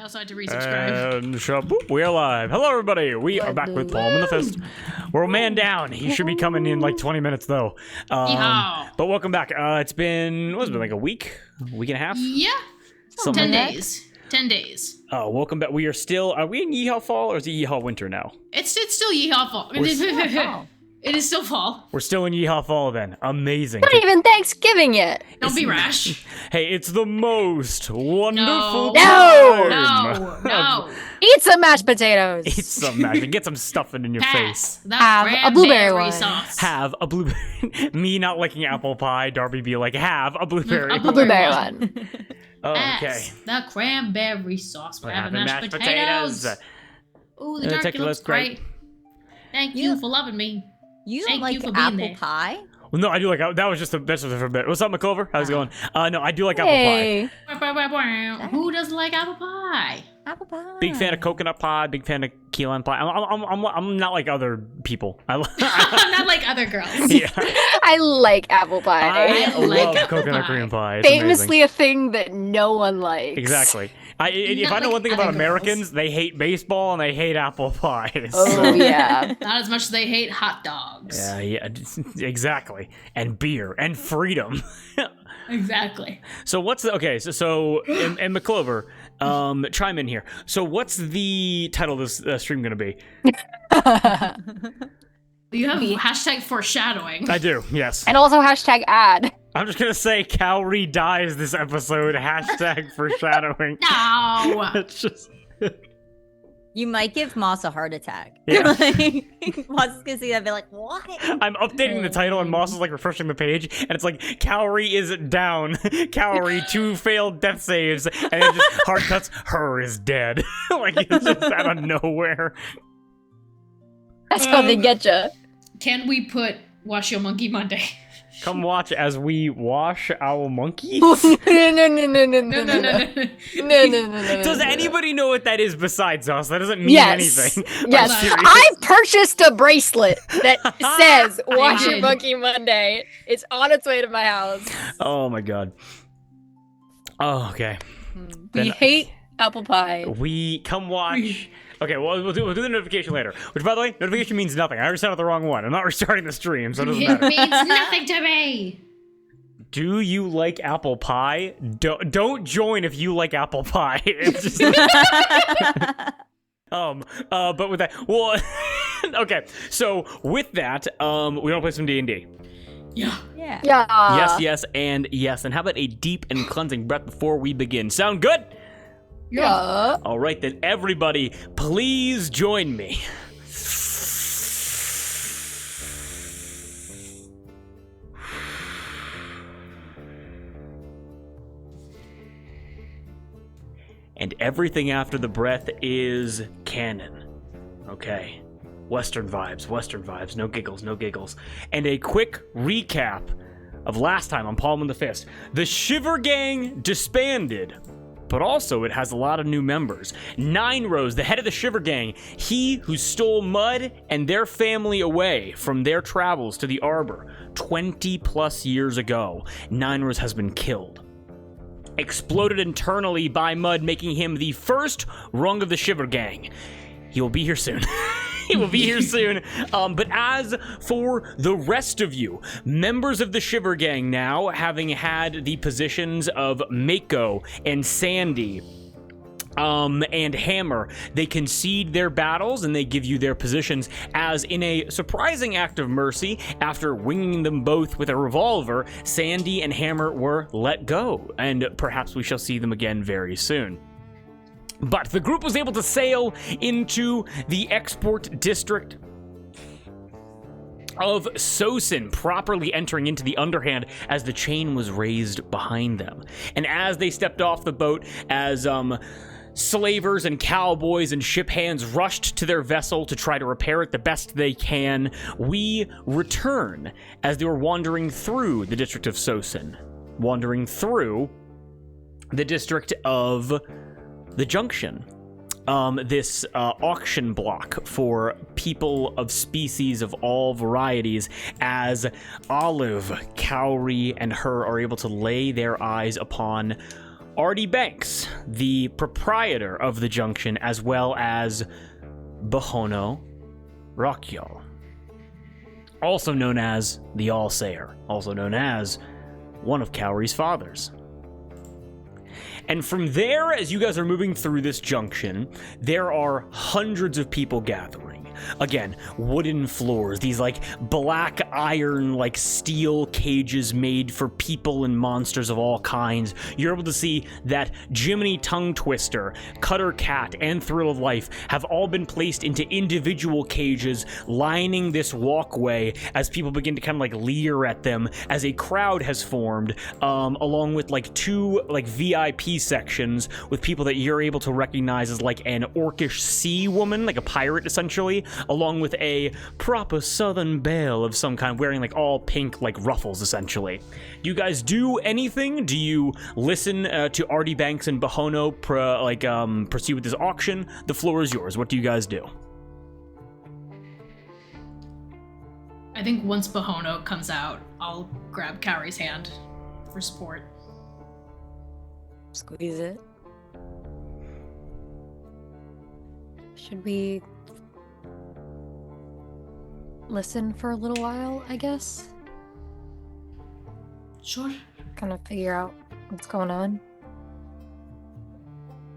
I also had to resubscribe. And shaboop, we are live. Hello, everybody. We are back with Palm in the Fist. We're a man down. He should be coming in like 20 minutes, though. But welcome back. It's been, what's it been, like a week and a half? Yeah. Something 10 like days. 10 days. Oh, welcome back. We are still, are we in Yeehaw Fall or is it Yeehaw Winter now? It's still Yeehaw Fall. It is still fall. We're still in Yeehaw Fall then. Amazing. Not even Thanksgiving yet. Don't be rash. Hey, it's the most wonderful No. time. No. Eat some mashed potatoes. Eat some magic. Get some stuffing in your face. The Have a blueberry one. sauce. Have a blueberry. Me not liking apple pie. Darby be like, have a blueberry. A blueberry one. Oh, okay. Yes, the cranberry sauce. We're having mashed potatoes. Ooh, the turkey looks great. Thank you for loving me. You don't Thank you like for being apple there. pie? Well, no, I do like that. Was just that's just for a bit. What's up, McClover? How's it going? No, I do like apple pie. Who doesn't like apple pie? Apple pie. Big fan of coconut pie. Big fan of key lime pie. I'm not like other people. I'm not like other girls. Yeah. I like apple pie. I like love apple coconut pie. cream pie. It's Famously a thing that no one likes. Exactly. If Not I know like one thing about other Americans, girls. they hate baseball and they hate apple pie. Oh, yeah. Not as much as they hate hot dogs. Yeah, exactly. And beer and freedom. Exactly. So what's the, okay? So and McClover, chime in here. So what's the title of this stream gonna be? You have hashtag foreshadowing. I do, yes. And also hashtag ad. I'm just gonna say Cowrie dies this episode. Hashtag foreshadowing. No. It's just. You might give Moss a heart attack. Yeah. Like, Moss is gonna see that and be like, what? I'm updating the title and Moss is like refreshing the page and it's like Cowrie is down. Cowrie 2 failed death saves and it just hard cuts. Her is dead. Like it's just out of nowhere. That's how they get you. Can we put Wash Your Monkey Monday? Come watch as we wash our monkeys. No. Does anybody know what that is besides us? That doesn't mean Yes. anything. Yes. I'm serious. I purchased a bracelet that says Wash Your did. Monkey Monday. It's on its way to my house. Oh my god. Oh, okay. We Then- hate apple pie. We come watch. Okay, well, we'll do the notification later. Which, by the way, notification means nothing. I already set up the wrong one. I'm not restarting the stream, so it doesn't It matter. means nothing to me. Do you like apple pie? Don't join if you like apple pie. It's just but with that, well, okay. So with that, we want to play some D&D. Yeah. Yeah. Yeah. Yes, and yes. And how about a deep and cleansing breath before we begin? Sound good? Yeah. All right, then, everybody, please join me. And everything after the breath is canon. Okay. Western vibes, no giggles. And a quick recap of last time on Palm in the Fist. The Shiver Gang disbanded, but also it has a lot of new members. 9 Rose, the head of the Shiver Gang, he who stole Mud and their family away from their travels to the Arbor 20 plus years ago. 9 Rose has been killed. Exploded internally by Mud, making him the first rung of the Shiver Gang. He will be here soon. He will be here soon. But as for the rest of you, members of the Shiver Gang now, having had the positions of Mako and Sandy, and Hammer, they concede their battles and they give you their positions as, in a surprising act of mercy, after winging them both with a revolver, Sandy and Hammer were let go, and perhaps we shall see them again very soon. But the group was able to sail into the export district of Sosin, properly entering into the underhand as the chain was raised behind them. And as they stepped off the boat, as slavers and cowboys and ship hands rushed to their vessel to try to repair it the best they can, we return as they were wandering through the district of Sosin, wandering through the district of the Junction. This auction block for people of species of all varieties, as Olive, Cowrie, and her are able to lay their eyes upon Artie Banks, the proprietor of the junction, as well as Bihono ROACHY, also known as the All-Sayer, also known as one of Cowrie's fathers. And from there, as you guys are moving through this junction, there are hundreds of people gathering. Again, wooden floors, these like black iron, like steel cages made for people and monsters of all kinds. You're able to see that Jiminy Tongue Twister, Cutter Cat, and Thrill of Life have all been placed into individual cages lining this walkway as people begin to kind of like leer at them as a crowd has formed, along with like two like VIP sections with people that you're able to recognize as like an orcish sea woman, like a pirate essentially, along with a proper southern belle of some kind wearing like all pink like ruffles essentially. Do you guys do anything? Do you listen to Artie Banks and Bihono proceed with this auction? The floor is yours. What do you guys do? I think once Bihono comes out, I'll grab Cowrie's hand for support. Squeeze it. Should we listen for a little while, I guess? Sure. Kind of figure out what's going on.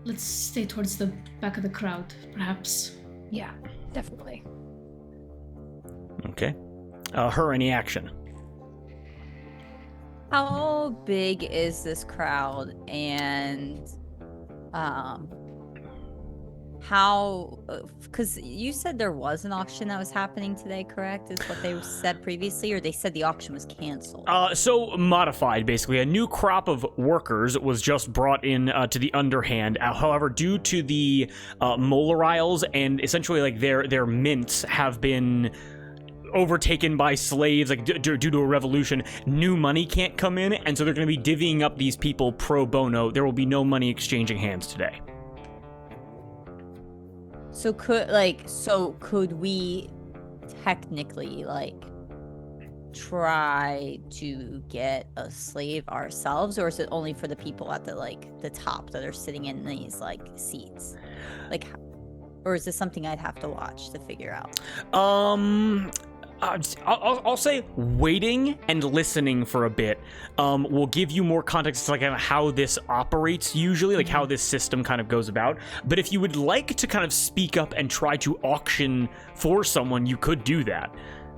Let's stay towards the back of the crowd, perhaps. Yeah, definitely. Okay. Her, any action? How big is this crowd, and how, because you said there was an auction that was happening today, correct? Is what they said previously, or they said the auction was canceled? So modified, basically. A new crop of workers was just brought in to the underhand. However, due to the Molariles and essentially like their mints have been overtaken by slaves, like due to a revolution, new money can't come in, and so they're going to be divvying up these people pro bono. There will be no money exchanging hands today. So could we technically like try to get a slave ourselves, or is it only for the people at the top that are sitting in these like seats? Like, or is this something I'd have to watch to figure out? I'll say waiting and listening for a bit will give you more context to like how this operates usually, like how this system kind of goes about. But if you would like to kind of speak up and try to auction for someone, you could do that.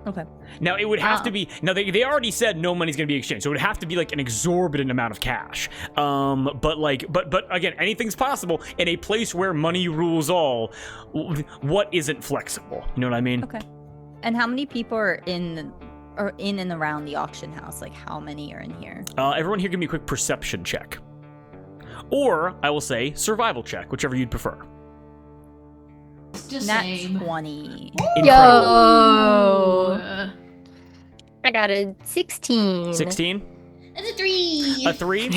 Okay. Now it would have to be. Now they already said no money's going to be exchanged, so it would have to be like an exorbitant amount of cash. But again, anything's possible in a place where money rules all. What isn't flexible? You know what I mean? Okay. And how many people are in and around the auction house? Like, how many are in here? Everyone here, give me a quick perception check, or I will say survival check, whichever you'd prefer. Just Nat same. 20. Yo! I got a 16. 16? It's a 3. A 3?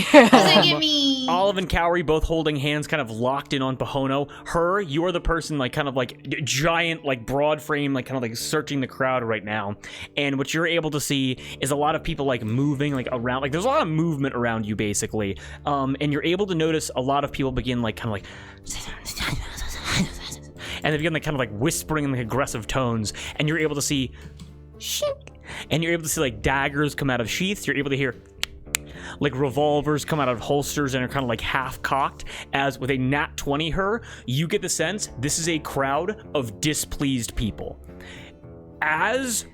Give me. Olive and Cowrie both holding hands, kind of locked in on Bihono. Her, you are the person, like, kind of like giant, like broad frame, like kind of like searching the crowd right now. And what you're able to see is a lot of people like moving like around, like there's a lot of movement around you basically. And you're able to notice a lot of people begin like kind of like, and they begin like kind of like whispering in like aggressive tones. And you're able to see, and you're able to see like daggers come out of sheaths. You're able to hear like revolvers come out of holsters and are kind of like half cocked. As with a nat 20 her, you get the sense this is a crowd of displeased people. As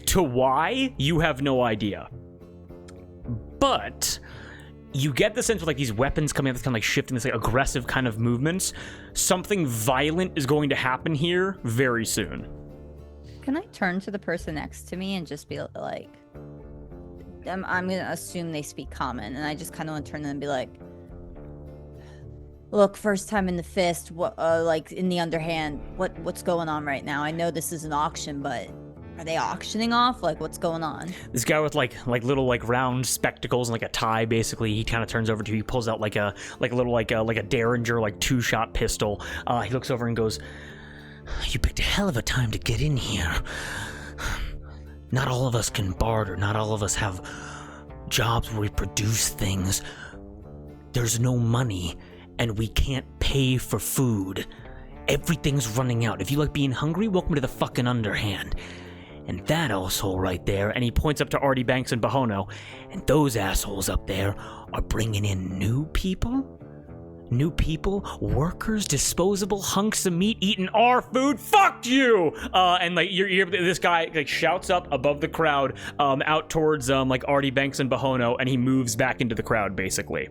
to why, you have no idea. But you get the sense with like these weapons coming out, that's kind of like shifting this like aggressive kind of movements. Something violent is going to happen here very soon. Can I turn to the person next to me and just be like, I'm going to assume they speak common, and I just kind of want to turn to them and be like, look, first time in the fist, like in the underhand, what's going on right now? I know this is an auction, but are they auctioning off? Like, what's going on? This guy with like little like round spectacles and like a tie, basically, he kind of turns over to you. He pulls out like a Derringer like 2-shot pistol. He looks over and goes, "You picked a hell of a time to get in here. Not all of us can barter. Not all of us have jobs where we produce things. there's no money and we can't pay for food. Everything's running out. If you like being hungry, welcome to the fucking underhand. And that asshole right there, and he points up to Artie Banks and Bihono, and those assholes up there are bringing in new people? New people, workers, disposable hunks of meat eating our food. Fuck you! And like this guy like shouts up above the crowd, out towards like Artie Banks and Bihono, and he moves back into the crowd basically.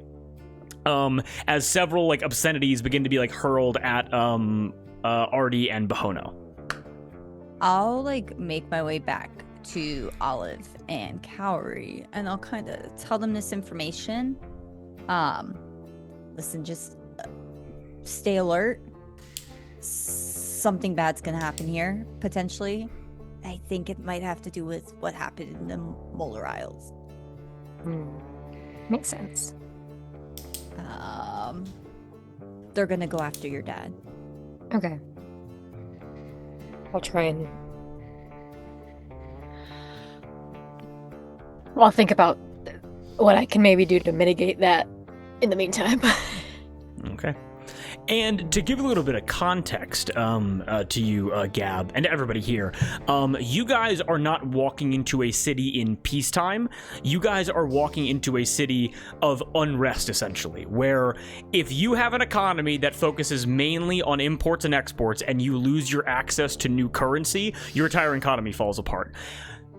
As several like obscenities begin to be like hurled at Artie and Bihono. I'll like make my way back to Olive and Cowrie, and I'll kind of tell them this information. Listen, just stay alert. Something bad's gonna happen here, potentially. I think it might have to do with what happened in the Molar Isles. Makes sense. They're gonna go after your dad. Okay. I'll try and... Well, I'll think about what I can maybe do to mitigate that in the meantime. Okay. And to give a little bit of context to you, Gab, and to everybody here, you guys are not walking into a city in peacetime. You guys are walking into a city of unrest, essentially, where if you have an economy that focuses mainly on imports and exports and you lose your access to new currency, your entire economy falls apart.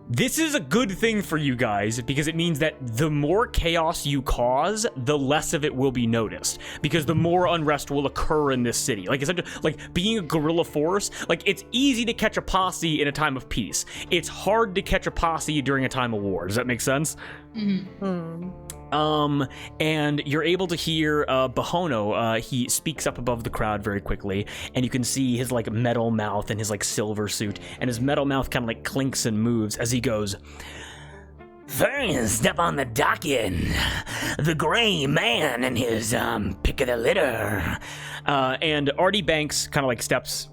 This is a good thing for you guys because it means that the more chaos you cause, the less of it will be noticed because the more unrest will occur in this city. Like, essentially, like being a guerrilla force, like it's easy to catch a posse in a time of peace. It's hard to catch a posse during a time of war. Does that make sense? Mm-hmm. And you're able to hear Bihono. He speaks up above the crowd very quickly, and you can see his like metal mouth and his like silver suit, and his metal mouth kind of like clinks and moves as he goes, "First step on the docket, the gray man and his pick of the litter." And Artie Banks kind of like steps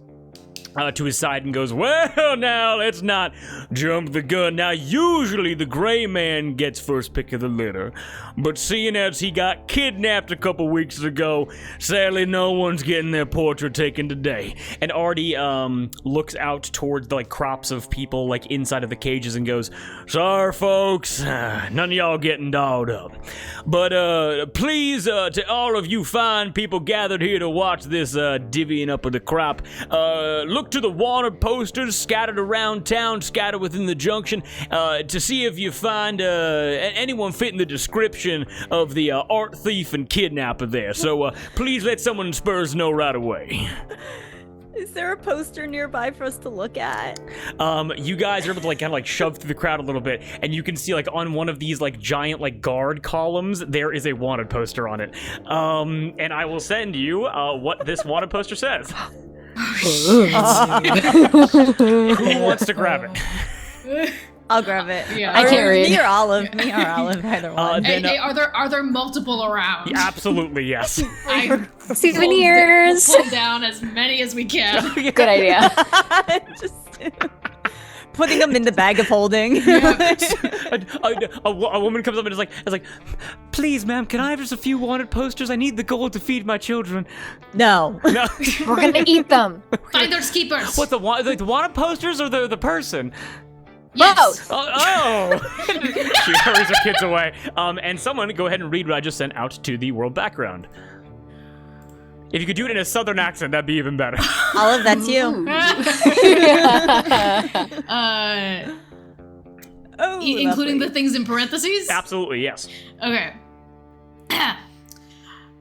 to his side and goes, "Well, now, let's not jump the gun. Now, usually the gray man gets first pick of the litter, but seeing as he got kidnapped a couple weeks ago, sadly no one's getting their portrait taken today." And Artie looks out towards the like crops of people like inside of the cages and goes, "Sorry, folks, none of y'all getting dolled up. But please, to all of you fine people gathered here to watch this divvying up of the crop, look to the wanted posters scattered around town, scattered within the junction, to see if you find anyone fitting the description of the art thief and kidnapper there. So please let someone in Spurs know right away." Is there a poster nearby for us to look at? You guys are able to like kind of like shove through the crowd a little bit, and you can see like on one of these like giant like guard columns there is a wanted poster on it. And I will send you what this wanted poster says. Who wants to grab it? I'll grab it. Yeah. I can't read. Me or Olive, either one. Hey, are there multiple around? Yeah, absolutely, yes. Souvenirs. We'll pull down as many as we can. Good idea. Just putting them in the bag of holding. Yeah. A woman comes up and is like, "Please, ma'am, can I have just a few wanted posters? I need the gold to feed my children." No. No. We're gonna eat them. Finders keepers. What, the wanted posters or the person? Yes. Oh! She hurries her kids away. And someone, go ahead and read what I just sent out to the world background. If you could do it in a southern accent, that'd be even better. Olive, that's you. Including the things in parentheses? Absolutely, yes. Okay.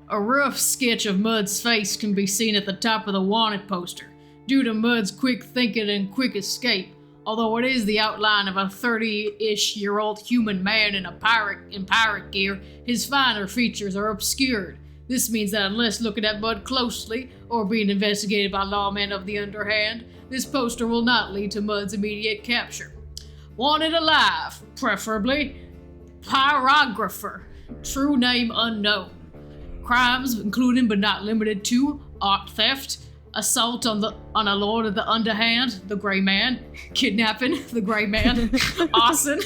A rough sketch of Mud's face can be seen at the top of the wanted poster. Due to Mud's quick thinking and quick escape, although it is the outline of a 30-ish-year-old human man in pirate gear, his finer features are obscured. This means that unless looking at Mud closely, or being investigated by lawmen of the underhand, this poster will not lead to Mud's immediate capture. Wanted alive, preferably. Pyrographer. True name unknown. Crimes including but not limited to art theft, assault on a lord of the underhand, the Gray Man, kidnapping the Gray Man, arson,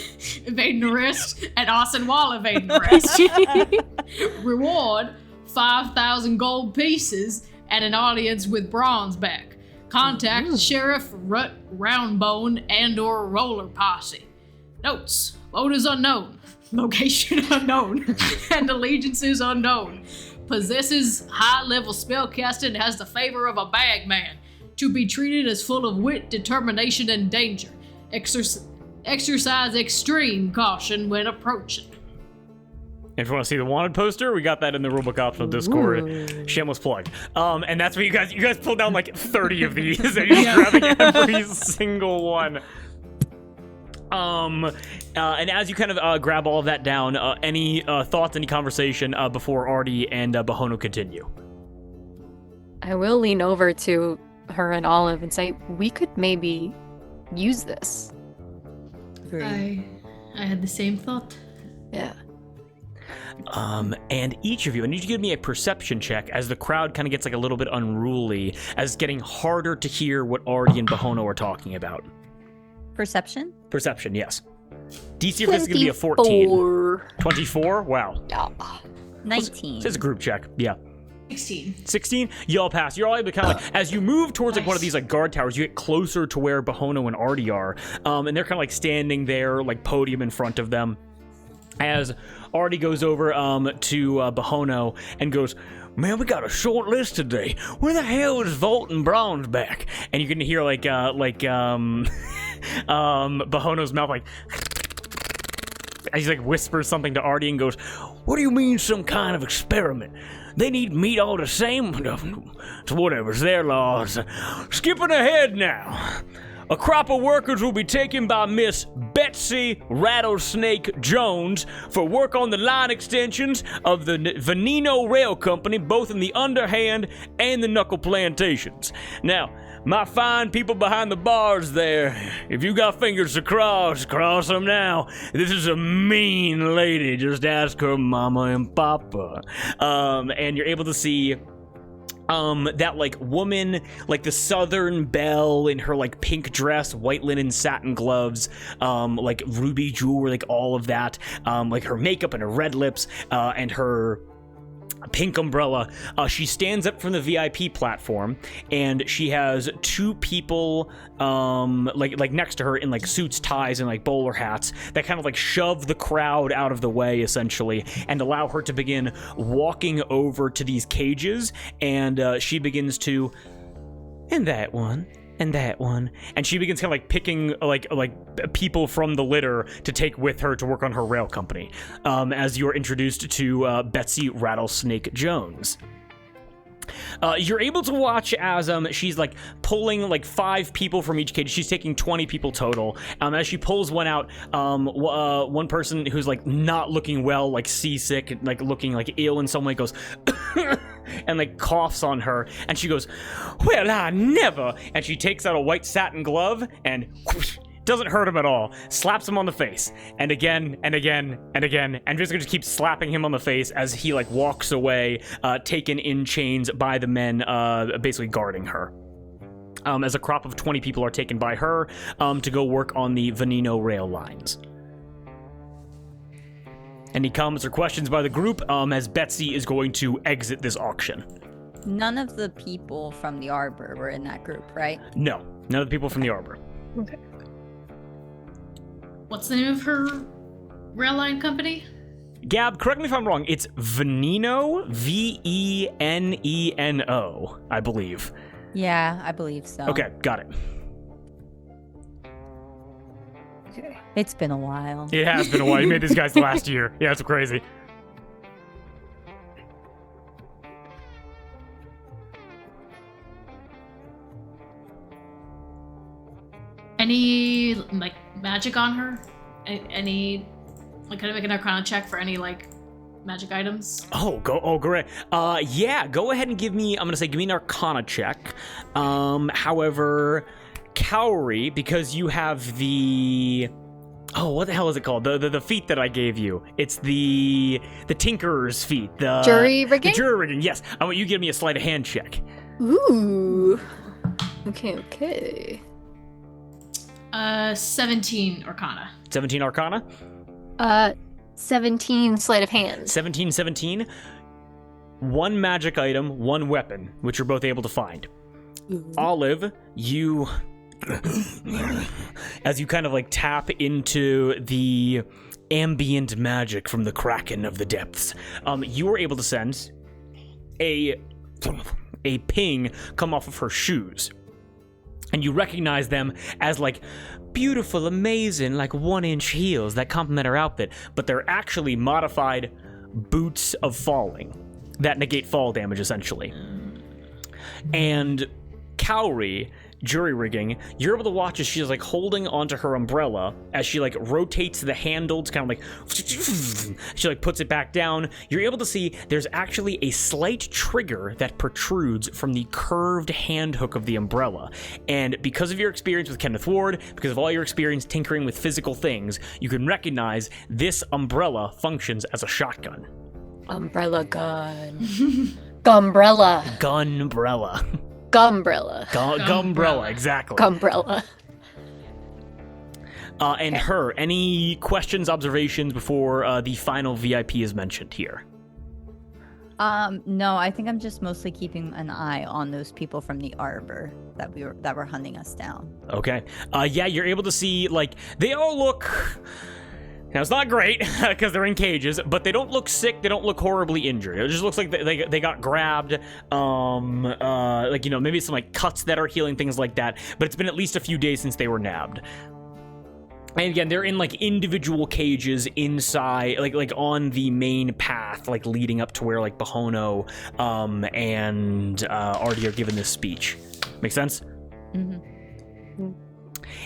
evading arrest, and arson while evading arrest. Reward, 5,000 gold pieces and an audience with bronze back. Contact Sheriff Roundbone and or Roller Posse. Notes, mode is unknown, location unknown, and allegiances unknown. Possesses high-level spellcasting and has the favor of a bagman. To be treated as full of wit, determination, and danger. Exercise extreme caution when approaching. If you want to see the wanted poster, we got that in the rulebook optional Discord. Shameless plug. And that's what you guys pulled down like 30 of these, and you're just grabbing every single one. And as you kind of grab all of that down, any thoughts, any conversation before Artie and Bihono continue? I will lean over to her and Olive and say, we could maybe use this. I had the same thought. Yeah. And each of you, I need you to give me a perception check as the crowd kind of gets like a little bit unruly, as it's getting harder to hear what Artie and Bihono are talking about. Perception? Perception, yes. DC of this is going to be a 14. 24? Wow. 19. This is a group check, yeah. 16. 16? You all pass. You're all able to kind of like, as you move towards like one of these like guard towers, you get closer to where Bihono and Artie are. And they're kind of like standing there, like podium in front of them. As Artie goes over to Bihono and goes, man, we got a short list today. Where the hell is Volton Brown's back? And you can hear Bihono's mouth like, as he like whispers something to Artie and goes, what do you mean some kind of experiment? They need meat all the same? It's whatever's their laws. Skipping ahead now. A crop of workers will be taken by Miss Betsy Rattlesnake Jones for work on the line extensions of the Veneno Rail Company, both in the Underhand and the Knuckle Plantations. Now, my fine people behind the bars there, if you got fingers to cross them now. This is a mean lady. Just ask her mama and papa. And you're able to see that like woman, like the Southern Belle in her like pink dress, white linen satin gloves, like ruby jewelry, like all of that, like her makeup and her red lips, and her pink umbrella. She stands up from the VIP platform, and she has two people like next to her in like suits, ties, and like bowler hats that kind of like shove the crowd out of the way essentially and allow her to begin walking over to these cages. And she begins to, and that one, and that one, and she begins kind of like picking like people from the litter to take with her to work on her rail company, as you're introduced to Betsy Rattlesnake Jones. You're able to watch as she's like pulling like 5 people from each cage. She's taking 20 people total. As she pulls one out, one person who's like not looking well, like seasick, like looking like ill in some way, goes and like coughs on her, and she goes, well, I never. And she takes out a white satin glove and whoosh, doesn't hurt him at all, slaps him on the face, and again, and again, and again, and just keeps slapping him on the face as he like walks away, taken in chains by the men basically guarding her. As a crop of 20 people are taken by her to go work on the Veneno rail lines. Any comments or questions by the group as Betsy is going to exit this auction? None of the people from the Arbor were in that group, right? No, none of the people from the Arbor. Okay. What's the name of her rail line company? Gab, correct me if I'm wrong. It's Veneno, Veneno, I believe. Yeah, I believe so. Okay, got it. Okay. It's been a while. It has been a while. You made these guys last year. Yeah, it's crazy. Any like magic on her? Any like, can I make an Arcana check for any like magic items? Great. Yeah, go ahead and give me an Arcana check. However, Cowrie, because you have the, what the hell is it called? The feat that I gave you. It's the Tinkerer's feat. The Jury rigging? The jury rigging, yes. I want you to give me a sleight of hand check. Ooh. Okay. 17 Arcana. 17 Arcana? 17 Sleight of Hand. 17. One magic item, one weapon, which you're both able to find. Ooh. Olive, you... as you kind of like tap into the ambient magic from the Kraken of the depths, you were able to sense a ping come off of her shoes. And you recognize them as like beautiful, amazing, like 1-inch heels that complement her outfit, but they're actually modified boots of falling that negate fall damage essentially. And Cowrie, jury rigging, you're able to watch as she's like holding onto her umbrella as she like rotates the handle to kind of like she like puts it back down. You're able to see there's actually a slight trigger that protrudes from the curved hand hook of the umbrella. And because of your experience with Kenneth Ward, because of all your experience tinkering with physical things, you can recognize this umbrella functions as a shotgun. Umbrella gun. Gumbrella. Gunbrella. Gumbrella. Gumbrella, exactly. Gumbrella. And her, any questions, observations before the final VIP is mentioned here? No, I think I'm just mostly keeping an eye on those people from the arbor that were hunting us down. Okay. Yeah, you're able to see, like, they all look... Now, it's not great, because they're in cages, but they don't look sick, they don't look horribly injured. It just looks like they got grabbed, like, you know, maybe some, like, cuts that are healing, things like that, but it's been at least a few days since they were nabbed. And again, they're in, like, individual cages inside, like on the main path, like, leading up to where, like, Bihono, and Artie are given this speech. Make sense? Mm-hmm.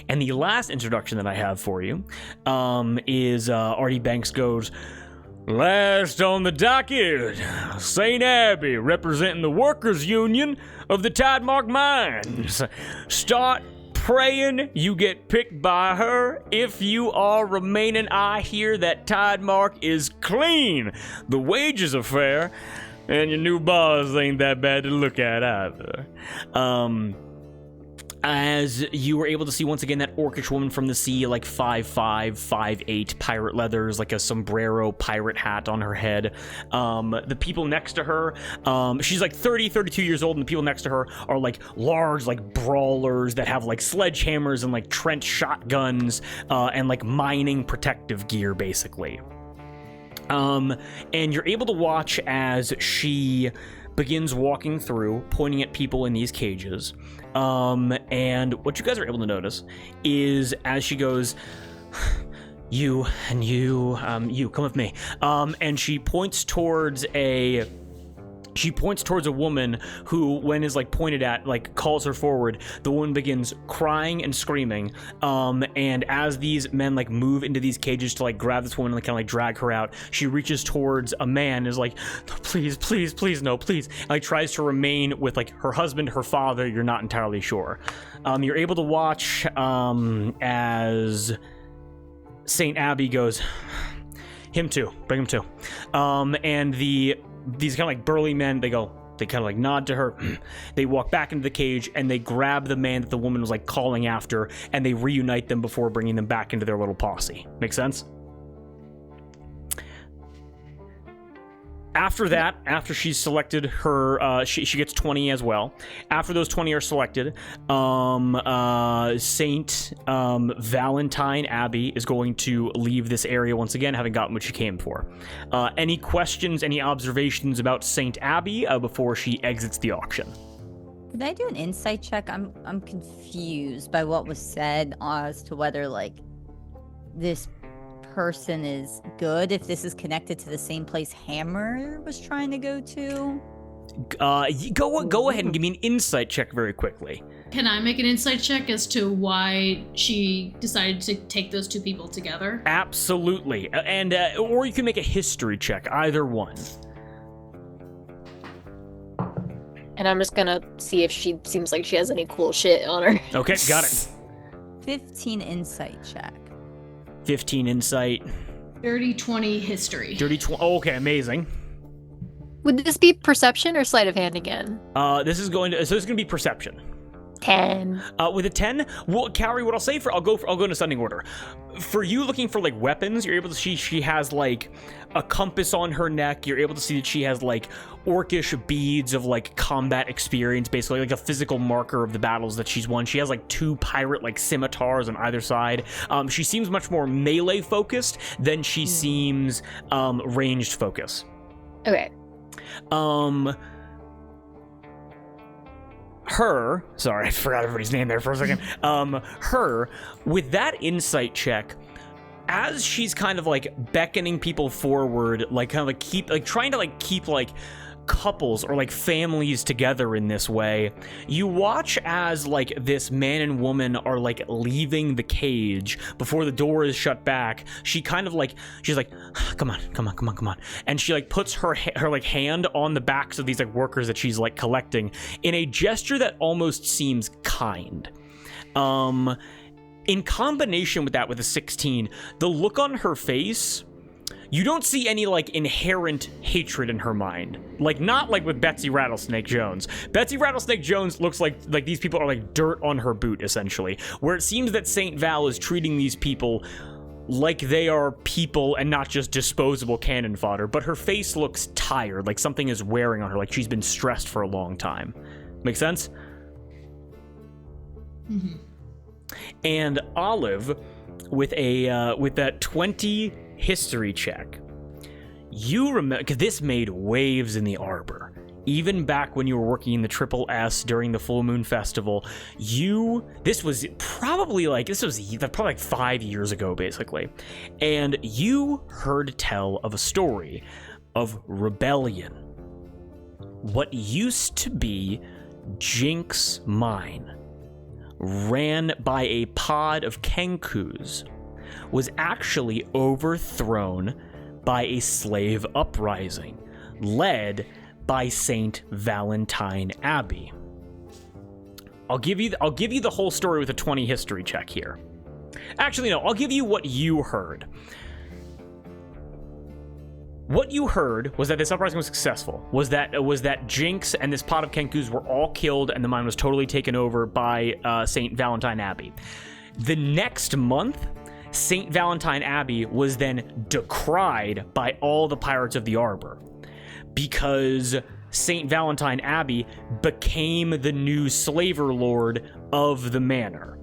And the last introduction that I have for you is Artie Banks goes, "Last on the docket, St. Abbey, representing the Workers' Union of the Tidemark Mines. Start praying you get picked by her. If you are remaining, I hear that Tidemark is clean. The wages are fair, and your new boss ain't that bad to look at either." As you were able to see once again that orcish woman from the sea, like 5'5", 5'8", pirate leathers, like a sombrero pirate hat on her head. The people next to her, she's like 30, 32 years old, and the people next to her are like large, like brawlers that have like sledgehammers and like trench shotguns, and like mining protective gear, basically. And you're able to watch as she begins walking through, pointing at people in these cages. And what you guys are able to notice is as she goes, you come with me. And she points towards a woman who, when is like pointed at, like calls her forward. The woman begins crying and screaming. And as these men like move into these cages to like grab this woman and like, kind of like drag her out, she reaches towards a man and is like, "Please, please, please, no, please." And like tries to remain with like her husband, her father. You're not entirely sure. You're able to watch as St. Abbey goes, "Him too, bring him too." And these kind of like burly men, they kind of like nod to her. They walk back into the cage and they grab the man that the woman was like calling after, and they reunite them before bringing them back into their little posse. Make sense? After that, after she's selected her, she gets 20 as well. After those 20 are selected, Saint Valentine Abbey is going to leave this area once again, having gotten what she came for. Any questions, any observations about Saint Abbey before she exits the auction? Did I do an insight check? I'm confused by what was said as to whether like this person is good, if this is connected to the same place Hammer was trying to go to. Go ahead and give me an insight check very quickly. Can I make an insight check as to why she decided to take those two people together? Absolutely. And or you can make a history check, either one. And I'm just gonna see if she seems like she has any cool shit on her. Okay, got it. 15 insight check. 15 insight. Dirty 20 history. Dirty 20. Oh, okay, amazing. Would this be perception or sleight of hand again? This is going to be perception. 10. With a 10, well, Carrie, what I'll say I'll go in ascending order. For you looking for like weapons, you're able to see she has like a compass on her neck. You're able to see that she has like orcish beads of like combat experience, basically like a physical marker of the battles that she's won. She has like 2 pirate like scimitars on either side. She seems much more melee focused than she seems ranged focus. Okay. Her, sorry, I forgot everybody's name there for a second. Her, with that insight check, as she's kind of like beckoning people forward, like kind of like trying to keep couples or like families together in this way, you watch as like this man and woman are like leaving the cage before the door is shut back. She kind of like, she's like, come on, and she like puts her like hand on the backs of these like workers that she's like collecting in a gesture that almost seems kind. In combination with that, with a 16, the look on her face, you don't see any like inherent hatred in her mind. Like not like with Betsy Rattlesnake Jones. Betsy Rattlesnake Jones looks like these people are like dirt on her boot, essentially. Where it seems that St. Val is treating these people like they are people and not just disposable cannon fodder. But her face looks tired, like something is wearing on her, like she's been stressed for a long time. Make sense? Mm-hmm. And Olive, with that 20 history check, you remember, because this made waves in the Arbor. Even back when you were working in the Triple S during the Full Moon Festival, this was probably like 5 years ago, basically. And you heard tell of a story of rebellion. What used to be Jinx Mine, ran by a pod of Kenkus, was actually overthrown by a slave uprising led by Saint Valentine Abbey. I'll give you the whole story with a 20 history check here. Actually, no, I'll give you what you heard. What you heard was that this uprising was successful. Was that Jinx and this pot of Kenkus were all killed and the mine was totally taken over by Saint Valentine Abbey. The next month, St. Valentine Abbey was then decried by all the pirates of the Arbor because St. Valentine Abbey became the new slaver lord of the manor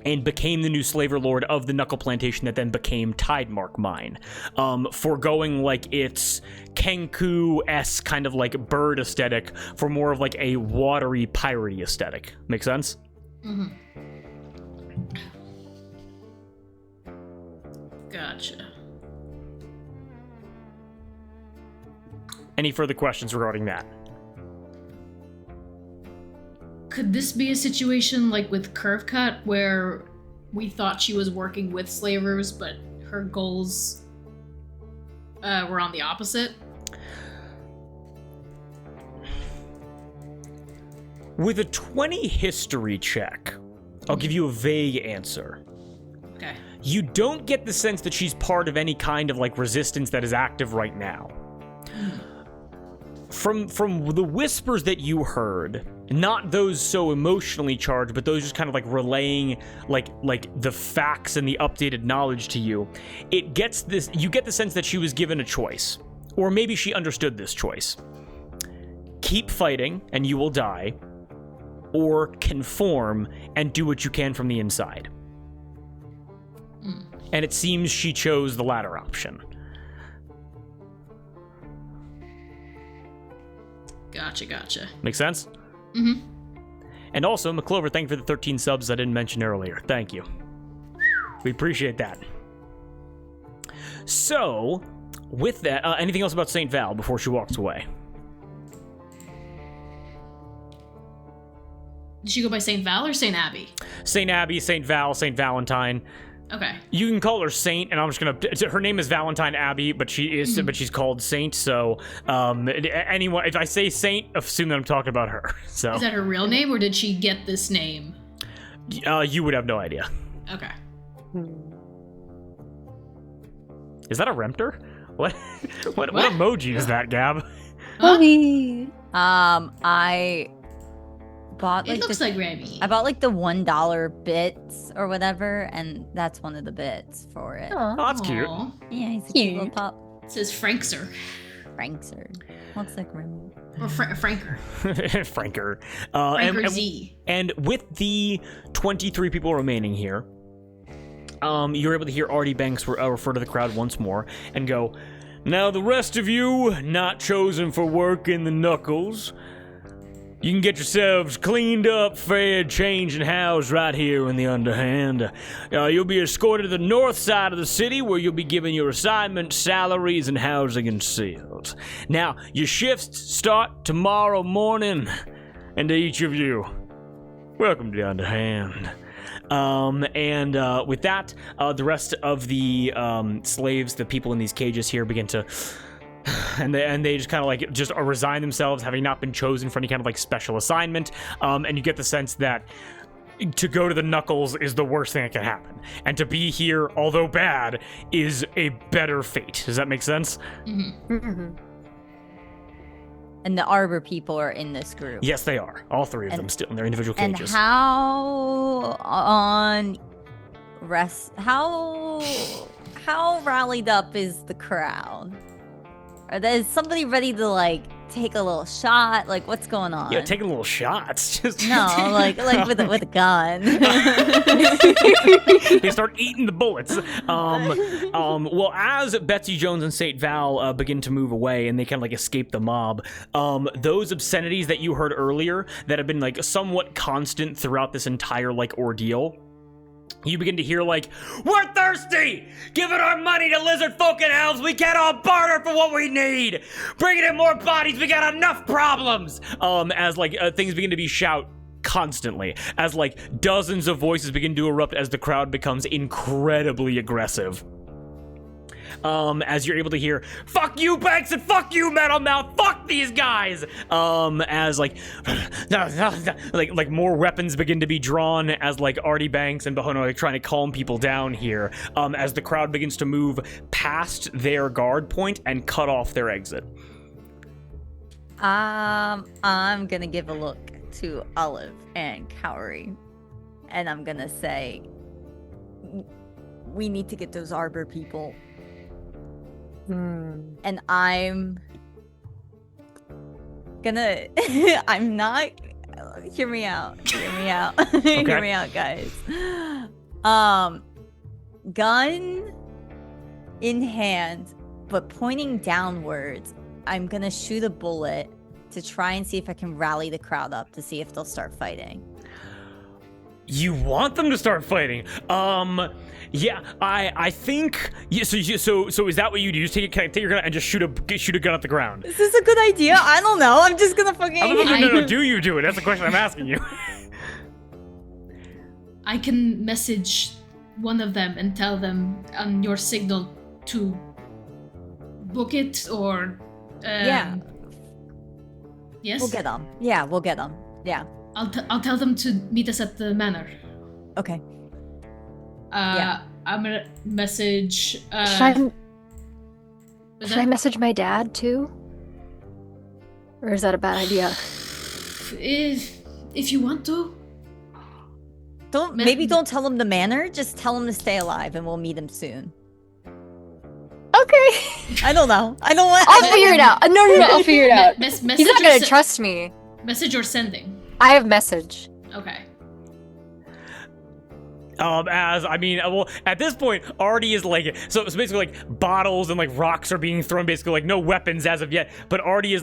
and became the new slaver lord of the Knuckle Plantation that then became Tidemark Mine, foregoing like its Kenku-esque kind of like bird aesthetic for more of like a watery piratey aesthetic. Make sense? Mm-hmm. Gotcha. Any further questions regarding that? Could this be a situation like with Curve Cut where we thought she was working with slavers, but her goals were on the opposite? With a 20 history check, I'll give you a vague answer. Okay. You don't get the sense that she's part of any kind of like resistance that is active right now. From the whispers that you heard, not those so emotionally charged, but those just kind of like relaying like the facts and the updated knowledge to you, you get the sense that she was given a choice, or maybe she understood this choice. Keep fighting and you will die, or conform and do what you can from the inside. And it seems she chose the latter option. Gotcha. Make sense? Mm-hmm. And also, McClover, thank you for the 13 subs I didn't mention earlier. Thank you. We appreciate that. So, with that, anything else about St. Val before she walks away? Did she go by St. Val or St. Abbey? St. Abbey, St. Val, St. Valentine. Okay. You can call her Saint, and I'm just gonna. Her name is Valentine Abbey, but she's called Saint. So, anyone, if I say Saint, assume that I'm talking about her. So, is that her real name, or did she get this name? You would have no idea. Okay. Is that a Remptor? What emoji is that, Gab? Huh? I bought It looks like Remy. I bought like the $1 bits or whatever, and that's one of the bits for it. Aw. Oh, that's cute. Aw. Yeah, he's a cute little Cute. pup. It says Frankser. Frankser. Looks like Remy. Or Franker. Franker. Franker Z. And with the 23 people remaining here, you're able to hear Artie Banks refer to the crowd once more and go, "Now the rest of you, not chosen for work in the Knuckles, you can get yourselves cleaned up, fed, changed, and housed right here in the Underhand. You'll be escorted to the north side of the city where you'll be given your assignments, salaries, and housing and sales. Now, your shifts start tomorrow morning, and to each of you, welcome to the Underhand." With that, the rest of the slaves, the people in these cages here, begin to... And they just kind of like just resign themselves, having not been chosen for any kind of like special assignment. And you get the sense that to go to the Knuckles is the worst thing that can happen, and to be here, although bad, is a better fate. Does that make sense? Mm-hmm. Mm-hmm. And the Arbor people are in this group. Yes, they are. All three of them still in their individual And cages. how rallied up is the crowd? Is somebody ready to like take a little shot? Like, what's going on? Yeah, taking little shots. Just No, like with a gun. They start eating the bullets. Well, as Betsy Jones and St. Val begin to move away and they kind of like escape the mob, those obscenities that you heard earlier that have been like somewhat constant throughout this entire like ordeal, you begin to hear like, "We're thirsty! Giving our money to lizard folk and elves, we can't all barter for what we need! Bringing in more bodies, we got enough problems!" As like things begin to be shout constantly, as like dozens of voices begin to erupt as the crowd becomes incredibly aggressive. As you're able to hear, "Fuck you, Banks, and fuck you, Metal Mouth, fuck these guys!" As like, like more weapons begin to be drawn as like Artie Banks and Bihono are like, trying to calm people down here, as the crowd begins to move past their guard point and cut off their exit. I'm gonna give a look to Olive and Cowrie, and I'm gonna say, we need to get those Arbor people. And I'm gonna I'm not hear me out Okay. Hear me out, guys. Gun in hand but pointing downwards, I'm gonna shoot a bullet to try and see if I can rally the crowd up to see if they'll start fighting. You want them to start fighting? Yeah, I think. Yeah, so is that what you do? You just take your gun and just shoot a gun at the ground? Is this a good idea? I don't know. I'm just gonna fucking. No. Do you do it? That's the question I'm asking you. I can message one of them and tell them on your signal to book it or. Yeah. Yes. We'll get them. Yeah, we'll get them. Yeah. I'll tell them to meet us at the manor. Okay. Yeah. I'm gonna message. Should I message my dad too? Or is that a bad idea? If you want to. Maybe don't tell him the manor. Just tell him to stay alive, and we'll meet him soon. Okay. I don't know. I don't want. I'll figure it out. No, I'll figure it out. He's not gonna trust me. Message or sending? I have message. Okay. At this point, Artie is like, so it's basically like bottles and like rocks are being thrown, basically like no weapons as of yet. But Artie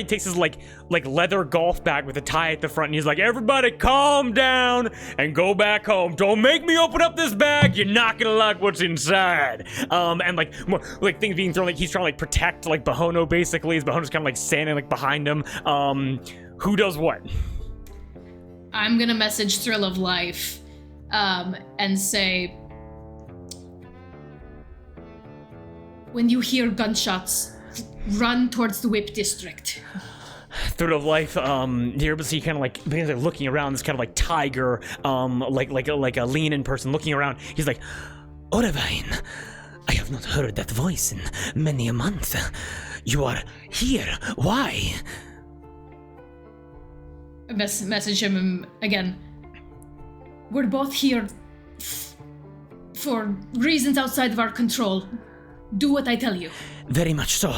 takes his like leather golf bag with a tie at the front, and he's like, "Everybody, calm down and go back home. Don't make me open up this bag. You're not gonna like what's inside." And like more like things being thrown, like he's trying to like protect like Bihono basically, as Bihono's kind of like standing like behind him. Who does what? I'm gonna message Thrill of Life. And say, when you hear gunshots, run towards the Whip District. Thrill of Life, you're able to see kind of like begins like looking around, this kind of like tiger, like a lean-in person looking around. He's like, "Oravine, I have not heard that voice in many a month. You are here. Why? Message him again. We're both here for reasons outside of our control. Do what I tell you. Very much so.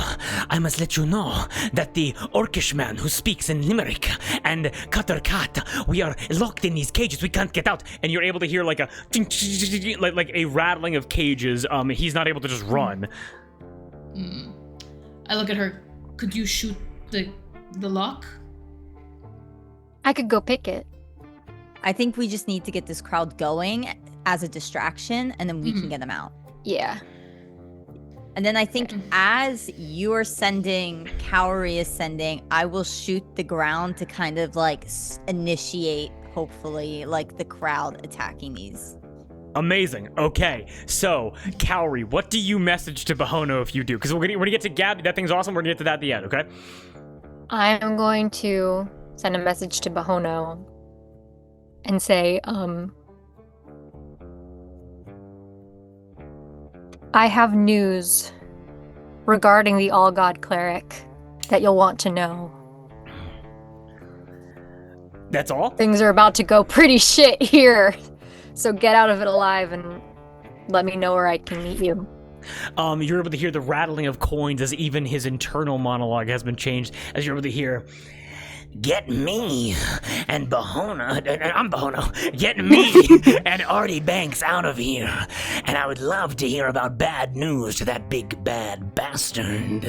I must let you know that the orcish man who speaks in Limerick and Cutter Cat, we are locked in these cages. We can't get out. And you're able to hear like a like a rattling of cages. He's not able to just run. I look at her. Could you shoot the lock? I could go pick it. I think we just need to get this crowd going as a distraction, and then we can get them out. Yeah. And then I think as you're sending, Cowrie is sending, I will shoot the ground to kind of like initiate, hopefully, like the crowd attacking these. Amazing. Okay, so Cowrie, what do you message to Bihono if you do? Because we're gonna get to Gabby. That thing's awesome. We're gonna get to that at the end. Okay. I am going to send a message to Bihono and say, I have news regarding the All God Cleric that you'll want to know. That's all? Things are about to go pretty shit here, so get out of it alive and let me know where I can meet you. You're able to hear the rattling of coins as even his internal monologue has been changed, as you're able to hear, get me and Bihono, I'm Bihono, get me and Artie Banks out of here. And I would love to hear about bad news to that big bad bastard.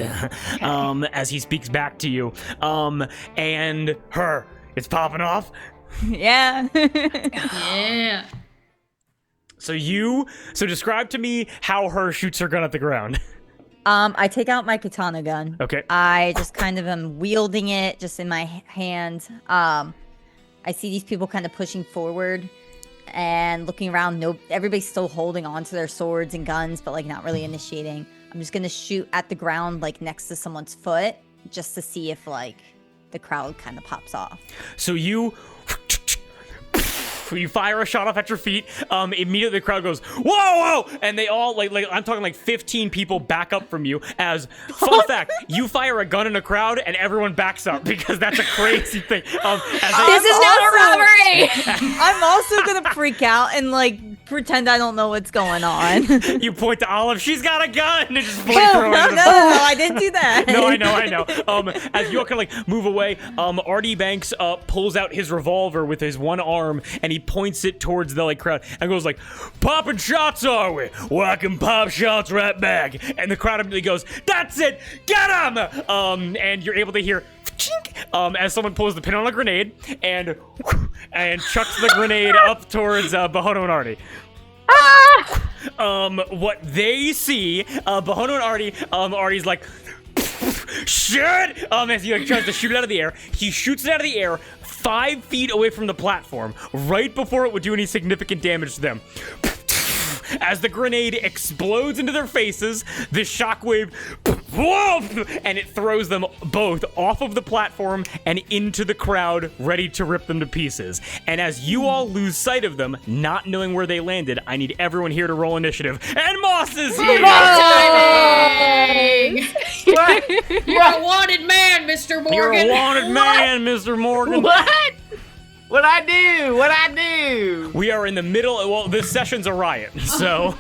As he speaks back to you. And her, it's popping off. Yeah. Yeah. So describe to me how her shoots her gun at the ground. I take out my katana gun. Okay. I just kind of am wielding it just in my hand. I see these people kind of pushing forward and looking around. Everybody's still holding on to their swords and guns, but like not really initiating. I'm just gonna shoot at the ground, like next to someone's foot, just to see if like the crowd kind of pops off. So you fire a shot off at your feet. Immediately the crowd goes, whoa, whoa! And they all, like I'm talking like 15 people back up from you as, fun fact, you fire a gun in a crowd and everyone backs up because that's a crazy thing. This is not a robbery! I'm also gonna freak out and like pretend I don't know what's going on. You point to Olive, she's got a gun! And just point No, throw it. no, I didn't do that. No, I know. As you all kind of like move away, Artie Banks pulls out his revolver with his one arm and he points it towards the like crowd and goes like, popping shots are we? Well, I can pop shots right back. And the crowd immediately goes, that's it, get him! And you're able to hear as someone pulls the pin on a grenade and chucks the grenade up towards Bihono and Artie. What they see, Bihono and Artie, Artie's like, shit! As he like tries to shoot it out of the air, he shoots it out of the air 5 feet away from the platform, right before it would do any significant damage to them. As the grenade explodes into their faces, the shockwave, and it throws them both off of the platform and into the crowd, ready to rip them to pieces. And as you all lose sight of them, not knowing where they landed, I need everyone here to roll initiative. And Moss is here! Timing! You're a wanted man, Mr. Morgan. You're a wanted man, Mr. Morgan. What? What'd I do? What'd I do? We are in the middle. Well, this session's a riot, so.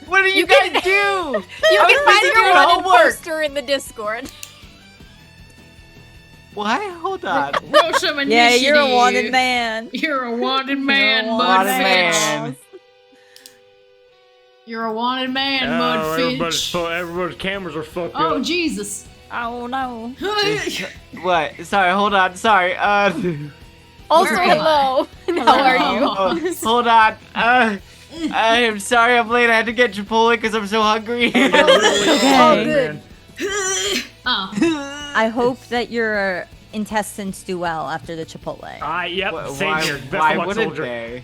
What do you guys do? You can find your wanted poster in the Discord. What? Hold on. Roll some initiative. Yeah, you're a wanted man. You're a wanted man, Wanted Mudfish. man. You're a wanted man, Mudfish. Everybody's cameras are fucked Oh, up. Jesus. Oh no. What? Sorry, hold on. Sorry. Also, Where am hello. How are you? Hold on. I'm sorry I'm late. I had to get Chipotle because I'm so hungry. Oh, good. Oh. I hope that your intestines do well after the Chipotle. Yep, same here. Best Why of luck, wouldn't soldier. they?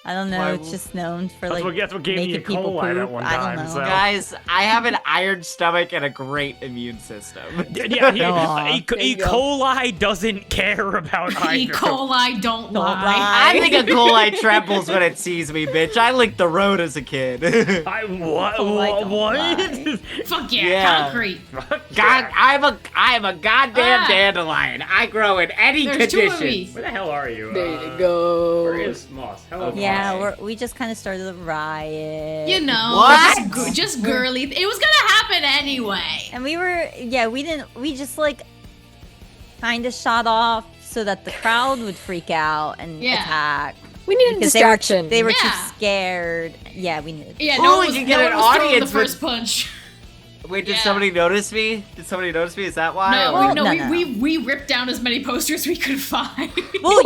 I don't know. Why It's just known for That's like what gave me making E. people coli poop. that one I time. don't know. So. Guys, I have an iron stomach and a great immune system. Yeah, Aw, E. coli doesn't care about E. either. coli don't lie. I think a coli trembles when it sees me, bitch. I licked the road as a kid. What? Coli don't What? lie. Fuck yeah, Yeah. concrete. God, I'm a goddamn Ah. dandelion. I grow in any There's two of conditions. me. Where the hell are you? There you go. Where is Moss? Hello, Yeah, Moss. we just kind of started a riot. You know, What? just girly. It was gonna happen anyway. And we just like kind of shot off so that the crowd would freak out and Yeah. attack. We need a Because distraction. they were too Yeah. scared. Yeah, we needed. Yeah, Ooh, no one we was, can get no an one was throwing the audience with- first punch. Wait, did Yeah. somebody notice me? Did somebody notice me? Is that why? No, Well, no, no. we ripped down as many posters we could find. Well,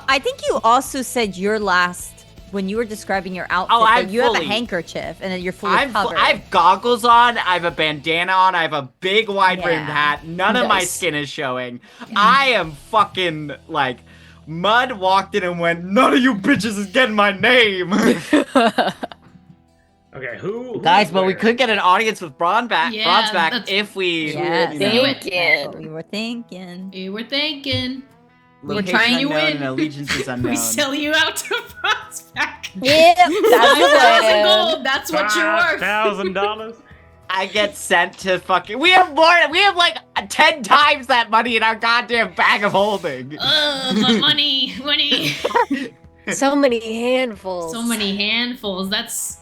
I think you also said your last when you were describing your outfit Oh, that I'm you have a fully- handkerchief and that you're fully I covered. have goggles on, I have a bandana on, I have a big wide brimmed Yeah. hat. None of my Nice. skin is showing. I am fucking like Mud walked in and went, "None of you bitches is getting my name." Okay, who? Guys, who's but we where? could get an audience with Bronze back Yeah, back that's- if we Yeah, you do know, it. that's what we were thinking. We were thinking. We're location trying you unknown in. and allegiances unknown. We sell you out to Prospect. Yep, that's the 5,000 plan. gold. That's what you're worth. $5,000. I get sent to fucking. We have like 10 times that money in our goddamn bag of holding. But money. So many handfuls. So many handfuls. That's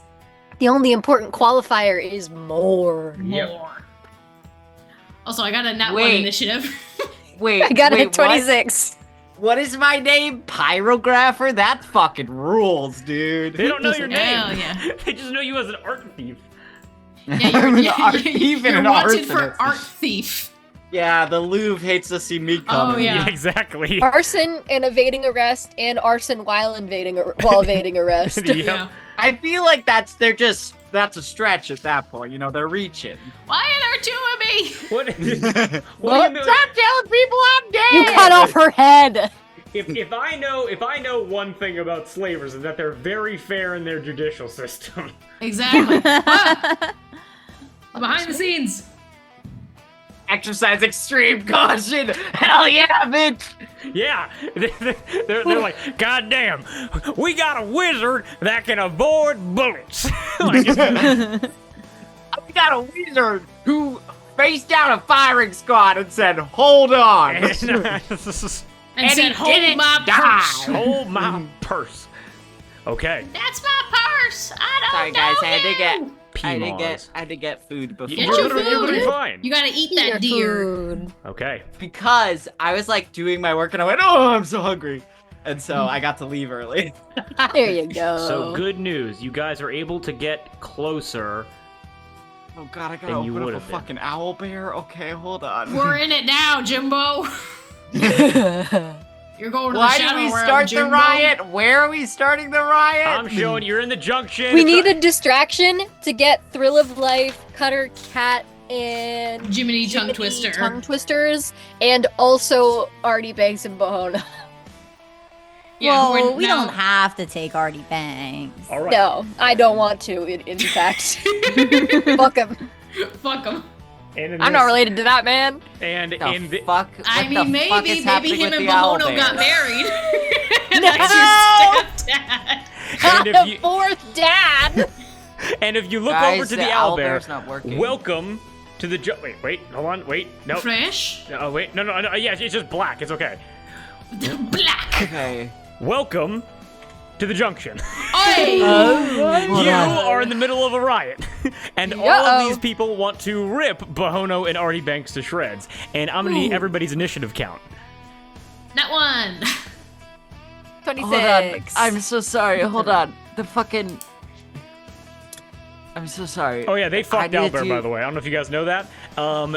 The only important qualifier is more. Yep. more. Also, I got a nat 1 Wait. initiative. Wait, I got wait, a 26. What is my name? Pyrographer? That fucking rules, dude. They don't know your name. Hell yeah. They just know you as an art thief. Yeah, I'm an you're, art thief and you're an wanted for arsonist. art thief. Yeah, the Louvre hates to see me Oh, coming. yeah. Exactly. Arson and evading arrest, and arson while evading arrest. Yep. Yeah. I feel like that's a stretch at that point. You know, they're reaching. Why are there two of me? What? Stop What do you mean? telling people I'm dead. You cut off her head. If I know one thing about slavers is that they're very fair in their judicial system. Exactly. Ah, behind the scenes. Exercise extreme caution. Hell yeah, bitch. Yeah, they're like, God damn, we got a wizard that can avoid bullets. Like, We got a wizard who faced down a firing squad and said, "Hold on." And And said, he hold didn't my die. purse. hold my purse. Okay. That's my purse. I don't Sorry, know guys. you. I had to get food before. Get your You're gonna be food. fine. You gotta eat Eat your that deer. food. Okay. Because I was like doing my work and I went, "Oh, I'm so hungry," and so I got to leave early. There you go. So good news, you guys are able to get closer. Oh God, I gotta Then you open up a would've been. fucking owl bear. Okay, hold on. We're in it now, Jimbo. You're going to Why the did shadow we realm, start the Jimbo. riot? Where are we starting the riot? I'm showing you're in the junction. We need a distraction to get Thrill of Life, Cutter Cat, and Jiminy Tongue Jiminy Twister. Tongue Twisters, and also Artie Banks and Bihono. Yeah, well, we're we now- don't have to take Artie Banks. All right. No, I don't want to, in fact. Fuck him. Fuck them. And in I'm not this- related to that man. And The in the, fuck? I What the mean, fuck maybe is happening him with and the owl Bihono bear? got married. And No! that's your stepdad. and if you Fourth dad. and if you look Guys, over to the owl bear, bear's not working. welcome to the wait, hold on, wait, no. Fresh. Oh wait, no, yeah, it's just black. It's okay. Black. Okay. Welcome to the junction. Oi! You are in the middle of a riot, and all of Uh-oh. these people want to rip Bihono and Artie Banks to shreds. And I'm gonna need everybody's initiative count. Not one. 26. I'm so sorry. Hold on. The fucking. I'm so sorry. Oh yeah, they fucked needed Owlbear, to- by the way. I don't know if you guys know that.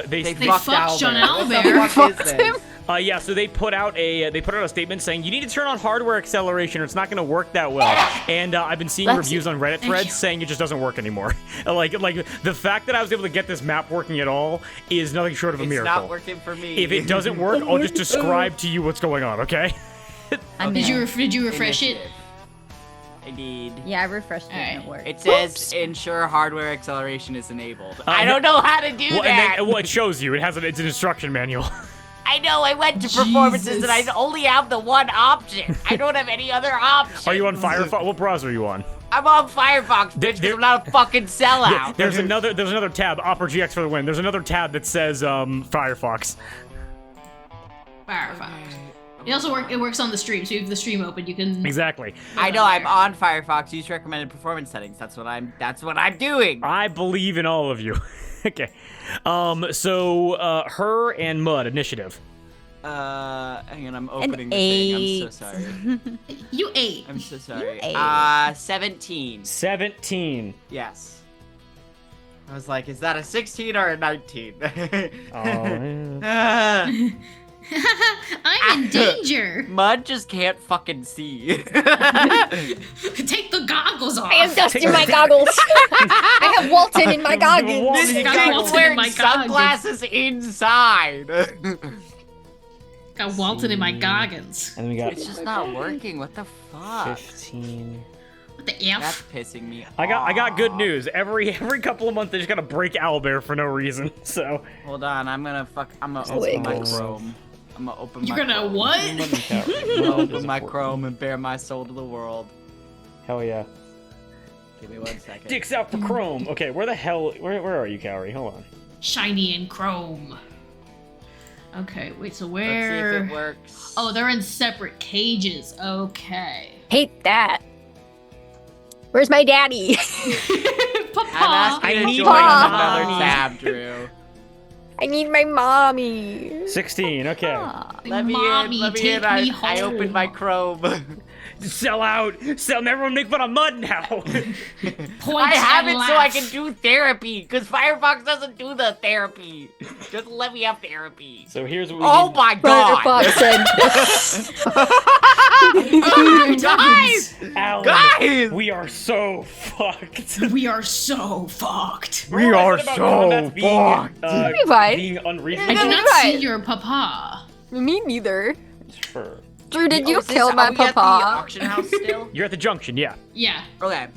They fucked fucked John Owlbear. What the Owlbear. fuck is Fucked this? him. Yeah, so they put out a statement saying you need to turn on hardware acceleration or it's not going to work that well. And I've been seeing Let's- reviews on Reddit Thank threads you. saying it just doesn't work anymore. like the fact that I was able to get this map working at all is nothing short of a It's miracle. not working for me. If it doesn't work, I'll just describe to you what's going on, okay? I'm Did in. you refresh it? Indeed. Yeah, I refreshed it and it worked. It says ensure hardware acceleration is enabled. I no- don't know how to do Well, that. and then, it shows you. It's an instruction manual. I know, I went to performances and I only have the one option. I don't have any other options. Are you on Firefox? What browser are you on? I'm on Firefox, bitch, 'cause I'm not a fucking sellout. There's another tab. Opera GX for the win. There's another tab that says Firefox. Firefox. It works on the stream, so if you have the stream open, you can... Exactly. I know, I'm on Firefox. Use recommended performance settings. That's what I'm doing. I believe in all of you. Okay. So her and Mud initiative. Hang on, I'm opening the 8. thing. I'm so sorry. You ate. I'm so sorry. 8. 17. 17. Yes. I was like, is that a 16 or a 19? I'm in danger. Mud just can't fucking see. Take the goggles off. I have dust in my goggles. I have Walton in my goggles. This Got dude's Walton in wearing my goggles. sunglasses inside. Got Walton in my goggins. And we got It's just not working. What the fuck? 15. What the That's F? pissing me I got good off. news. Every couple of months they just gotta break owlbear for no reason. So Hold on, I'm gonna open my Wiggles. Chrome. I'm gonna open You're my gonna Chrome. what? I'm gonna open my Chrome and bare my soul to the world. Hell yeah. Give me 1 second. Dicks out for Chrome. Okay, where are you, Cowrie? Hold on. Shiny and chrome. Okay, wait, so Let's see where... if it works. Oh, they're in separate cages. Okay. Hate that. Where's my daddy? Papa. I'm asking I to need join my another mommy. tab, Drew. I need my mommy. 16. Okay. Let me Mommy, in. Let me take in. me I opened my Chrome. Sell out. Everyone make fun of Mud now. Point I have and it so I laugh. can do therapy, because Firefox doesn't do the therapy. Just let me have therapy. So here's what we Oh need. my Firefox god! said. Guys! Alan, Guys! we are so fucked. We are so fucked. We Remember are I said about so combats fucked. Levi. being I unreasonable? do not Right. see your papa. Me neither. Sure. Drew, did you is this- kill my are we at the papa? auction house still? You're at the junction, yeah. Yeah. Okay.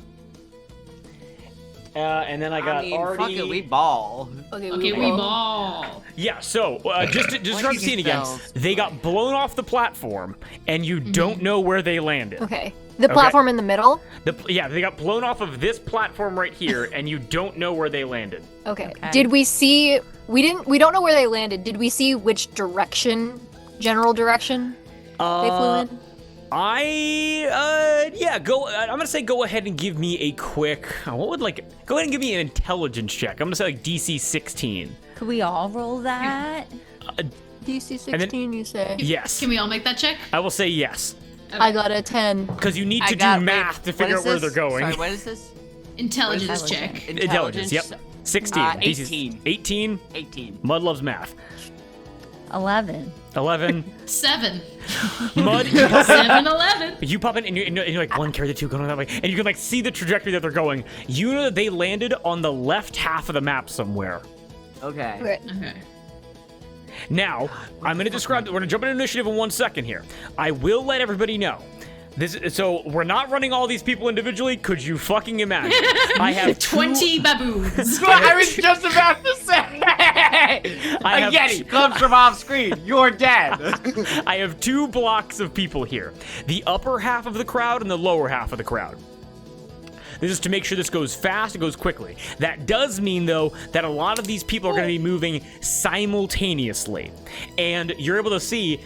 And then I got fuck Artie. it, we ball. Okay, we ball. Yeah, so just to describe the scene again, spells? they got blown off the platform, and you don't know where they landed. Okay. The platform in the middle? They got blown off of this platform right here, and you don't know where they landed. Okay. Okay. Did we see we don't know where they landed. Did we see which direction, general direction they flew in? I'm gonna say go ahead and give me a quick. Go ahead and give me an intelligence check. I'm gonna say like DC 16. Could we all roll that? DC 16, you say? Yes, Can we all make that check? I will say yes I got a 10. because you need I to got- do math to wait, figure what out where is they're this? going. Sorry, what is this? Intelligence What is that? check. Intelligence. Yep. 16. DC 18. 18. 18. Mud loves math. 11. 11. 7. Mud. 7-11. You pop in and you're like, one carry the two going that way, and you can like see the trajectory that they're going. You know that they landed on the left half of the map somewhere. Okay. Okay. Okay. Now, I'm going to describe. We're going to jump into initiative in 1 second here. I will let everybody know. So we're not running all these people individually. Could you fucking imagine? I have 20 baboons. I was just about to say. I have Yeti comes from off screen. You're dead. I have 2 blocks of people here. The upper half of the crowd and the lower half of the crowd. This is to make sure this goes fast and goes quickly. That does mean, though, that a lot of these people are going to be moving simultaneously. And you're able to see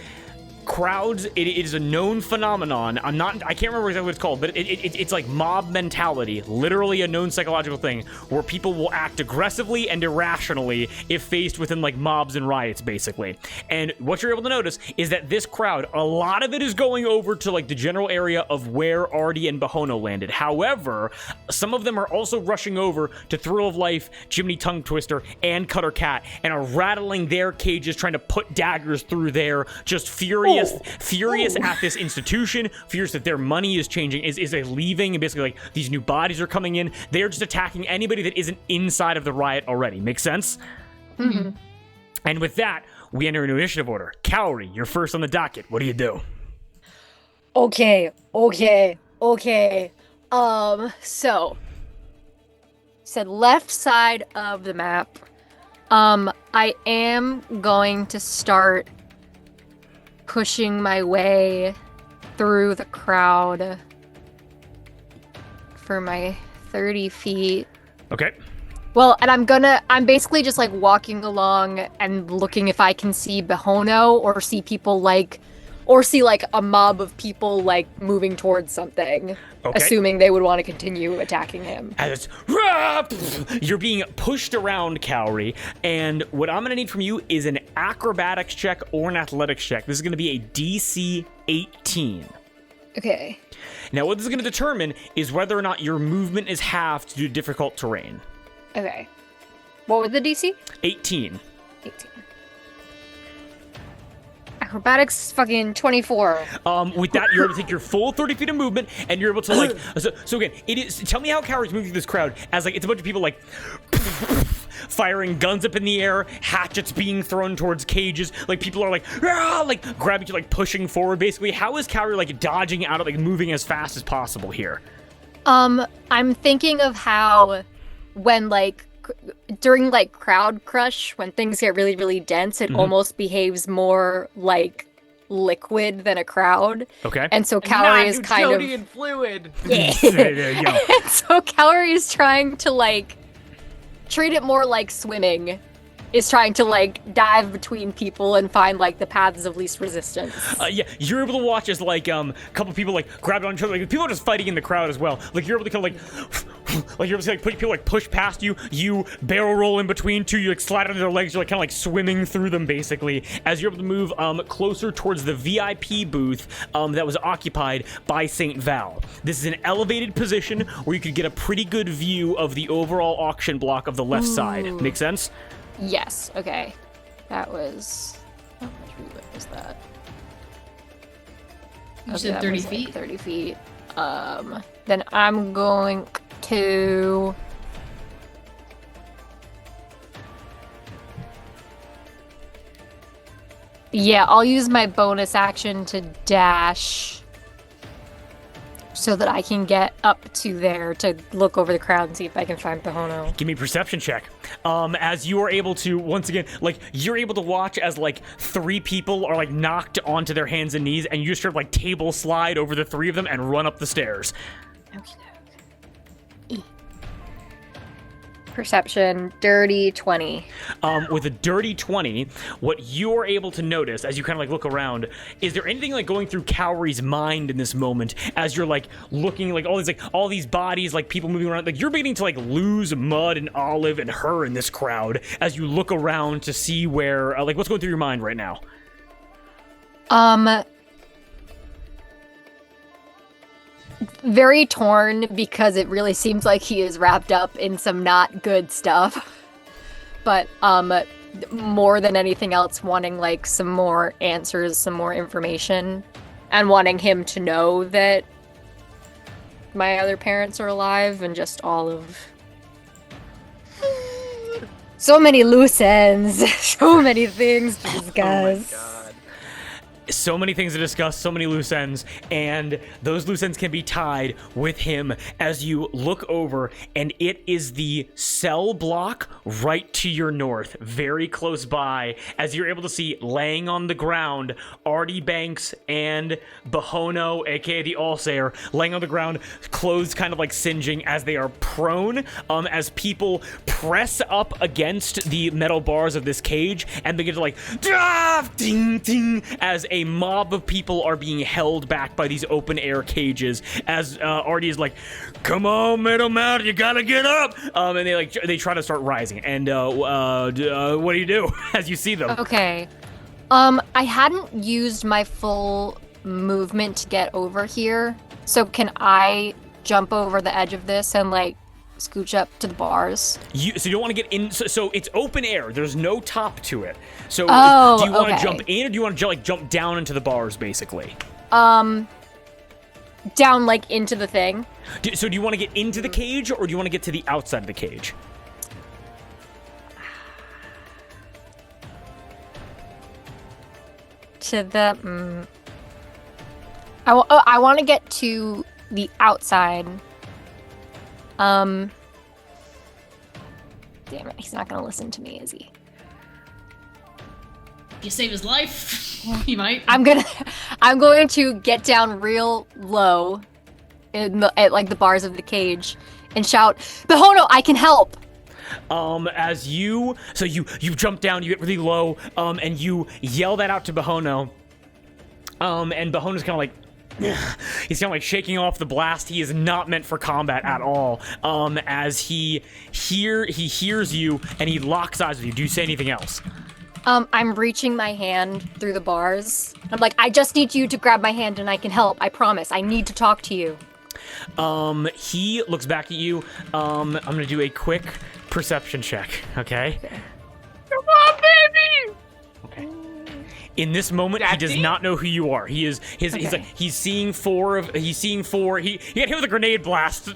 crowds, it is a known phenomenon. I can't remember exactly what it's called, but it's like mob mentality, literally a known psychological thing where people will act aggressively and irrationally if faced within like mobs and riots, basically. And what you're able to notice is that this crowd, a lot of it is going over to like the general area of where Artie and Bihono landed. However, some of them are also rushing over to Thrill of Life, Jiminy Tongue Twister, and Cutter Cat, and are rattling their cages, trying to put daggers through there, just furious at this institution, furious that their money is changing, is leaving, and basically like these new bodies are coming in. They're just attacking anybody that isn't inside of the riot already. Make sense? Mm-hmm. And with that, we enter into initiative order. Cowrie, you're first on the docket. What do you do? Okay. So said left side of the map. I am going to start pushing my way through the crowd for my 30 feet. Okay. Well, and I'm basically just like walking along and looking if I can see Bihono or see people or see like a mob of people like moving towards something, assuming they would want to continue attacking him. As you're being pushed around, Cowrie, and what I'm going to need from you is an acrobatics check or an athletics check. This is going to be a DC 18. Okay. Now, what this is going to determine is whether or not your movement is halved due to difficult terrain. Okay. What was the DC? 18. 18. Acrobatics fucking 24. With that, you're able to take your full 30 feet of movement, and you're able to, like... So again, it is... Tell me how Cowrie's moving through this crowd, as, like, it's a bunch of people, like... firing guns up in the air, hatchets being thrown towards cages, like, people are, like grabbing you, like, pushing forward, basically. How is Cowrie, like, dodging out of, like, moving as fast as possible here? I'm thinking of how when, like, during, like, crowd crush, when things get really, really dense, it almost behaves more like liquid than a crowd. Okay. And so Cowrie is kind of... Newtonian fluid. Yeah. There you go. And so Cowrie is trying to, like, treat it more like swimming. Is trying to, like, dive between people and find, like, the paths of least resistance. Yeah, you're able to watch as, like, a couple people, like, grab on each other. Like, people are just fighting in the crowd as well. Like, you're able to kind of, like you're able to, like, people, like, push past you. You barrel roll in between two. You, like, slide under their legs. You're, like, kind of, like, swimming through them, basically, as you're able to move, closer towards the VIP booth, that was occupied by St. Val. This is an elevated position where you could get a pretty good view of the overall auction block of the left side. Make sense? Yes, okay. That was... How much movement was that? You said 30 feet? Like 30 feet. Then I'm going to... Yeah, I'll use my bonus action to dash so that I can get up to there to look over the crowd and see if I can find Bihono. Give me a perception check. As you are able to, once again, like, you're able to watch as, like, 3 people are, like, knocked onto their hands and knees, and you just sort of, like, table slide over the 3 of them and run up the stairs. Okay. Perception, dirty 20. With a dirty 20, what you're able to notice as you kind of, like, look around, is there anything, like, going through Cowrie's mind in this moment as you're, like, looking, like, all these bodies, like, people moving around, like, you're beginning to, like, lose Mud and Olive and her in this crowd as you look around to see where, like, what's going through your mind right now? Very torn because it really seems like he is wrapped up in some not good stuff. But more than anything else, wanting, like, some more answers, some more information, and wanting him to know that my other parents are alive and just all of... So many loose ends, so many things to discuss. Oh my god. So many things to discuss, so many loose ends, and those loose ends can be tied with him as you look over, and it is the cell block right to your north, very close by, as you're able to see laying on the ground, Artie Banks and Bihono, aka the Allsayer, laying on the ground, clothes kind of like singeing as they are prone, as people press up against the metal bars of this cage and begin to, like, ding, ding, as a mob of people are being held back by these open air cages as Artie is like, come on, middleman, you gotta get up, and they try to start rising, and what do you do as you see them? Okay. I hadn't used my full movement to get over here, so can I jump over the edge of this and, like, scooch up to the bars? So you don't want to get in, so it's open air, there's no top to it, so Oh, do you want to okay. jump in, or do you want to like jump down into the bars, basically? Down, like, into the thing. So do you want to get into the cage, or do you want to get to the outside of the cage? To the I want to get to the outside Damn it, he's not gonna listen to me, is he? If you save his life, he might. I'm going to get down real low at like the bars of the cage and shout, Bihono, I can help! As you jump down, you get really low, and you yell that out to Bihono. And Bihono's kind of like, he's kind of like shaking off the blast. He is not meant for combat at all. As he hears you and he locks eyes with you. Do you say anything else? I'm reaching my hand through the bars. I'm like, I just need you to grab my hand and I can help. I promise. I need to talk to you. He looks back at you. I'm gonna do a quick perception check, okay? Come on, baby! Okay. In this moment, he does not know who you are. He is he's seeing four. He got hit with a grenade blast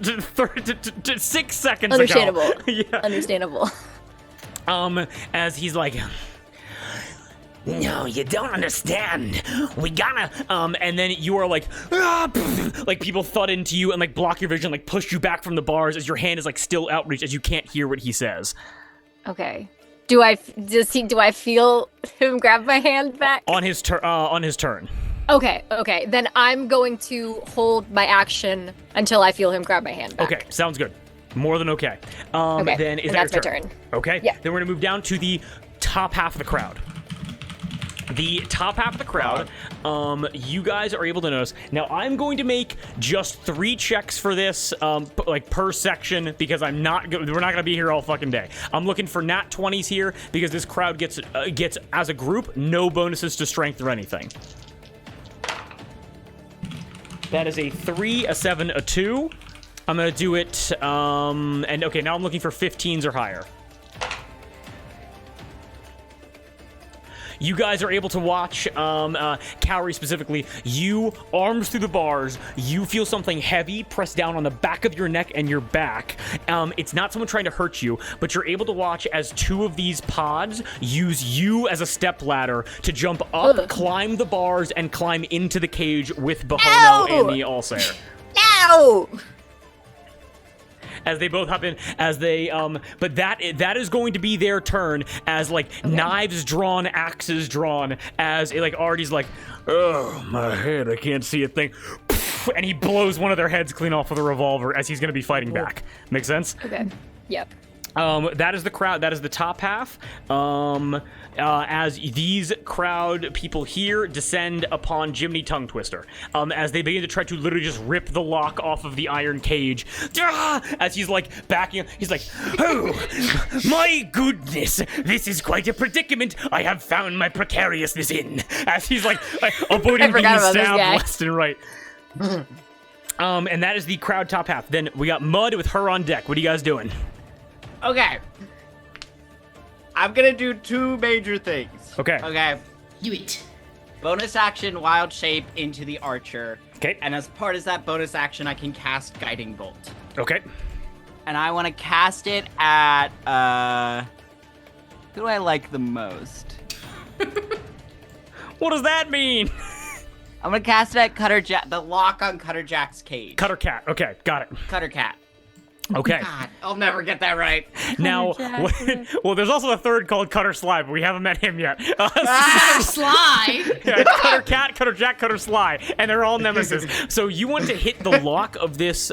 6 seconds Understandable. ago. Yeah. Understandable. As he's like, no, you don't understand. We gotta, and then you are like, like people thud into you and like block your vision, like push you back from the bars as your hand is like still outreached as you can't hear what he says. Okay. Do I feel him grab my hand back? On his turn. Okay. Then I'm going to hold my action until I feel him grab my hand back. Okay, sounds good. More than okay. Okay, Then is and that that's your my turn? turn. Okay. Yeah. Then we're gonna move down to the top half of the crowd. The top half of the crowd, you guys are able to notice. Now, I'm going to make just 3 checks for this, like per section, because we're not gonna be here all fucking day. I'm looking for nat 20s here because this crowd gets as a group no bonuses to strength or anything. That is a 3, a 7, a 2. I'm gonna do it, and okay, now I'm looking for 15s or higher. You guys are able to watch, Cowrie specifically, you, arms through the bars, you feel something heavy press down on the back of your neck and your back. It's not someone trying to hurt you, but you're able to watch as 2 of these pods use you as a step ladder to jump up, climb the bars, and climb into the cage with Bihono and the Allsayer. No! As they both hop in, as they, but that is going to be their turn as, like, knives drawn, axes drawn, as, like, Artie's like, oh, my head, I can't see a thing. And he blows one of their heads clean off with a revolver as he's going to be fighting back. Make sense? Okay. Yep. That is the crowd. That is the top half. As these crowd people here descend upon Jiminy Tongue Twister, as they begin to try to literally just rip the lock off of the iron cage. As he's like backing, he's like, oh, my goodness, this is quite a predicament I have found my precariousness in. As he's like avoiding being stabbed left and right. And that is the crowd top half. Then we got Mud with her on deck. What are you guys doing? Okay. I'm gonna do 2 major things. Okay. Okay. Do it. Bonus action, wild shape into the archer. Okay. And as part of that bonus action, I can cast Guiding Bolt. Okay. And I want to cast it at, who do I like the most? What does that mean? I'm gonna cast it at Cutter Jack, the lock on Cutter Jack's cage. Cutter Cat. Okay, got it. Cutter Cat. Okay. God, I'll never get that right. Now, well, there's also a third called Cutter Sly, but we haven't met him yet. Sly. Yeah, Cutter Cat, Cutter Jack, Cutter Sly, and they're all nemesis. So you want to hit the lock of this.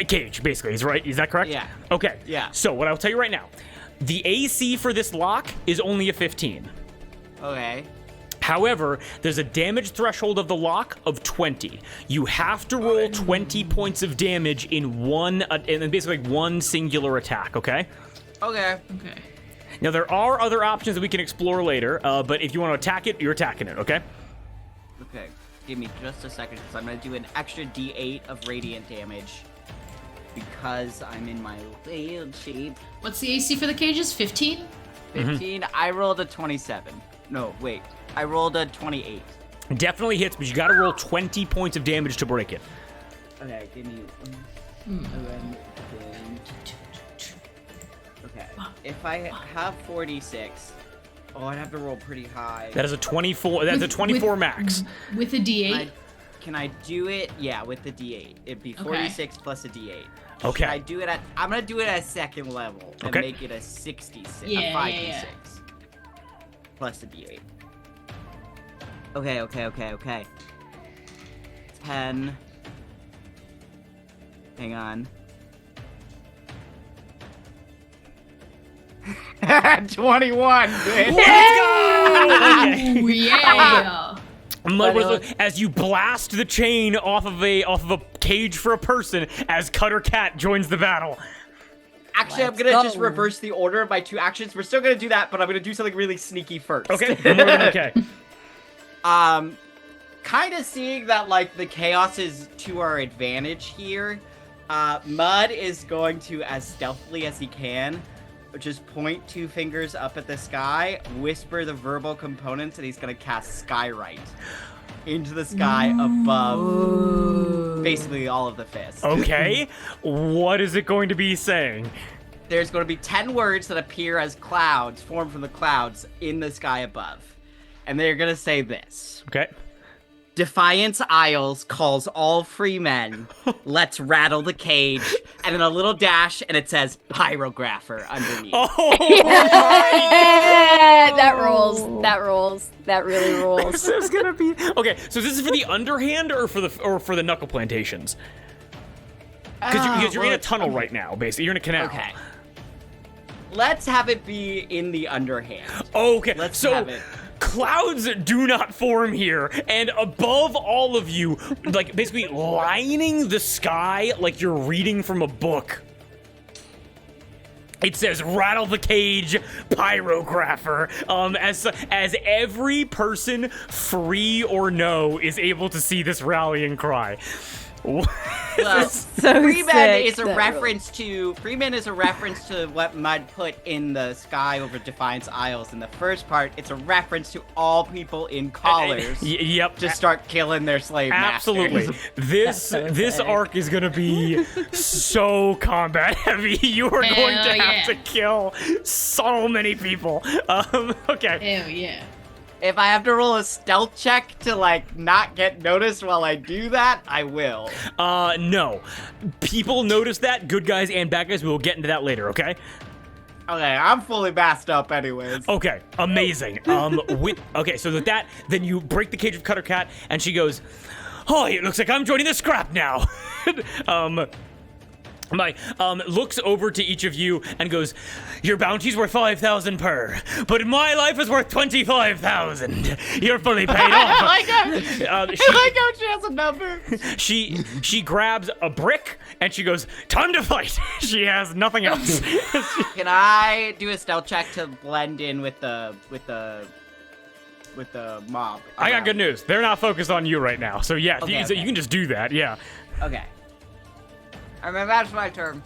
Cage, basically. Is that correct? Yeah. Okay. Yeah. So what I'll tell you right now, the AC for this lock is only a 15. Okay. However, there's a damage threshold of the lock of 20. You have to roll 20 points of damage in basically one singular attack, okay? Okay. Okay. Now, there are other options that we can explore later, but if you want to attack it, you're attacking it, okay? Okay. Give me just a second, because I'm going to do an extra D8 of radiant damage. Because I'm in my wild shape. What's the AC for the cages? 15? 15. I rolled a 27. No, wait. I rolled a 28. Definitely hits, but you got to roll 20 points of damage to break it. Okay, give me 11, 10. Okay. If I have 46, I'd have to roll pretty high. That is a 24. That's a 24 max. With a D8? Can I do it? Yeah, with the D8. It'd be 46 plus a D8. Okay. Should I do it at? I'm gonna do it at second level and make it a 66. Yeah, a 5d6 plus a D8. Okay. 10. Hang on. 21, bitch. Ooh, yeah. As you blast the chain off of a cage for a person, as Cutter Cat joins the battle. Actually, I'm gonna just reverse the order of my 2 actions. We're still gonna do that, but I'm gonna do something really sneaky first. Okay, more than okay. Kind of seeing that, like, the chaos is to our advantage here, Mud is going to, as stealthily as he can, just point 2 fingers up at the sky, whisper the verbal components, and he's gonna cast Skywrite into the sky above basically all of the fists. Okay, what is it going to be saying? There's going to be 10 words that appear as clouds, formed from the clouds in the sky above. And they're going to say this. Okay. Defiance Isles calls all free men. Let's rattle the cage. And then a little dash, and it says pyrographer underneath. Oh, That rolls. That really rolls. This is gonna be okay. So this is for the underhand or for the knuckle plantations? Because you're in a tunnel right now. Basically, you're in a canal. Okay. Let's have it be in the underhand. Okay. Let's so have it. Clouds do not form here, and above all of you, like basically lining the sky like you're reading from a book. It says "Rattle the Cage, Pyrographer." As every person, free or no, is able to see this rallying cry. Well, so Freeman sick, is a that reference to what Mud put in the sky over Defiance Isles. In the first part, it's a reference to all people in collars. Yep. To start killing their slave Absolutely. masters. This arc is gonna be so combat heavy. You are going to have to kill so many people. Okay. Hell yeah. If I have to roll a stealth check to, like, not get noticed while I do that, I will. No. People notice that, good guys and bad guys. We will get into that later, okay? Okay, I'm fully masked up anyways. Okay, amazing. Okay, so with that, then you break the cage of Cutter Cat, and she goes, "Oh, it looks like I'm joining the scrap now." Looks over to each of you and goes, "Your bounty's worth 5,000 per, but my life is worth 25,000. You're fully paid off." I like how she has a number. She grabs a brick and she goes, "Time to fight." She has nothing else. Can I do a stealth check to blend in with the mob? I got good news. They're not focused on you right now. So yeah, Okay. you can just do that. Yeah. Okay. That's my turn.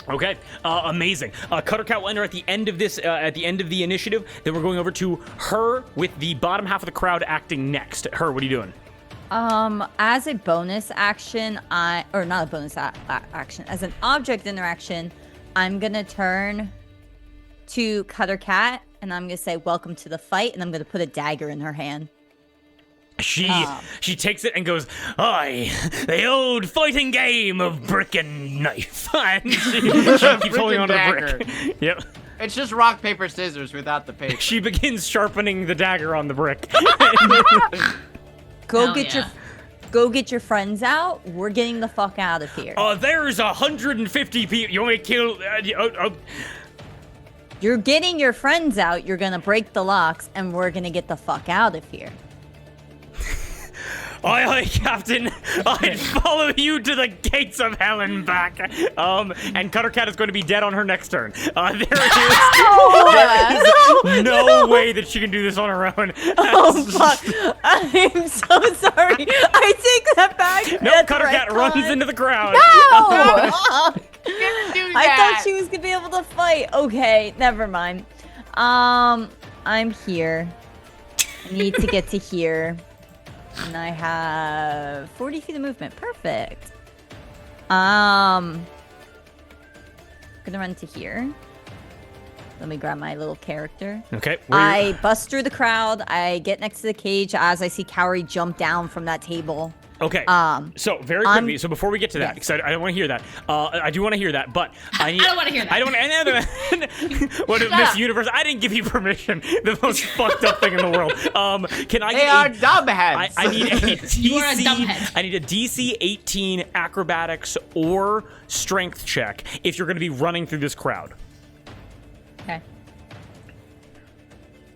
Okay, amazing. Cutter Cat will enter at the end of this, at the end of the initiative. Then we're going over to her with the bottom half of the crowd acting next. Her, what are you doing? As a bonus action, or not a bonus action, as an object interaction, I'm gonna turn to Cutter Cat and I'm gonna say, "Welcome to the fight," and I'm gonna put a dagger in her hand. She takes it and goes, "Aye, the old fighting game of brick and knife." And she keeps holding onto the brick. Yep. It's just rock, paper, scissors without the paper. She begins sharpening the dagger on the brick. Go get your friends out. We're getting the fuck out of here. There's 150 people. You want me to kill? You're getting your friends out. You're gonna break the locks, and we're gonna get the fuck out of here. Aye, Captain. I'd follow you to the gates of hell and back. And Cutter Cat is going to be dead on her next turn. There is no way that she can do this on her own. Oh, fuck. I'm so sorry. I take that back. No, Cutter Cat runs into the crowd. No! Do I that. thought she was gonna be able to fight. Okay, never mind. I'm here. I need to get to here. And I have 40 feet of movement. Perfect. Gonna run to here. Let me grab my little character. Okay. I bust through the crowd. I get next to the cage as I see Cowrie jump down from that table. Okay. So very quickly. So before we get to that, because I don't want to hear that. I do want to hear that, but I need. I don't want to hear that. I don't. What Miss Universe? I didn't give you permission. The most fucked up thing in the world. Can I? They are dumbheads. I need a DC. You are a dumbhead. I need a DC 18 acrobatics or strength check if you're going to be running through this crowd. Okay.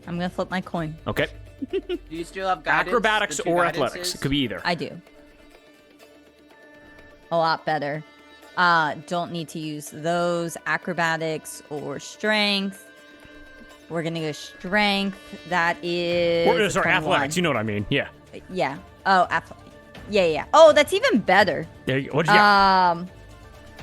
I'm gonna flip my coin. Okay. Do you still have guidance? Acrobatics The two or guidances? athletics. It could be either. I do. A lot better. Don't need to use those. Acrobatics or strength. We're gonna go strength. That is. Sorry, 21. athletics. You know what I mean? Yeah. Yeah. Oh, yeah. Oh, that's even better. There you go. What'd you get?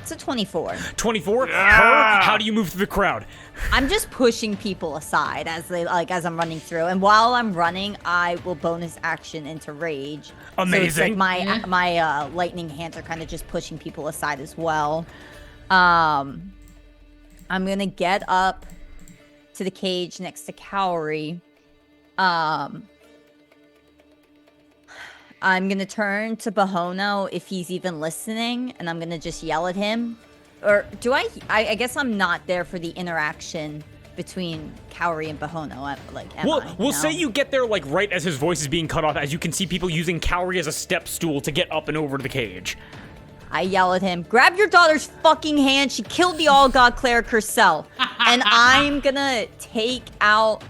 It's a 24. 24. Her. How do you move through the crowd? I'm just pushing people aside as I'm running through, and while I'm running, I will bonus action into rage. Amazing. So it's like my lightning hands are kind of just pushing people aside as well. I'm gonna get up to the cage next to Cowrie. I'm gonna turn to Bihono if he's even listening, and I'm gonna just yell at him. Or do I guess I'm not there for the interaction between Cowrie and Bihono. We'll say you get there like right as his voice is being cut off, as you can see people using Cowrie as a step stool to get up and over to the cage. I yell at him, grab your daughter's fucking hand. She killed the all-god cleric herself. And I'm gonna take out,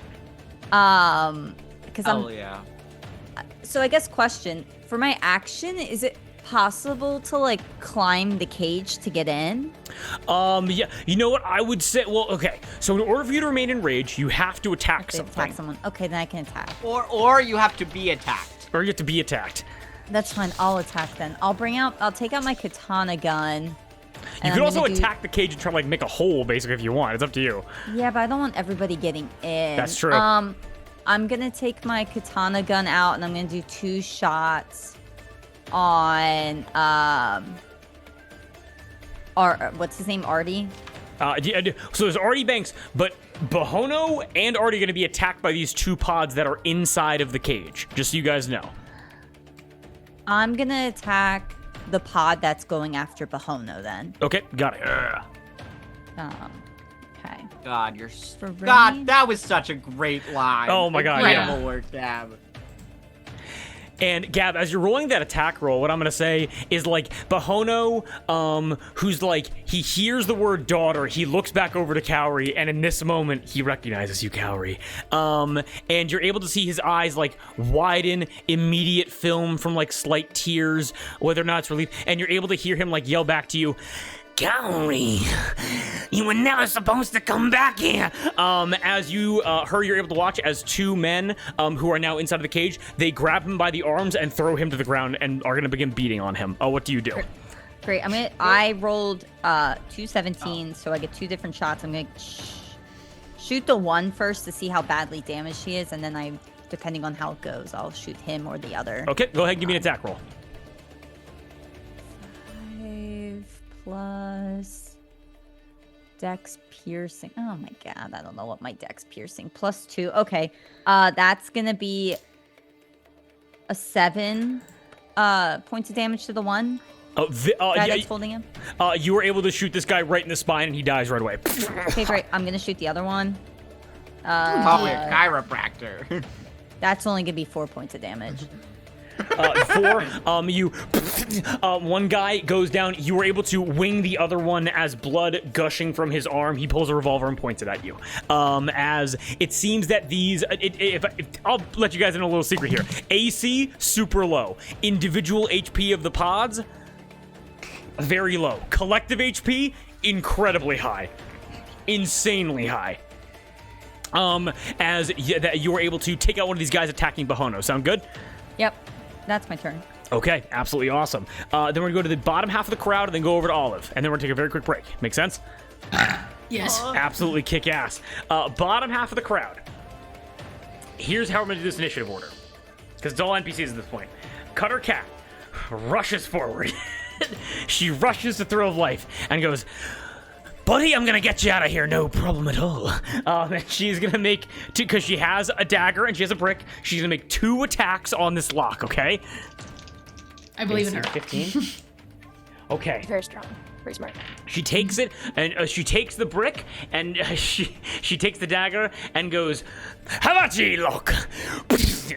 because I'm... Oh, yeah. So I guess question, for my action, is it possible to, like, climb the cage to get in? Yeah. You know what? I would say, well, okay. So in order for you to remain in rage, you have to attack something. Attack someone. Okay, then I can attack. Or you have to be attacked. Or you have to be attacked. That's fine. I'll attack then. I'll take out my katana gun. You could also attack the cage and try to, like, make a hole, basically, if you want. It's up to you. Yeah, but I don't want everybody getting in. That's true. I'm gonna take my katana gun out and I'm gonna do 2 shots on what's his name, Artie? So there's Artie Banks, but Bihono and Artie are going to be attacked by these 2 pods that are inside of the cage, just so you guys know. I'm gonna attack the pod that's going after Bihono then. Okay, got it. Okay. God, you're... For God, range? that was such a great line. Oh my God, yeah. Incredible work, Gab. And Gab, as you're rolling that attack roll, what I'm gonna say is, like, Bihono, who's like, he hears the word daughter, he looks back over to Cowrie, and in this moment, he recognizes you, Cowrie. And you're able to see his eyes, like, widen, immediate film from, like, slight tears, whether or not it's relief, and you're able to hear him, like, yell back to you, Cowrie, you were never supposed to come back here. As you're able to watch as 2 men, who are now inside of the cage, they grab him by the arms and throw him to the ground and are gonna begin beating on him. What do you do? Great. I rolled 2 17s, so I get 2 different shots. I'm gonna shoot the one first to see how badly damaged he is, and then depending on how it goes, I'll shoot him or the other. Okay, go ahead and give me an attack roll. 5 plus Dex piercing. Oh my God, I don't know what my Dex piercing. +2. Okay, that's gonna be a 7 points of damage to the one guy that's holding him. You were able to shoot this guy right in the spine, and he dies right away. Okay, great. I'm gonna shoot the other one. Probably a chiropractor. That's only gonna be 4 points of damage. 4. One guy goes down. You were able to wing the other one as blood gushing from his arm. He pulls a revolver and points it at you. As it seems that these, I'll let you guys in a little secret here. AC super low. Individual HP of the pods very low. Collective HP incredibly high, insanely high. As you were able to take out one of these guys attacking Bihono. Sound good? Yep. That's my turn. Okay, absolutely awesome. Then we're going to go to the bottom half of the crowd and then go over to Olive. And then we're going to take a very quick break. Make sense? Yes. Absolutely kick ass. Bottom half of the crowd. Here's how we're going to do this initiative order. Because it's all NPCs at this point. Cutter Cat rushes forward. She rushes to Throw of Life and goes, buddy, I'm gonna get you out of here, no problem at all. And she's gonna make two, because she has a dagger and she has a brick. She's gonna make 2 attacks on this lock. Okay. I believe in her. 15. Okay. Very strong. Very smart. She takes it, and she takes the brick, and she takes the dagger, and goes, Havachi lock!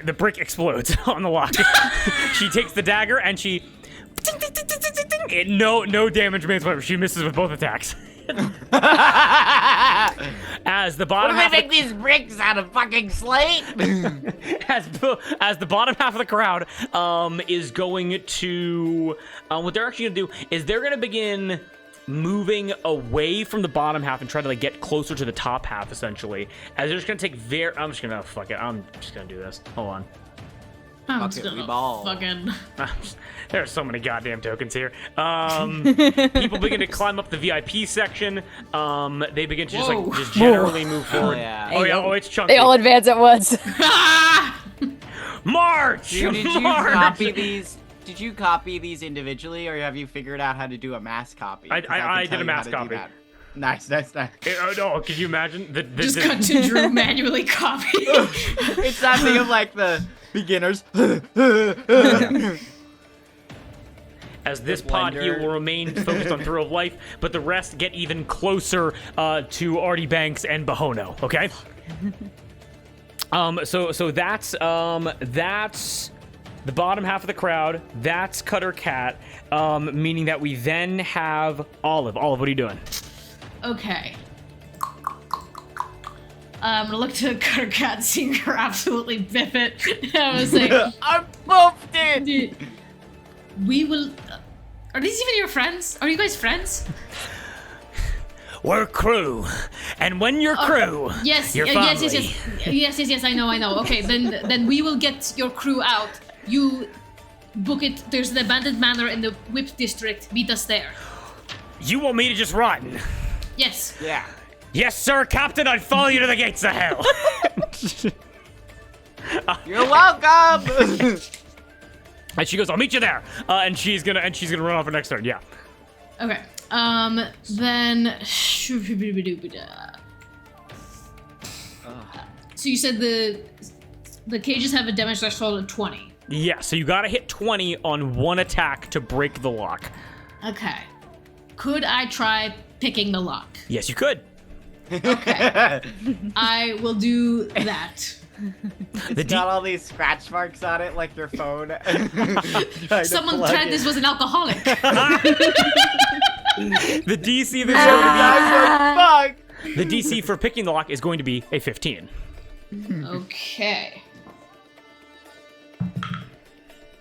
The brick explodes on the lock. She takes the dagger, and she... No damage made whatsoever. She misses with both attacks. As the bottom half... What do they make these bricks out of fucking slate? as the bottom half of the crowd is going to what they're actually gonna do is they're gonna begin moving away from the bottom half and try to like get closer to the top half essentially. As they're just gonna take I'm just gonna do this. Hold on. I'm Fuck just it, we gonna ball. fucking... There are so many goddamn tokens here. People begin to climb up the VIP section. They begin to just generally move forward. Yeah. Oh, it's chunky. They all advance at once. March! Dude, did you March! copy these? Did you copy these individually, or have you figured out how to do a mass copy? 'Cause I can did tell a you mass how to do copy. that. Nice. Oh no! Could you imagine Just cut to Drew manually copy. It's that thing of like the beginners. As this The pod here blender. will remain focused on Thrill of Life, but the rest get even closer to Artie Banks and Bihono. Okay. So that's the bottom half of the crowd. That's Cutter Cat. Meaning that we then have Olive. Olive, what are you doing? Okay. I'm gonna look to Cutter Cat, seeing her absolutely biff it. I'm gonna say, I boofed it. we will... Are these even your friends? Are you guys friends? We're crew, and when you're crew, Yes, you're yes, family. yes, I know. Okay, then we will get your crew out. You book it. There's the abandoned manor in the Whip District. Meet us there. You want me to just run? Yes. Yeah. Yes, sir, Captain. I'd follow you to the gates of hell. You're welcome. And she goes, "I'll meet you there." And she's gonna run off her next turn. Yeah. Okay. Then. So you said the cages have a damage threshold of 20. Yeah. So you gotta hit 20 on one attack to break the lock. Okay. Could I try picking the lock? Yes, you could. Okay. I will do that. It's got all these scratch marks on it, like your phone. Someone tried this was an alcoholic. The DC Fuck. the DC for picking the lock is going to be a 15. Okay.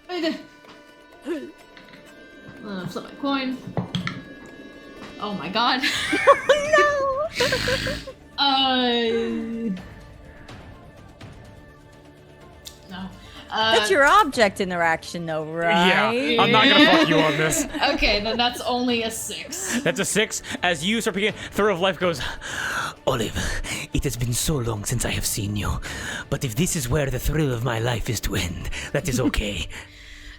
Flip my coin. Oh my god. No. That's your object interaction, though, right? Yeah, I'm not gonna fuck you on this. Okay, then that's only a 6. That's a 6. As you start picking, Thrill of Life goes, Olive, it has been so long since I have seen you, but if this is where the thrill of my life is to end, that is okay.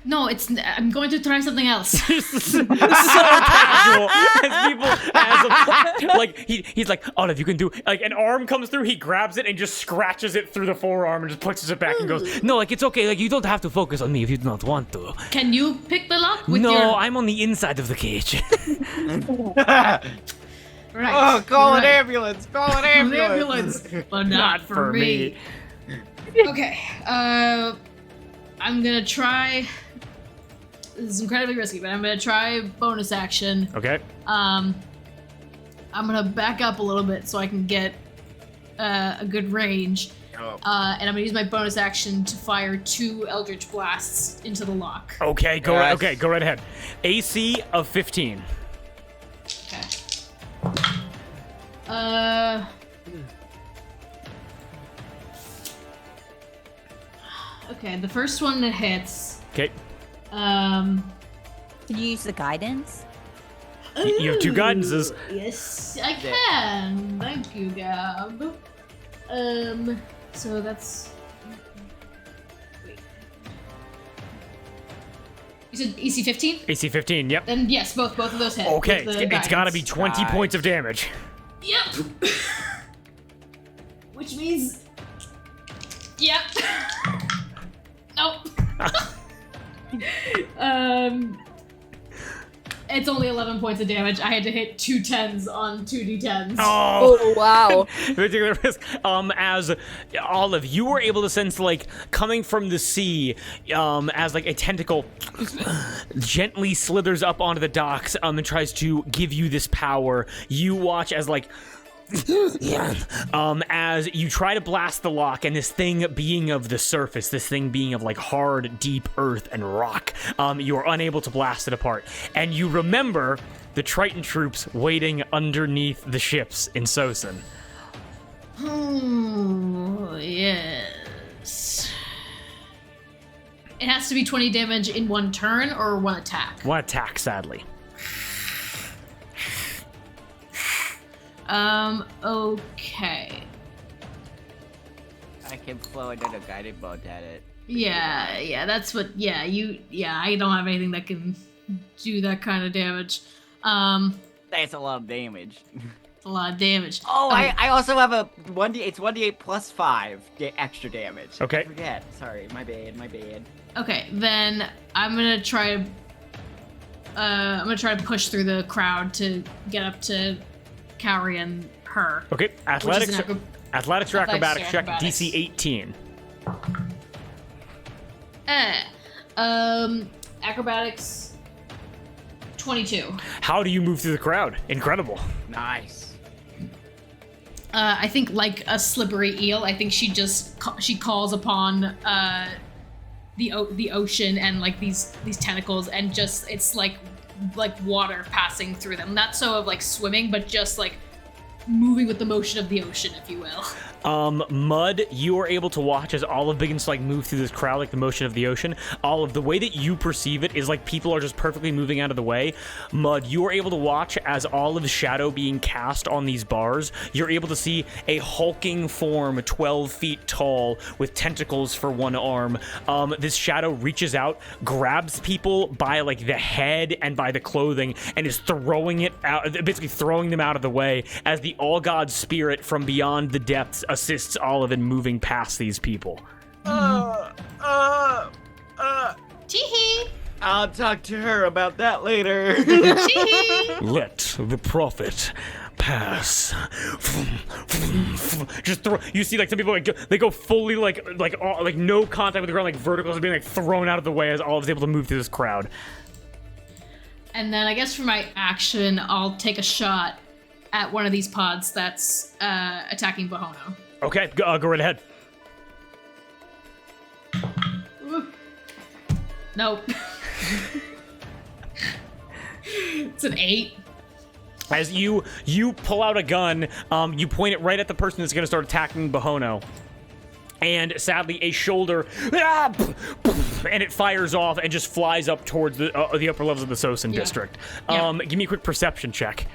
No, I'm going to try something else. So casual. He's like, Olive, you can do, like, an arm comes through, he grabs it and just scratches it through the forearm and just pushes it back and goes, no, like, it's okay, like, you don't have to focus on me if you do not want to. Can you pick the lock with No, I'm on the inside of the cage. Right. Oh, call an right. ambulance! Call an ambulance! But not for me. Okay. I'm gonna try. This is incredibly risky, but I'm gonna try bonus action. Okay. I'm gonna back up a little bit so I can get a good range. Oh. And I'm gonna use my bonus action to fire 2 Eldritch Blasts into the lock. Okay, go Yes. right ahead. AC of 15. Okay. Okay, the first one that hits. Okay. Can you use the guidance? You have 2 guidances. Yes, I can. Thank you, Gab. So that's. Wait. You said AC 15? AC 15, yep. Then yes, both of those hit. Okay, with the it's got to be guidance. 20 points of damage. Yep. Which means. Yep. Nope. It's only 11 points of damage. I had to hit 2 10s on 2d10s. Oh, wow. Particular risk. As Olive, you were able to sense like coming from the sea, as like a tentacle gently slithers up onto the docks, and tries to give you this power. You watch as like. As you try to blast the lock, and this thing being of the surface, this thing being of like hard, deep earth and rock, you are unable to blast it apart. And you remember the Triton troops waiting underneath the ships in Sosin. Oh, yes. It has to be 20 damage in one turn or one attack? One attack, sadly. Okay. I can flow another guided bolt at it. Yeah, that's what, I don't have anything that can do that kind of damage. That's a lot of damage. A lot of damage. Oh, I also have a 1d, it's 1d8 plus 5 extra damage. Okay. I forget. Sorry, my bad. Okay, then I'm gonna try to push through the crowd to get up to Cowrie and her. Okay, athletics or Athletics acrobatics check, acrobatics. DC 18. Acrobatics 22. How do you move through the crowd? Incredible. Nice. I think like a slippery eel. I think she calls upon the ocean and like these tentacles, and just it's like water passing through them. Not so of like swimming, but just like moving with the motion of the ocean, if you will. Mud, you are able to watch as Olive begins to like move through this crowd like the motion of the ocean. Olive, the way that you perceive it is like people are just perfectly moving out of the way. Mud, you are able to watch as Olive's shadow being cast on these bars. You're able to see a hulking form 12 feet tall with tentacles for one arm. This shadow reaches out, grabs people by like the head and by the clothing, and is throwing it out, basically throwing them out of the way as the all-god spirit from beyond the depths assists Olive in moving past these people. Tee-hee! I'll talk to her about that later. Let the prophet pass. Just throw. You see, like some people, like they go fully, like no contact with the ground, like verticals, being like thrown out of the way as Olive's able to move through this crowd. And then I guess for my action, I'll take a shot at one of these pods that's attacking Bihono. Okay, go right ahead. Ooh. Nope. It's an 8. As you pull out a gun, you point it right at the person that's going to start attacking Bihono. And sadly, a shoulder, and it fires off and just flies up towards the upper levels of the Sosin district. Give me a quick perception check.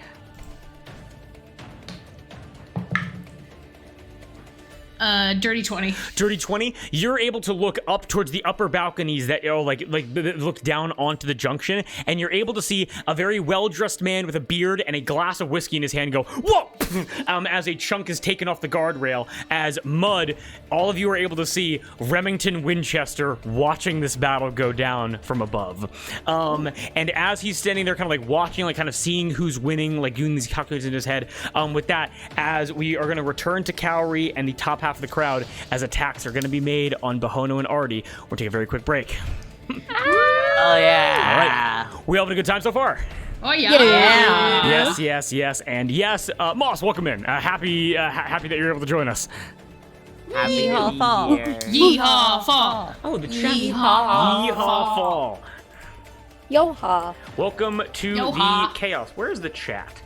Dirty 20. Dirty 20. You're able to look up towards the upper balconies that look down onto the junction, and you're able to see a very well-dressed man with a beard and a glass of whiskey in his hand go, whoa! As a chunk is taken off the guardrail. As Mud, all of you are able to see Remington Winchester watching this battle go down from above. And as he's standing there kind of like watching, like kind of seeing who's winning, like doing these calculations in his head, with that, as we are going to return to Cowrie and the top half of the crowd as attacks are going to be made on Bihono and Artie. We'll take a very quick break. Oh yeah. All right. We all having a good time so far? Oh yeah. Yes, and yes. Moss, welcome in. Happy that you're able to join us. Happy Yeehaw New fall. Year. Yeehaw fall. Oh, the chat. Yeehaw. Yeehaw fall. Yoha. Welcome to Yoha. the chaos. Where's the chat?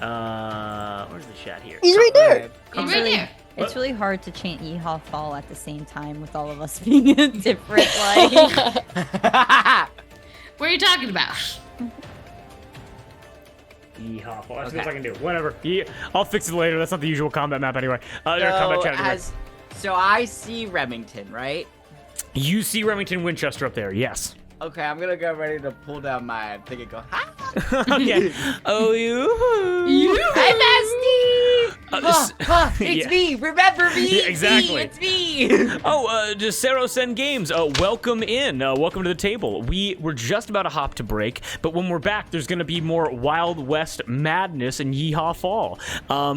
Where's the chat here? He's right there. He's right there. It's really hard to chant Yeehaw Fall at the same time with all of us being in different, like... What are you talking about? Yeehaw fall. That's Okay. what I can do. Whatever. I'll fix it later. That's not the usual combat map anyway. Combat chat anyway. So I see Remington, right? You see Remington Winchester up there, yes. Okay, I'm gonna go ready to pull down my thing and go, ha! Okay. Oh, you. Hi, Bestie! It's Yeah. me! Remember me! Yeah, exactly. It's me! Cero Sen Games, welcome in. Welcome to the table. We were just about to hop to break, but when we're back, there's going to be more Wild West madness and Yeehaw Fall.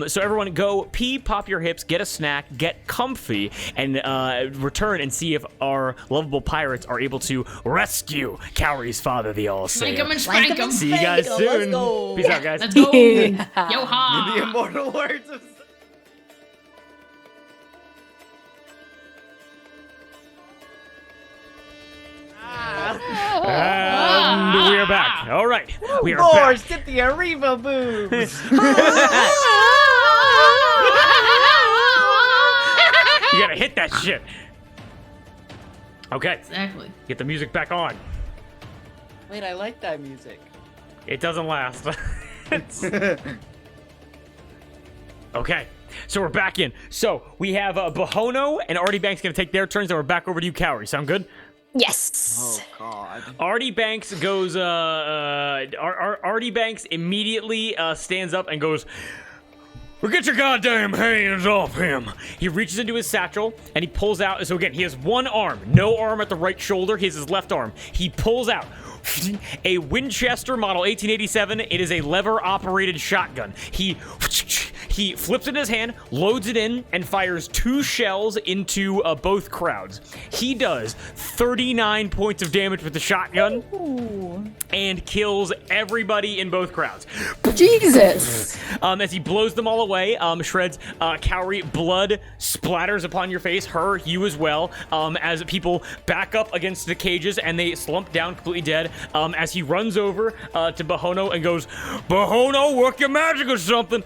So everyone go pee, pop your hips, get a snack, get comfy, and return and see if our lovable pirates are able to rescue Cowrie's father, the All-Sayer. Spank him and spank him. See you guys Let's soon. go. Peace out, guys. Let's go. In the Yo-ha. immortal words of... And we are back. All right. We are More back. Cynthia Erivo boobs! You gotta hit that shit. Okay. Exactly. Get the music back on. Wait, I like that music. It doesn't last. Okay. So we're back in. So we have Bihono and Artie Banks gonna take their turns, and we're back over to you, Cowrie. Sound good? Yes. Oh, God. Artie Banks goes. Artie Banks immediately stands up and goes, "Well, get your goddamn hands off him!" He reaches into his satchel and he pulls out. So again, he has one arm, no arm at the right shoulder. He has his left arm. He pulls out a Winchester model 1887. It is a lever-operated shotgun. He flips it in his hand, loads it in, and fires 2 shells into both crowds. He does 39 points of damage with the shotgun and kills everybody in both crowds. Jesus. As he blows them all away, shreds Cowrie, blood splatters upon your face, her, you as well, as people back up against the cages and they slump down completely dead. As he runs over to Bihono and goes, "Bihono, work your magic or something."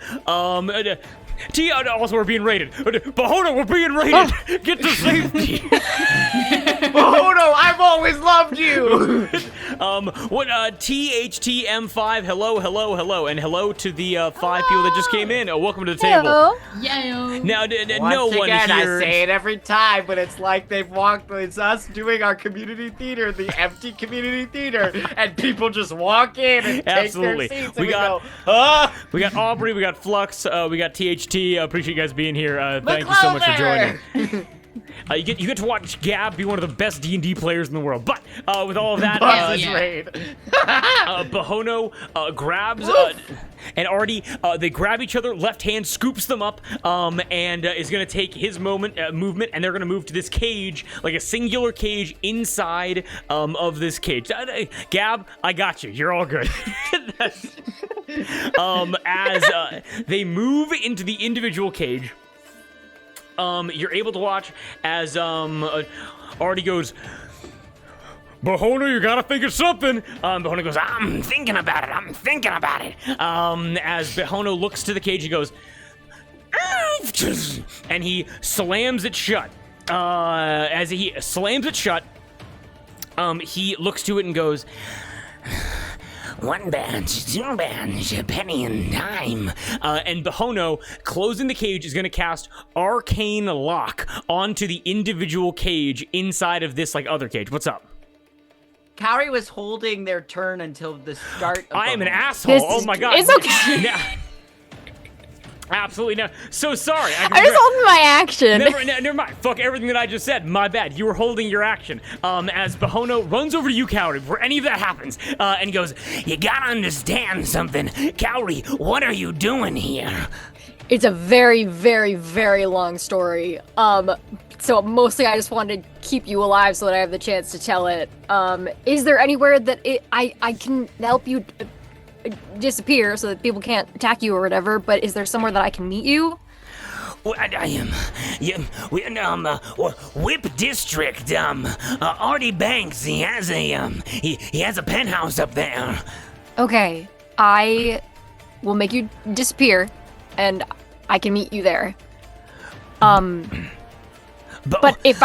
Also, we're being raided. Bihono, we're being raided. Get to safety. Oh no, I've always loved you! THTM5, hello, and hello to the 5 people that just came in. Welcome to the table. Hello. Yeah. Now, no Once one again, here. I say it every time, but it's like they've walked, it's us doing our community theater, the empty community theater, and people just walk in and Absolutely. take their seats, We and got- go, huh? We got Aubrey, we got Flux, we got THT. Appreciate you guys being here. Thank you so much for joining. You get to watch Gab be one of the best D&D players in the world. But with all of that, Boss yeah. raid. Bihono grabs and Artie. They grab each other. Left hand scoops them up and is going to take his movement, and they're going to move to this cage, like a singular cage inside of this cage. Gab, I got you. You're all good. As they move into the individual cage, you're able to watch as Artie goes, "Bihono, you gotta think of something." Bihono goes, I'm thinking about it. As Bihono looks to the cage, he goes, and he slams it shut. As he slams it shut, he looks to it and goes, "1 badge, 2 badge, a penny and dime." And Bihono, closing the cage, is going to cast Arcane Lock onto the individual cage inside of this, like, other cage. What's up? Cowrie was holding their turn until the start of I am the an asshole. Oh my god. It's okay. No. Absolutely no. So sorry. I just holding my action. Never mind. Fuck everything that I just said. My bad. You were holding your action. As Bihono runs over to you, Cowrie, before any of that happens, and he goes, "You gotta understand something. Cowrie, what are you doing here?" It's a very, very, very long story. So mostly I just wanted to keep you alive so that I have the chance to tell it. Is there anywhere that I can help you disappear so that people can't attack you or whatever, but is there somewhere that I can meet you? Well, I am. We're in Whip District. Artie Banks. He has a penthouse up there. Okay, I will make you disappear, and I can meet you there. But if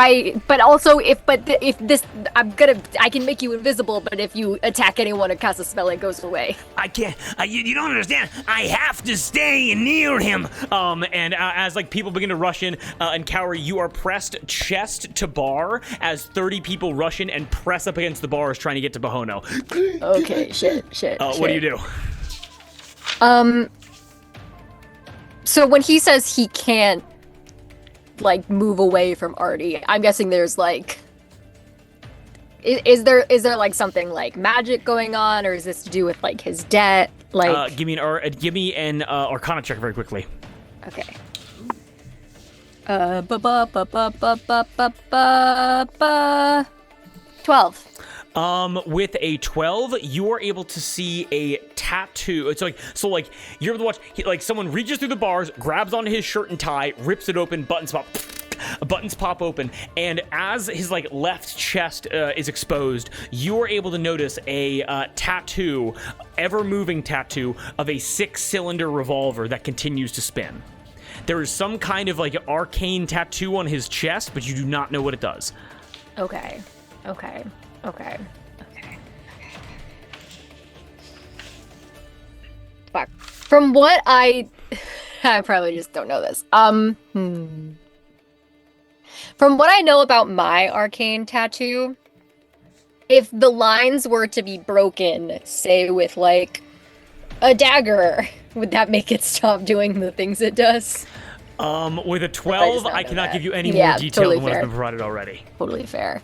this, I can make you invisible, but if you attack anyone or cast a spell, it goes away. I can't. You don't understand. I have to stay near him. And as like people begin to rush in, and Cowrie, you are pressed chest to bar as 30 people rush in and press up against the bars trying to get to Bihono. Okay, shit. What do you do? So when he says he can't, like, move away from Artie, I'm guessing there's, like... Is there like, something, like, magic going on, or is this to do with, like, his debt? Like... Give me an Arcana check very quickly. Okay. 12. With a 12, you are able to see a tattoo. It's like, you're able to watch, someone reaches through the bars, grabs onto his shirt and tie, rips it open, buttons pop open, and as his, left chest is exposed, you are able to notice a tattoo, ever-moving tattoo, of a 6-cylinder revolver that continues to spin. There is some kind of, arcane tattoo on his chest, but you do not know what it does. Okay. Fuck. From what I probably just don't know this. From what I know about my arcane tattoo, if the lines were to be broken, say with a dagger, would that make it stop doing the things it does? With a 12, I cannot give you any more detail than what has been provided already. Totally fair.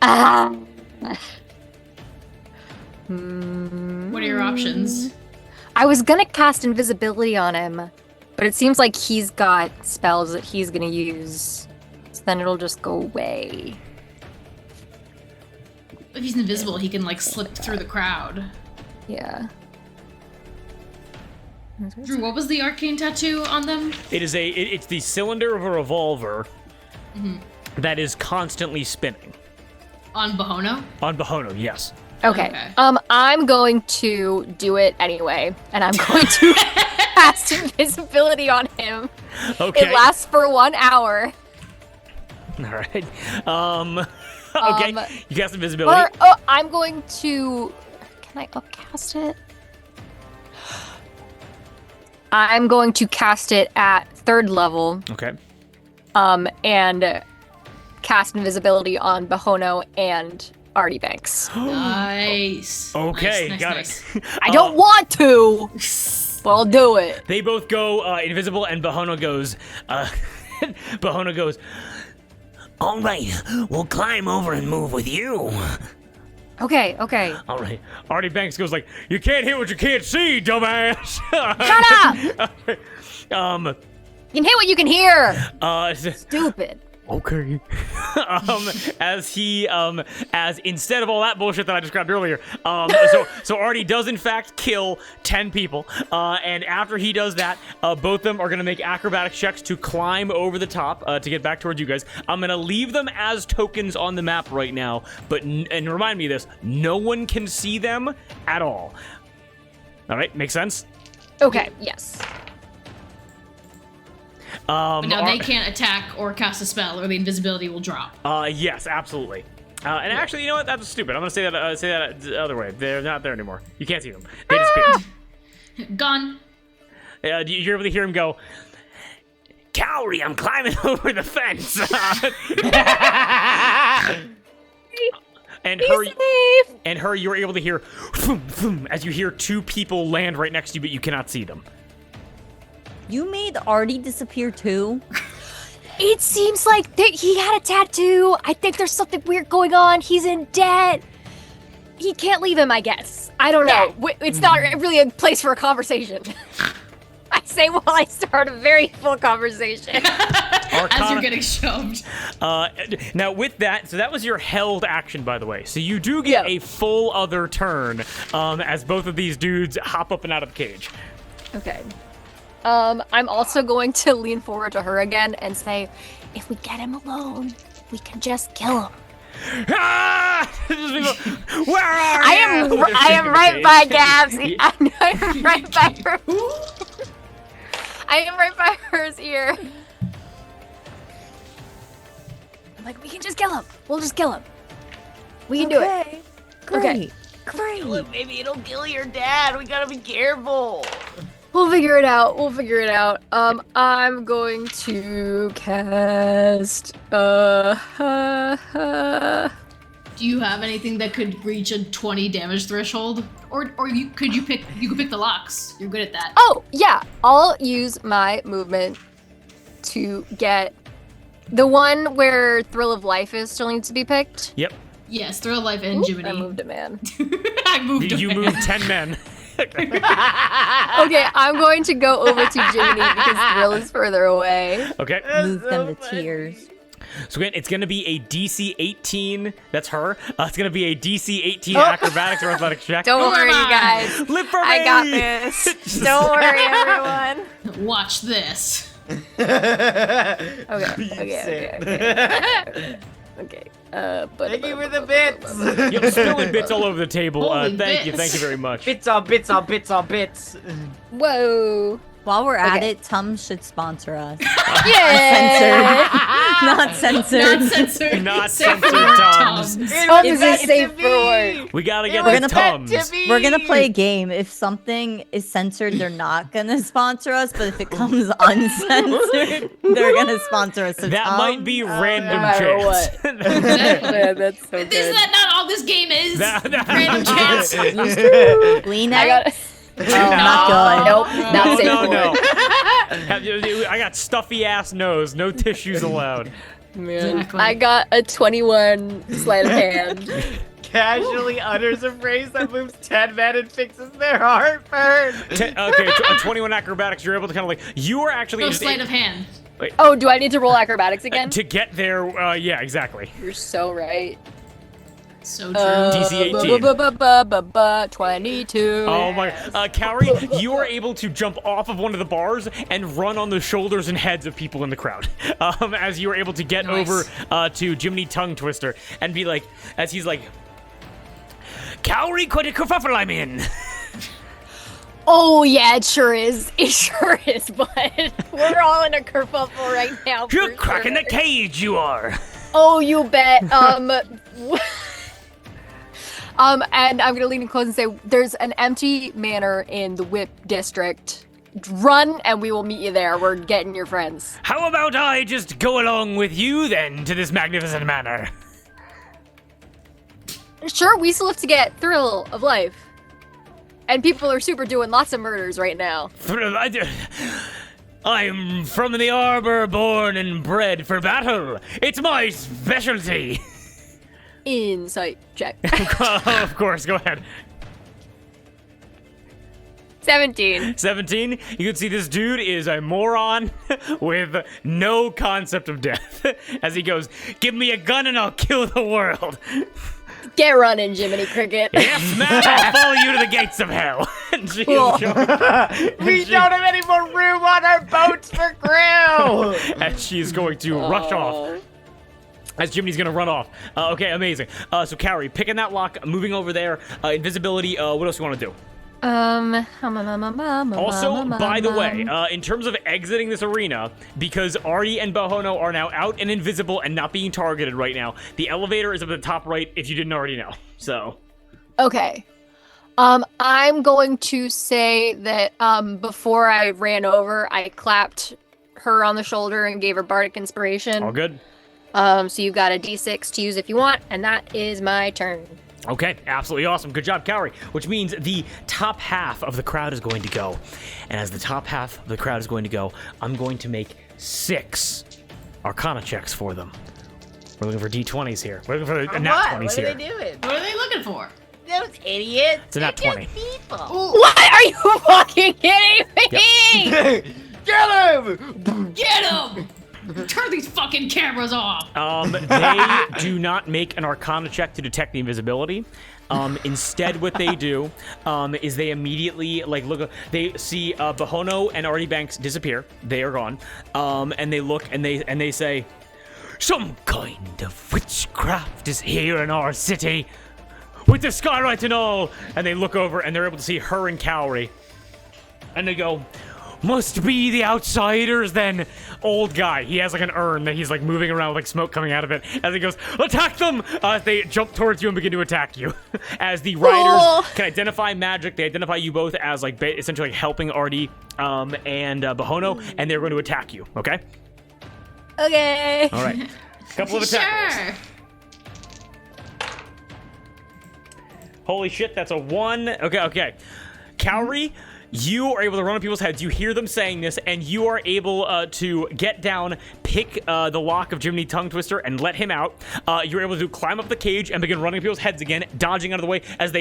What are your options? I was gonna cast invisibility on him, but it seems like he's got spells that he's gonna use, so then it'll just go away. If he's invisible, he can slip through the crowd. Yeah. Drew, what was the arcane tattoo on them? It's the cylinder of a revolver that is constantly spinning. On Bihono? On Bihono, yes. Okay. I'm going to do it anyway, and I'm going to cast invisibility on him. Okay. It lasts for 1 hour. All right. Okay. You cast invisibility. I'm going to... Can I upcast it? I'm going to cast it at 3rd level. Okay. And cast invisibility on Bihono and Artie Banks. Nice. Okay, nice, got nice. it. I don't want to, but I'll do it. They both go invisible, and Bihono goes. Bihono goes. All right, we'll climb over and move with you. Okay. All right. Artie Banks goes you can't hit what you can't see, dumbass. Shut up! You can hit what you can hear. Stupid. Okay. As instead of all that bullshit that I described earlier, so Artie does in fact kill 10 people, and after he does that, both of them are gonna make acrobatic checks to climb over the top to get back towards you guys. I'm gonna leave them as tokens on the map right now, and remind me of this: no one can see them at all. All right, makes sense? Okay. Yes. But now they can't attack or cast a spell, or the invisibility will drop. Yes, absolutely. And actually, you know what? That's stupid. I'm gonna say that the other way. They're not there anymore. You can't see them. They disappeared. Gone. You're able to hear him go, Cowrie, I'm climbing over the fence. And her, you're able to hear as you hear 2 people land right next to you, but you cannot see them. You made Artie disappear too? It seems like he had a tattoo. I think there's something weird going on. He's in debt. He can't leave him, I guess. I don't know. It's not really a place for a conversation. I say while I start a very full conversation. As you're getting shoved. Now with that, so that was your held action, by the way. So you do get a full other turn as both of these dudes hop up and out of the cage. Okay. I'm also going to lean forward to her again and say, if we get him alone, we can just kill him. Ah! Where are you? I am right by Gabs. I'm right by her. I am right by her's ear. I'm like, we can just kill him. We'll just kill him. We can do it. Great. Okay. Look, maybe it'll kill your dad. We gotta be careful. We'll figure it out. I'm going to cast. Do you have anything that could reach a 20 damage threshold? Or you could pick the locks. You're good at that. Oh yeah, I'll use my movement to get the one where Thrill of Life is still needs to be picked. Yep. Yes, Thrill of Life and Oop, Jiminy. I moved a man. I moved a You man. moved 10 men. Okay, I'm going to go over to Jiminy because Thrill is further away. Okay. Move them to tears. So again, it's going to be a DC 18. That's her. It's going to be a DC 18 Oh. acrobatics or athletics check. Don't Who worry, am you I? guys. Live for me! I got this. Don't worry, everyone. Watch this. Okay. But Thank you for the bits. You're spilling bits all over the table. Holy Thank you bits. very much. Bits on bits on bits on bits. Whoa. While we're at Okay. it, Tums should sponsor us. Yeah. Not censored. Not censored. Not Safe censored, for Tums. Tums. Tums is meant safe to for be. work. We gotta get It the was Tums. meant to be. We're gonna play a game. If something is censored, they're not gonna sponsor us. But if it comes uncensored, they're gonna sponsor us. So That Tums, might be random no matter chance. Man, that's so Isn't good. that not all this game is? That- Random chance. Kleenex. I got Oh, not good. Nope, not safe for no. work. I got stuffy ass nose. No tissues allowed. Man. Exactly. I got a 21 sleight of hand. Casually utters a phrase that moves 10 men and fixes their heartburn. Okay, 21 acrobatics. You're able to kind of like. You are actually No just sleight of hand. Oh, do I need to roll acrobatics again? to get there. Yeah, exactly. You're so right. So true. DC 18. 22. Oh my, Cowrie, you are able to jump off of one of the bars and run on the shoulders and heads of people in the crowd. As you are able to get Nice. over to Jiminy Tongue Twister and be like, as he's like, Cowrie, quite a kerfuffle I'm in. Oh yeah, it sure is. It sure is, but we're all in a kerfuffle right now. You're for cracking sure. the cage, you are. Oh, you bet. And I'm gonna lean in close and say, "There's an empty manor in the Whip district. Run, and we will meet you there. We're getting your friends." How about I just go along with you then to this magnificent manor? Sure, we still have to get Thrill of Life, and people are super doing lots of murders right now. I'm from the arbor, born and bred for battle. It's my specialty. Insight check. Of course, go ahead. 17. 17, you can see this dude is a moron with no concept of death. As he goes, give me a gun and I'll kill the world. Get running, Jiminy Cricket. Yes, man, I'll follow you to the gates of hell. And she- Cool. We don't have any more room on our boats for crew. and she's going to rush off. As Jiminy's gonna run off. Okay, amazing. So Cowrie, picking that lock, moving over there. Invisibility, what else you want to do? Also, by the way, in terms of exiting this arena, because Artie and Bihono are now out and invisible and not being targeted right now, the elevator is up at the top right if you didn't already know. So. Okay. I'm going to say that before I ran over, I clapped her on the shoulder and gave her bardic inspiration. All good? So you've got a d6 to use if you want, and that is my turn. Okay, absolutely awesome. Good job, Cowrie. Which means the top half of the crowd is going to go. And as the top half of the crowd is going to go, I'm going to make 6 Arcana checks for them. We're looking for D20s here. We're looking for nat 20s What are here. they doing? What are they looking for? Those idiots. It's a nat They're 20. just people. What? Are you fucking kidding me? Get him! Get him! Turn these fucking cameras off! They do not make an Arcana check to detect the invisibility. Instead, what they do is they immediately look. They see Bihono and Artie Banks disappear. They are gone. And they look and they say, "Some kind of witchcraft is here in our city, with the skylight and all." And they look over and they're able to see her and Cowrie. And they go, Must be the outsiders then. Old guy. He has like an urn that he's like moving around with like smoke coming out of it. As he goes, attack them! They jump towards you and begin to attack you. As the riders can identify magic, they identify you both as like essentially like, helping Artie and Bihono, and they're going to attack you. Okay. Okay. All right. Couple of attack rolls. Holy shit, that's a 1. Okay. Cowrie, you are able to run on people's heads. You hear them saying this, and you are able to get down, pick the lock of Jiminy Tongue Twister, and let him out. You're able to climb up the cage and begin running people's heads again, dodging out of the way as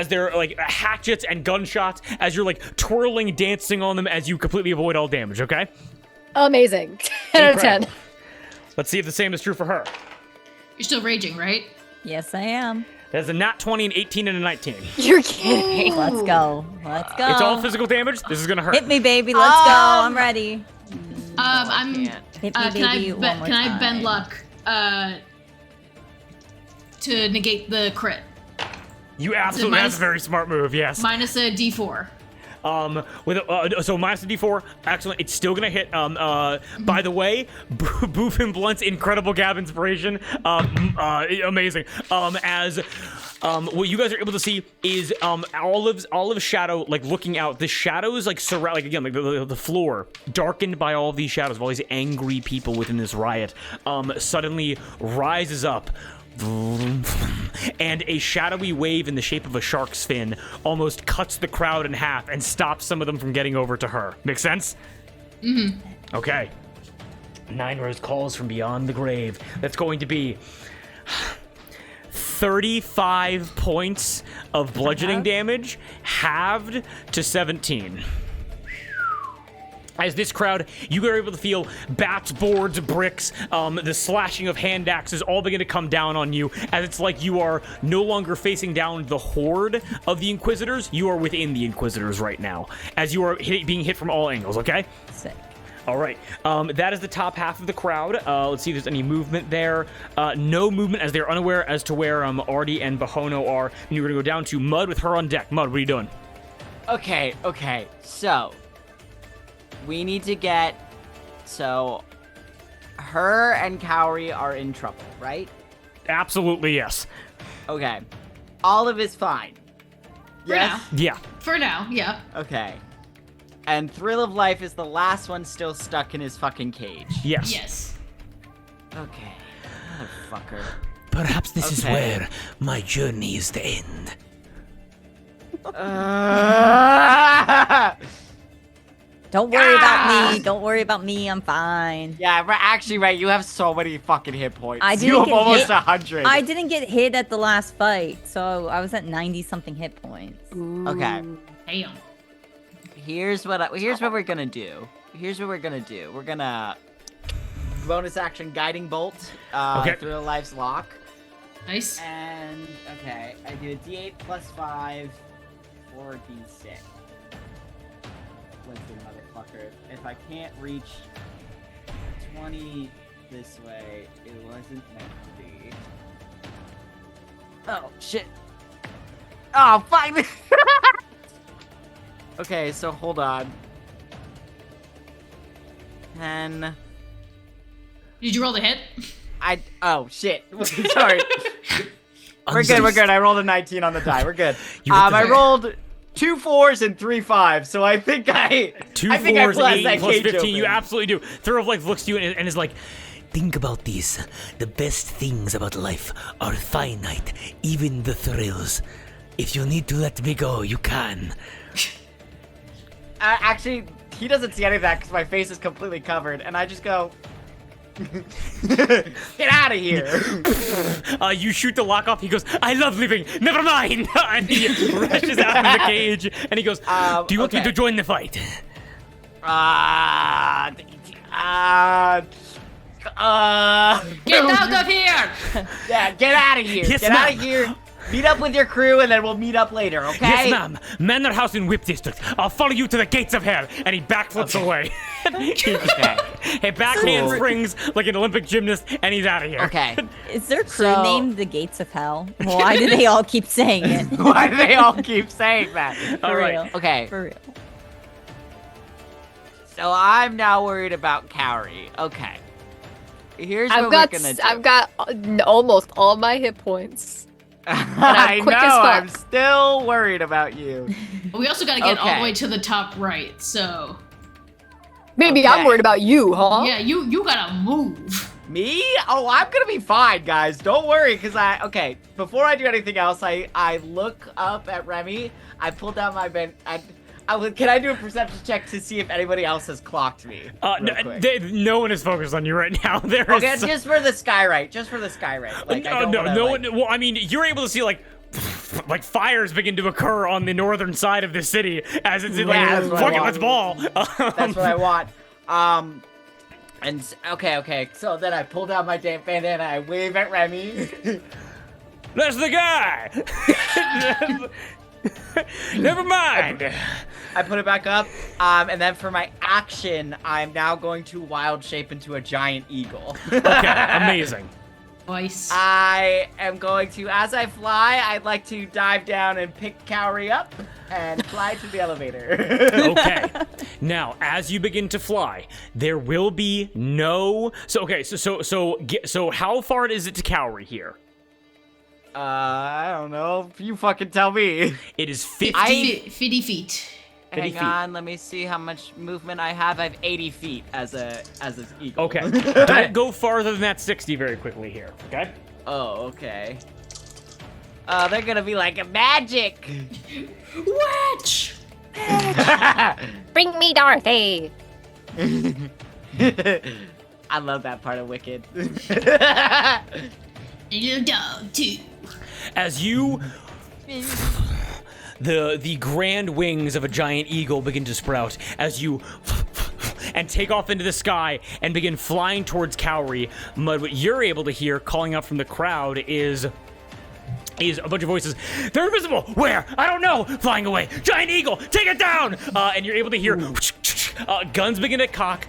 they're like hatchets and gunshots, as you're like twirling, dancing on them as you completely avoid all damage, okay? Amazing. 10 out of 10. Let's see if the same is true for her. You're still raging, right? Yes, I am. There's a nat 20, an 18, and a 19. You're kidding. Let's go. Let's go. It's all physical damage. This is gonna hurt. Hit me, baby. Let's go. I'm ready. I'm. Hit me, Can baby, one more I time. bend luck to negate the crit? You absolutely. That's a very smart move. Yes. Minus a D4. So minus the D4, excellent. It's still gonna hit. By the way, Boof and Blunt's incredible Gab inspiration, amazing. What you guys are able to see is Olive's shadow, like looking out. The shadows like surround, like again, like the floor darkened by all of these shadows, of all these angry people within this riot. Suddenly rises up. And a shadowy wave in the shape of a shark's fin almost cuts the crowd in half and stops some of them from getting over to her. Make sense? Mm-hmm. Okay. 9 Rose calls from beyond the grave. That's going to be 35 points of bludgeoning damage, halved to 17. As this crowd, you are able to feel bats, boards, bricks, the slashing of hand axes all begin to come down on you, as it's like you are no longer facing down the horde of the Inquisitors, you are within the Inquisitors right now, as you are being hit from all angles, okay? Sick. All right, that is the top half of the crowd. Let's see if there's any movement there. No movement, as they're unaware as to where Artie and Bihono are. And you're gonna go down to Mud with her on deck. Mud, what are you doing? Okay, so we need to get, so her and Cowrie are in trouble, right? Absolutely, yes. Okay. Olive is fine. Yes? Yeah. For now, yeah. Okay. And Thrill of Life is the last one still stuck in his fucking cage. Yes. Yes. Okay. Motherfucker. Perhaps this is where my journey is to end. Don't worry about me. Don't worry about me. I'm fine. Yeah, actually, right. You have so many fucking hit points. I You didn't have get almost hit. 100. I didn't get hit at the last fight, so I was at 90-something hit points. Okay. Damn. Here's what we're gonna do. We're gonna bonus action Guiding Bolt through Life's Lock. Nice. And okay, I do a D8 plus 5 or D6. Let's see, motherfucker. If I can't reach 20 this way, it wasn't meant to be. Oh shit. Oh, finally. Okay, so hold on. 10. Did you roll the hit? Oh shit. Sorry. We're good. I rolled a 19 on the die. We're good. I rolled 2 4s and 3 5s, so I think I 2 I think 4s, I 8 plus 15. open. You absolutely do. Thrill of Life looks to you and is like, Think about this. The best things about life are finite, even the thrills. If you need to let me go, you can. Actually, he doesn't see any of that because my face is completely covered, and I just go, get out of here. You shoot the lock off. He goes, I love living. Never mind. And he rushes out of the cage. And he goes, do you want me to join the fight? Get out of here! Yeah, get out of here. Yes, get out of ma'am. here. Meet up with your crew, and then we'll meet up later, okay? Yes, ma'am. Manor House in Whip District. I'll follow you to the gates of hell. And he backflips away. He backhand springs like an Olympic gymnast, and he's out of here. Okay. Is their crew named the Gates of Hell? Why do they all keep saying it? Why do they all keep saying that? For real. Okay. For real. So I'm now worried about Kaori. Okay. Here's what I've we're got almost all my hit points. I quick as know. fuck. I'm still worried about you. We also gotta get all Okay. the way to the top right, so. Maybe Okay. I'm worried about you, huh? Yeah, you gotta move. Me? Oh, I'm gonna be fine, guys. Don't worry, because okay, before I do anything else, I look up at Remy. I pull down my bed. Can I do a perception check to see if anybody else has clocked me? real quick? No one is focused on you right now. Okay, it's just for the skyrite. Just for the skyrite. Like, I don't wanna, one. Well, I mean, you're able to see like fires begin to occur on the northern side of the city as it's like, that's what I fuck it, want. let's ball. That's what I want. Okay. So then I pull down my damn bandana. I wave at Remy. That's the guy. Never mind. I put it back up, and then for my action, I'm now going to wild shape into a giant eagle. Okay, amazing. Nice. I am going to, as I fly, I'd like to dive down and pick Kaori up and fly to the elevator. Okay. Now, as you begin to fly, there will be no. So how far is it to Kaori here? I don't know. You fucking tell me. It is 50. 50 feet. 50 Hang feet. on, let me see how much movement I have. I have 80 feet as an eagle. Okay. Don't go farther than that 60 very quickly here. Okay. Oh, okay. They're gonna be like magic. Witch! Bring me Dorothy. I love that part of Wicked. Little dog, too. As you. The grand wings of a giant eagle begin to sprout as you and take off into the sky and begin flying towards Kaori. Mud, what you're able to hear calling out from the crowd is a bunch of voices. They're invisible. Where? I don't know. Flying away. Giant eagle. Take it down. And you're able to hear guns begin to cock.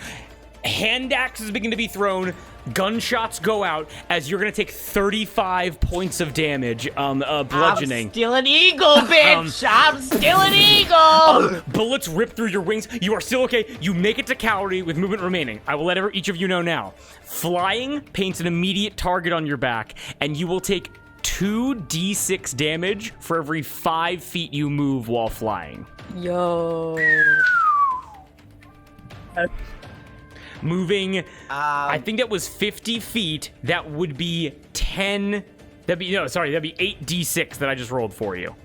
Hand axes begin to be thrown. Gunshots go out as you're gonna take 35 points of damage, bludgeoning. I'm still an eagle, bitch! I'm still an eagle! Bullets rip through your wings. You are still okay. You make it to Kaori with movement remaining. I will let each of you know now. Flying paints an immediate target on your back, and you will take 2d6 damage for every 5 feet you move while flying. Yo. Moving, I think that was 50 feet. That would be 10. That'd be 8d6 that I just rolled for you.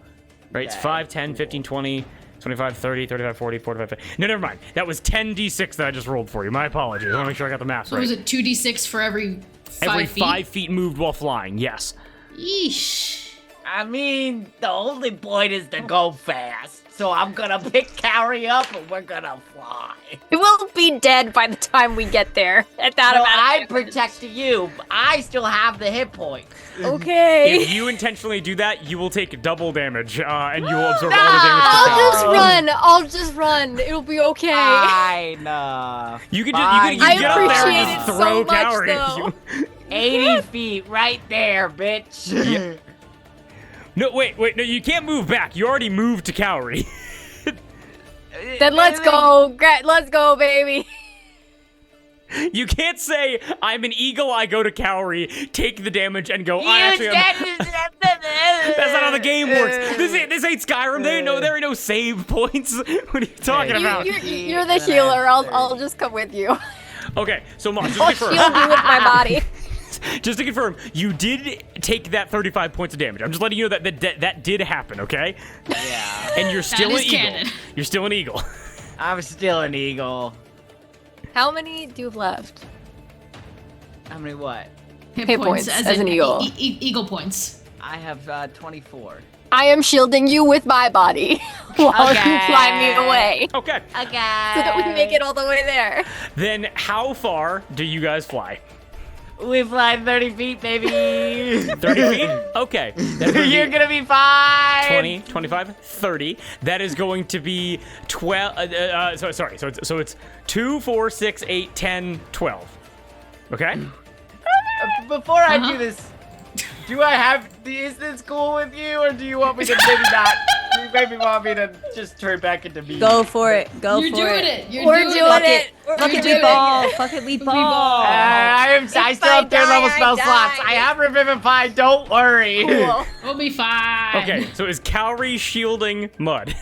Right? It's 5, 10, 15, 20, 25, 30, 35, 40, 45, 50. No, never mind. That was 10d6 that I just rolled for you. My apologies. I want to make sure I got the math So right. was it 2d6 for every 5 feet? 5 feet moved while flying, yes. Yeesh. I mean, the only point is to go fast. So I'm gonna pick Kaori up and we're gonna fly. It will be dead by the time we get there. At that No, amount of I damage. protect you. I still have the hit points. Okay. If you intentionally do that, you will take double damage, and you will absorb all the damage. I'll just run. It'll be okay. Fine. You could Fine. just, you get up there appreciate and it just so throw much, Kaori. though. 80 feet right there, bitch. No, wait, no, you can't move back. You already moved to Kaori. Then let's go. Let's go, baby. You can't say, I'm an eagle, I go to Kaori, take the damage, and go, That's not how the game works. This ain't Skyrim. There ain't no save points. What are you talking about? You're the healer. I'll just come with you. Okay, so Mom, just I'll to shield confirm, you with my body. just to confirm, you did take that 35 points of damage. I'm just letting you know that did happen, okay? Yeah. And you're still an is eagle. canon. You're still an eagle. I'm still an eagle. How many do you have left? How many what? Hit points as an eagle. Eagle points. I have 24. I am shielding you with my body while you Okay. fly me away. Okay. So that we can make it all the way there. Then how far do you guys fly? We fly 30 feet, baby. 30 feet? Okay. That's gonna You're be gonna be fine. 20, 25, 30. That is going to be 12. So it's 2, 4, 6, 8, 10, 12. Okay? Before I do this, is this cool with you, or do you want me to maybe not do maybe want me to just turn back into me. Go for it. Go You're for doing it. it. You're We're doing doing it. it. Fuck You're it, we doing ball. it. Fuck it, we We ball. ball. I still I have third die, level I spell slots. die. I have Revivify. Don't worry. Cool. We'll be fine. Okay, so is Cowrie shielding Mud?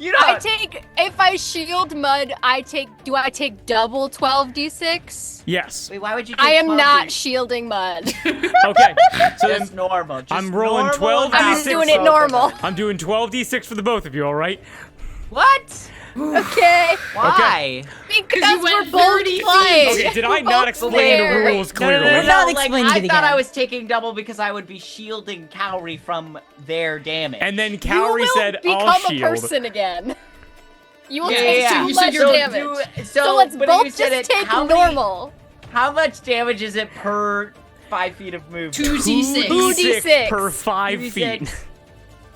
You know. If I shield Mud, do I take double 12d6? Yes. Wait, why would you? Take I am 12 not these? shielding Mud. Okay. So then Just normal. Just I'm rolling normal 12 I'm d6 just doing it normal. I'm doing 12d6 for the both of you, all right? What? Okay. Why? Because you we're went both 30 feet. flying. Okay, did I We're not both explain there. the rules clearly? We're not like, explaining I it thought I again. was taking double because I would be shielding Cowrie from their damage. And then You Cowrie will said, become I'll a shield. person again. You will Yeah, take yeah, too yeah. So much you're- damage. So let's when both you said just it, take how many- normal. How much damage is it per 5 feet of movement? 2d6. 2d6 per 5 feet. 2d6.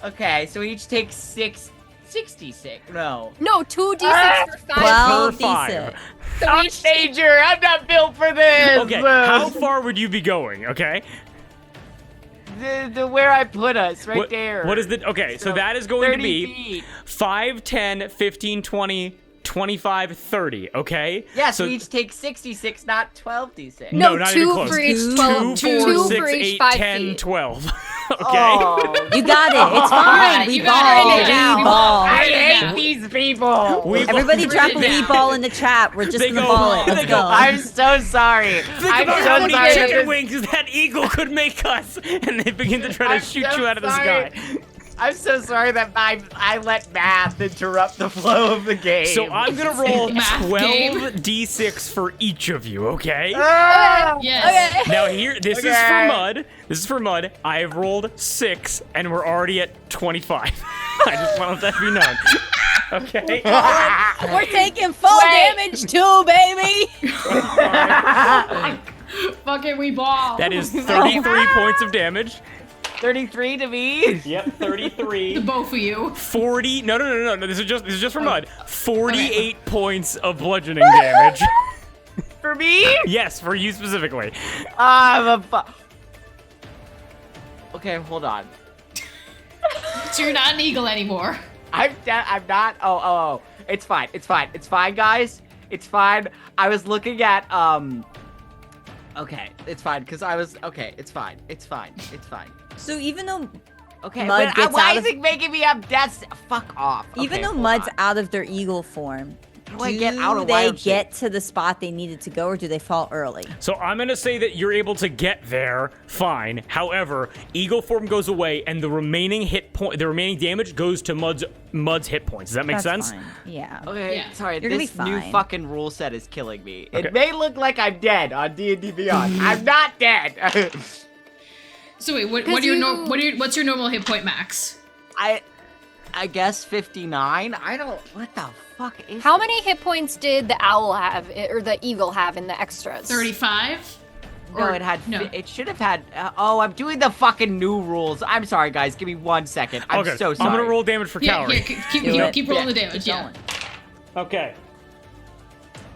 Okay, so each takes 66. No. No, 2d6 for 5. 12 Per five. d6. So I'm each danger. I'm not built for this. Okay, how far would you be going, okay? The where I put us, right What- there. What is the... Okay, so that is going to 30 be feet. 5, 10, 15, 20, 25, 30, okay? Yeah, so each takes 66, not 12d6. No, No, not even 2 close. for each 2, 12. 4, 2 6, for each 8, 5 10, feet. 12. Okay? Oh. You got it. It's fine. We You got it. ball. You got it. We ball. I Yeah. hate these people. We- Everybody drop a Yeah. wee ball in the chat. We're just They gonna go- ball it. they Let's go- go. I'm so sorry. Think I'm about so how many sorry. chicken wings that eagle could make us, and they begin to try to I'm shoot so you out of the sorry. sky. I'm so sorry that I let math interrupt the flow of the game. So I'm gonna roll Math 12d6 for each of you, okay? Ah! Yes. Okay. Now here, this is for Okay. Mud. This is for Mud. I have rolled 6, and we're already at 25. I just want that to be known. Okay. We're taking full Wait. damage too, baby. Fuck it, we ball. That is 33 points of damage. 33 to me. Yep, The 33. both of you. 40. No. This is just for Mud. 48 points of bludgeoning damage. For me? Yes, for you specifically. I'm a Okay, hold on. So you're not an eagle anymore. I'm not. Oh. It's fine. It's fine, guys. It's fine. I was looking at Okay, it's fine because I was okay. It's fine. So even though Okay, Mud but gets why out is of- it making me have death? Fuck off. even Okay, though hold Mud's on. out of their eagle form, How do I get out of they wild shape? get to the spot they needed to go, or do they fall early? So I'm gonna say that you're able to get there, fine. However, eagle form goes away, and the remaining damage goes to Mud's hit points. Does that make That's sense? fine. Yeah. Okay, Yeah. sorry. You're gonna This be new fine. fucking rule set is killing me. Okay. It may look like I'm dead on D&D Beyond. I'm not dead. So wait, what's your normal hit point max? I guess 59. I don't. What the fuck is? How many hit points did the owl have, or the eagle have in the extras? 35? No, it had. no. It should have had. Oh, I'm doing the fucking new rules. I'm sorry, guys. Give me 1 second. I'm Okay, so sorry. I'm gonna roll damage for Yeah, Cowrie. keep rolling the damage. Keep Yeah. going. Okay.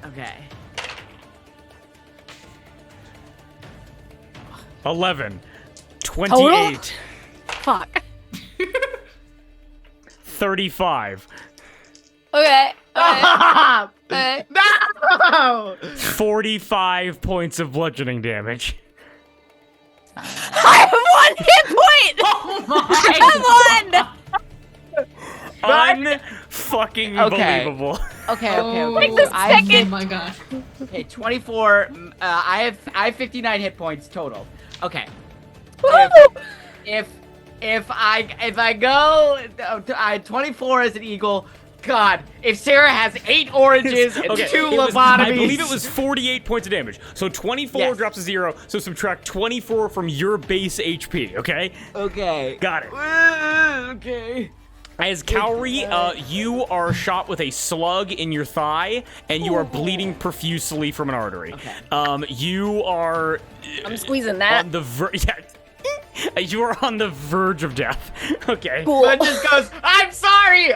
Okay. 11. 28. Fuck. 35. Okay. Ah! Okay. No! 45 points of bludgeoning damage. I have 1 hit point! Oh Unfucking Okay. believable. Okay. Oh, I oh my god. Okay, 24. I have 59 hit points total. Okay. If I go, I 24 as an eagle. God, if Sarah has 8 oranges and 2 lobotomies. I believe it was 48 points of damage. So 24 Yes. drops to 0. So subtract 24 from your base HP. Okay. Okay. Got it. Okay. As Cowrie, you are shot with a slug in your thigh, and you are bleeding profusely from an artery. Okay. You are I'm squeezing that. on the You are on the verge of death. Okay. Cool. Mud just goes, I'm sorry!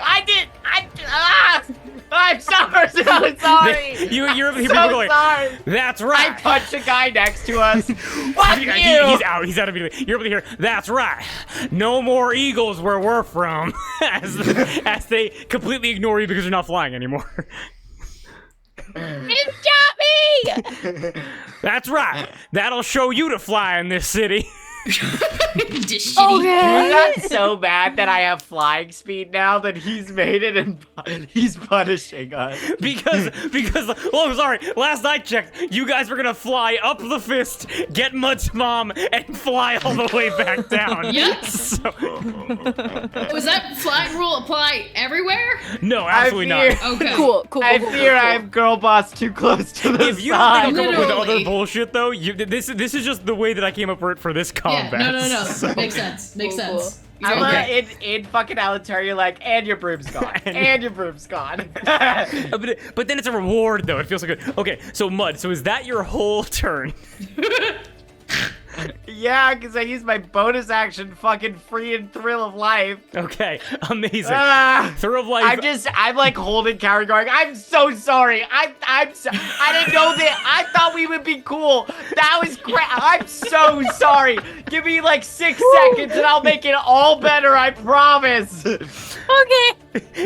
I'm sorry! So sorry! You're able to hear So people going, sorry! that's I right. punched a guy next to us. Fuck you! He's out. He's out immediately. You're able to hear, that's right. No more eagles where we're from. as they completely ignore you because you're not flying anymore. It got me! That's right. That'll show you to fly in this city. Just shitty. I got so bad that I have flying speed now that he's made it and he's punishing us. because oh sorry, last I checked, you guys were gonna fly up the fist, get Mud's mom, and fly all the way back down. Yes. So, Was that flying rule apply everywhere? no, absolutely I not. fear- Okay. Cool. I fear I have girl boss too close to the If you don't side. think I'm coming up with Literally. other bullshit though, this is just the way that I came up with it for this Yeah, combat. no. So- Makes sense. Makes Cool, sense. I'm Okay. in fucking Alatar, you're like, and your broom's gone. and your broom's gone. But then it's a reward though. It feels so good. Okay, so Mud. So is that your whole turn? Yeah, because I used my bonus action, fucking free and thrill of life. Okay, amazing. Ah. Thrill of life. I'm like holding Carrie going, I'm so sorry. I didn't know that. I thought we would be cool. That was great. I'm so sorry. Give me like 6 seconds and I'll make it all better. I promise. Okay.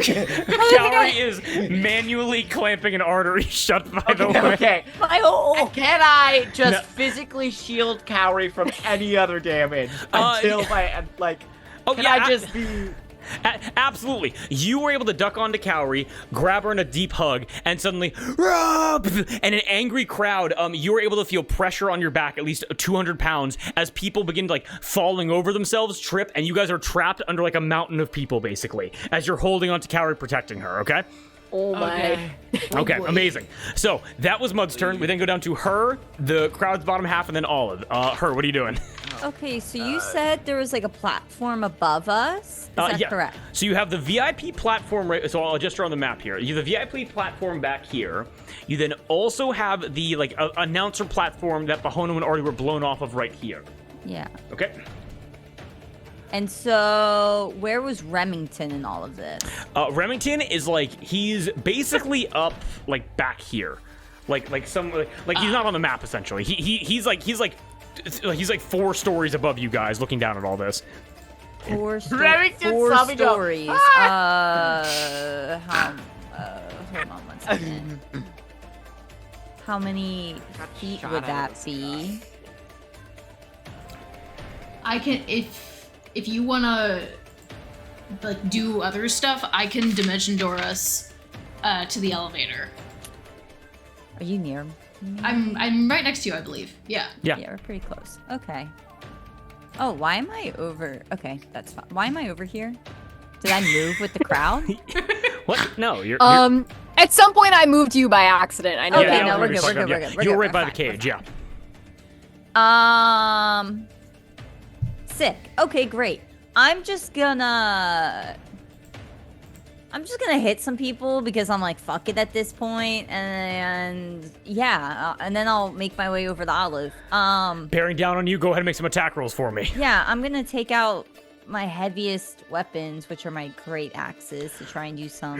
Calorie is manually clamping an artery shut, by the way. Okay. My hole. Can I just No. physically shield Cowrie from any other damage Uh, until Oh, can yeah, I just be... Absolutely. You were able to duck onto Cowrie, grab her in a deep hug, and suddenly, and an angry crowd, you were able to feel pressure on your back, at least 200 pounds, as people begin like falling over themselves, trip, and you guys are trapped under like a mountain of people, basically, as you're holding onto Cowrie, protecting her, okay? Oh my. Okay, amazing. So, that was Mud's turn. We then go down to her, the crowd's bottom half, and then Olive. Her, what are you doing? Okay, so you said there was like a platform above us. Is that Yeah. correct? So you have the VIP platform, right? So I'll just draw on the map here. You have the VIP platform back here. You then also have the like announcer platform that Bihono and Artie were blown off of right here. Yeah. Okay. And so, where was Remington in all of this? Remington is like he's basically up like back here, like he's not on the map essentially. He's like 4 stories above you guys, looking down at all this. Four Remington's summing up. stories. Hold on 1 second. How many feet shot would out that of the be? I can if you wanna like do other stuff, I can dimension door us to the elevator. Are you near me? I'm right next to you, I believe. Yeah. Yeah. Yeah, we're pretty close. Okay. Oh, why am I over? Okay, that's fine. Why am I over here? Did I move with the crowd? What? No, you're. At some point I moved you by accident. I know Okay, that. no, we're you're good, fucked we're up, good, yeah. we're good, we're You were good, right by we're the fine, we're cage, yeah. Sick. Okay, great. I'm just gonna hit some people because I'm like, fuck it at this point, and yeah, and then I'll make my way over the Olive. Bearing down on you, go ahead and make some attack rolls for me. Yeah, I'm gonna take out my heaviest weapons, which are my great axes, to try and do some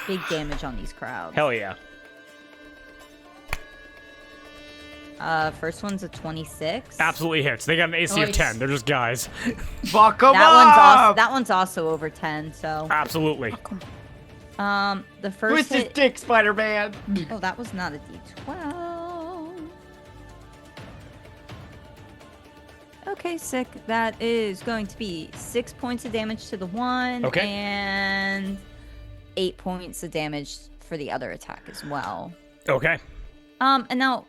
big damage on these crowds. Hell yeah. First one's a 26. Absolutely hits. They got an AC of Nice. 10. They're just guys. Fuck 'em That one's also over 10. So, Absolutely. the first Twist his hit. dick, Spider-Man. Oh, that was not a D12. Okay, sick. That is going to be 6 points of damage to the one, Okay. and 8 points of damage for the other attack as well. Okay. And now,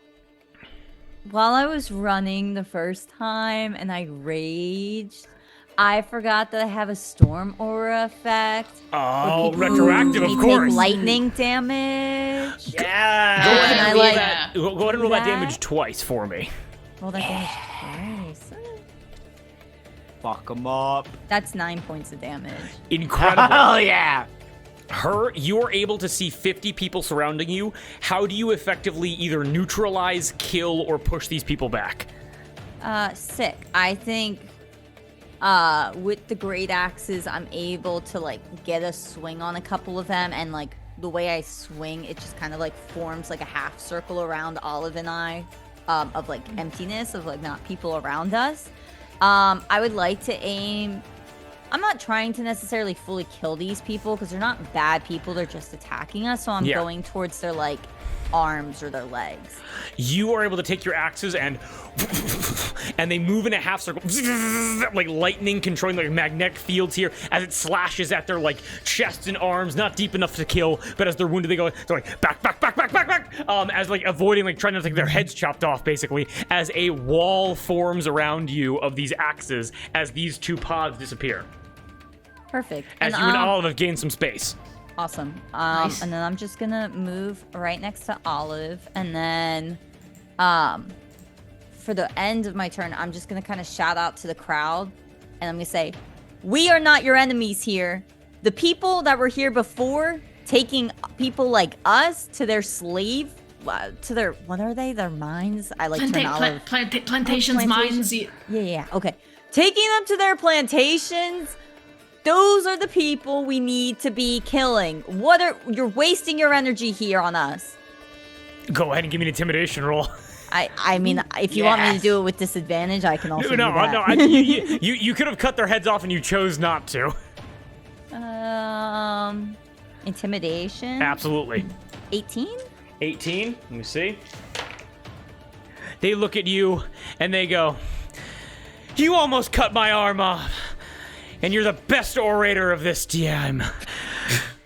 while I was running the first time and I raged, I forgot that I have a storm aura effect. Oh, where people retroactive, of take course. lightning damage. Yeah. Go ahead and I and roll like that. Go ahead and roll that that. damage twice for me. Roll that damage twice. Fuck 'em up. That's 9 points of damage. Incredible. Hell yeah. Her, you're able to see 50 people surrounding you. How do you effectively either neutralize, kill, or push these people back? Sick. I think with the great axes, I'm able to like get a swing on a couple of them, and like the way I swing, it just kind of like forms like a half circle around Olive and I, of like emptiness, of like not people around us. I would like to aim. I'm not trying to necessarily fully kill these people because they're not bad people. They're just attacking us. So I'm going towards their like arms or their legs. You are able to take your axes and they move in a half circle, like lightning controlling like magnetic fields here as it slashes at their like chests and arms, not deep enough to kill, but as they're wounded, they're like back, as like avoiding, like trying not to take their heads chopped off, basically, as a wall forms around you of these axes as these two pods disappear. Perfect. As you and Olive have gained some space. Awesome. Nice. And then I'm just gonna move right next to Olive, and then for the end of my turn, I'm just gonna kind of shout out to the crowd, and I'm gonna say, "We are not your enemies here. The people that were here before, taking people like us to their slave, to their, what are they? Their mines? I like turn Olive. Plantations, mines. Yeah. Okay. Taking them to their plantations. Those are the people we need to be killing. You're wasting your energy here on us." Go ahead and give me an intimidation roll. I mean, if you want me to do it with disadvantage, I can also do that. No, you could have cut their heads off and you chose not to. Intimidation? Absolutely. 18? 18, let me see. They look at you and they go, "You almost cut my arm off. And you're the best orator of this time.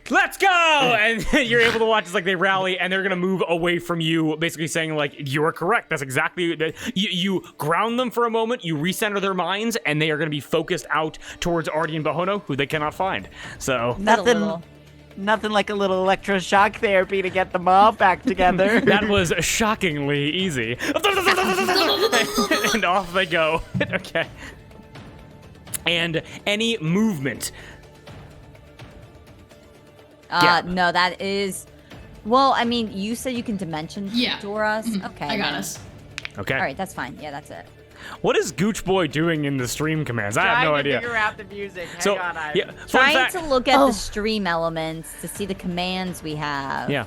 Let's go!" And you're able to watch as like they rally and they're gonna move away from you, basically saying like, "You are correct. That's exactly." You ground them for a moment, you recenter their minds, and they are gonna be focused out towards Artie and Bihono, who they cannot find. So Nothing like a little electroshock therapy to get them all back together. that was shockingly easy. And off they go. Okay. And any movement. No, that is. Well, I mean, you said you can dimension door us. Okay, I got us. Okay. All right, that's fine. Yeah, that's it. What is Gooch Boy doing in the stream commands? I have no idea. Trying to figure out the music. Hang So, on, yeah, Trying to look at the stream elements to see the commands we have. Yeah.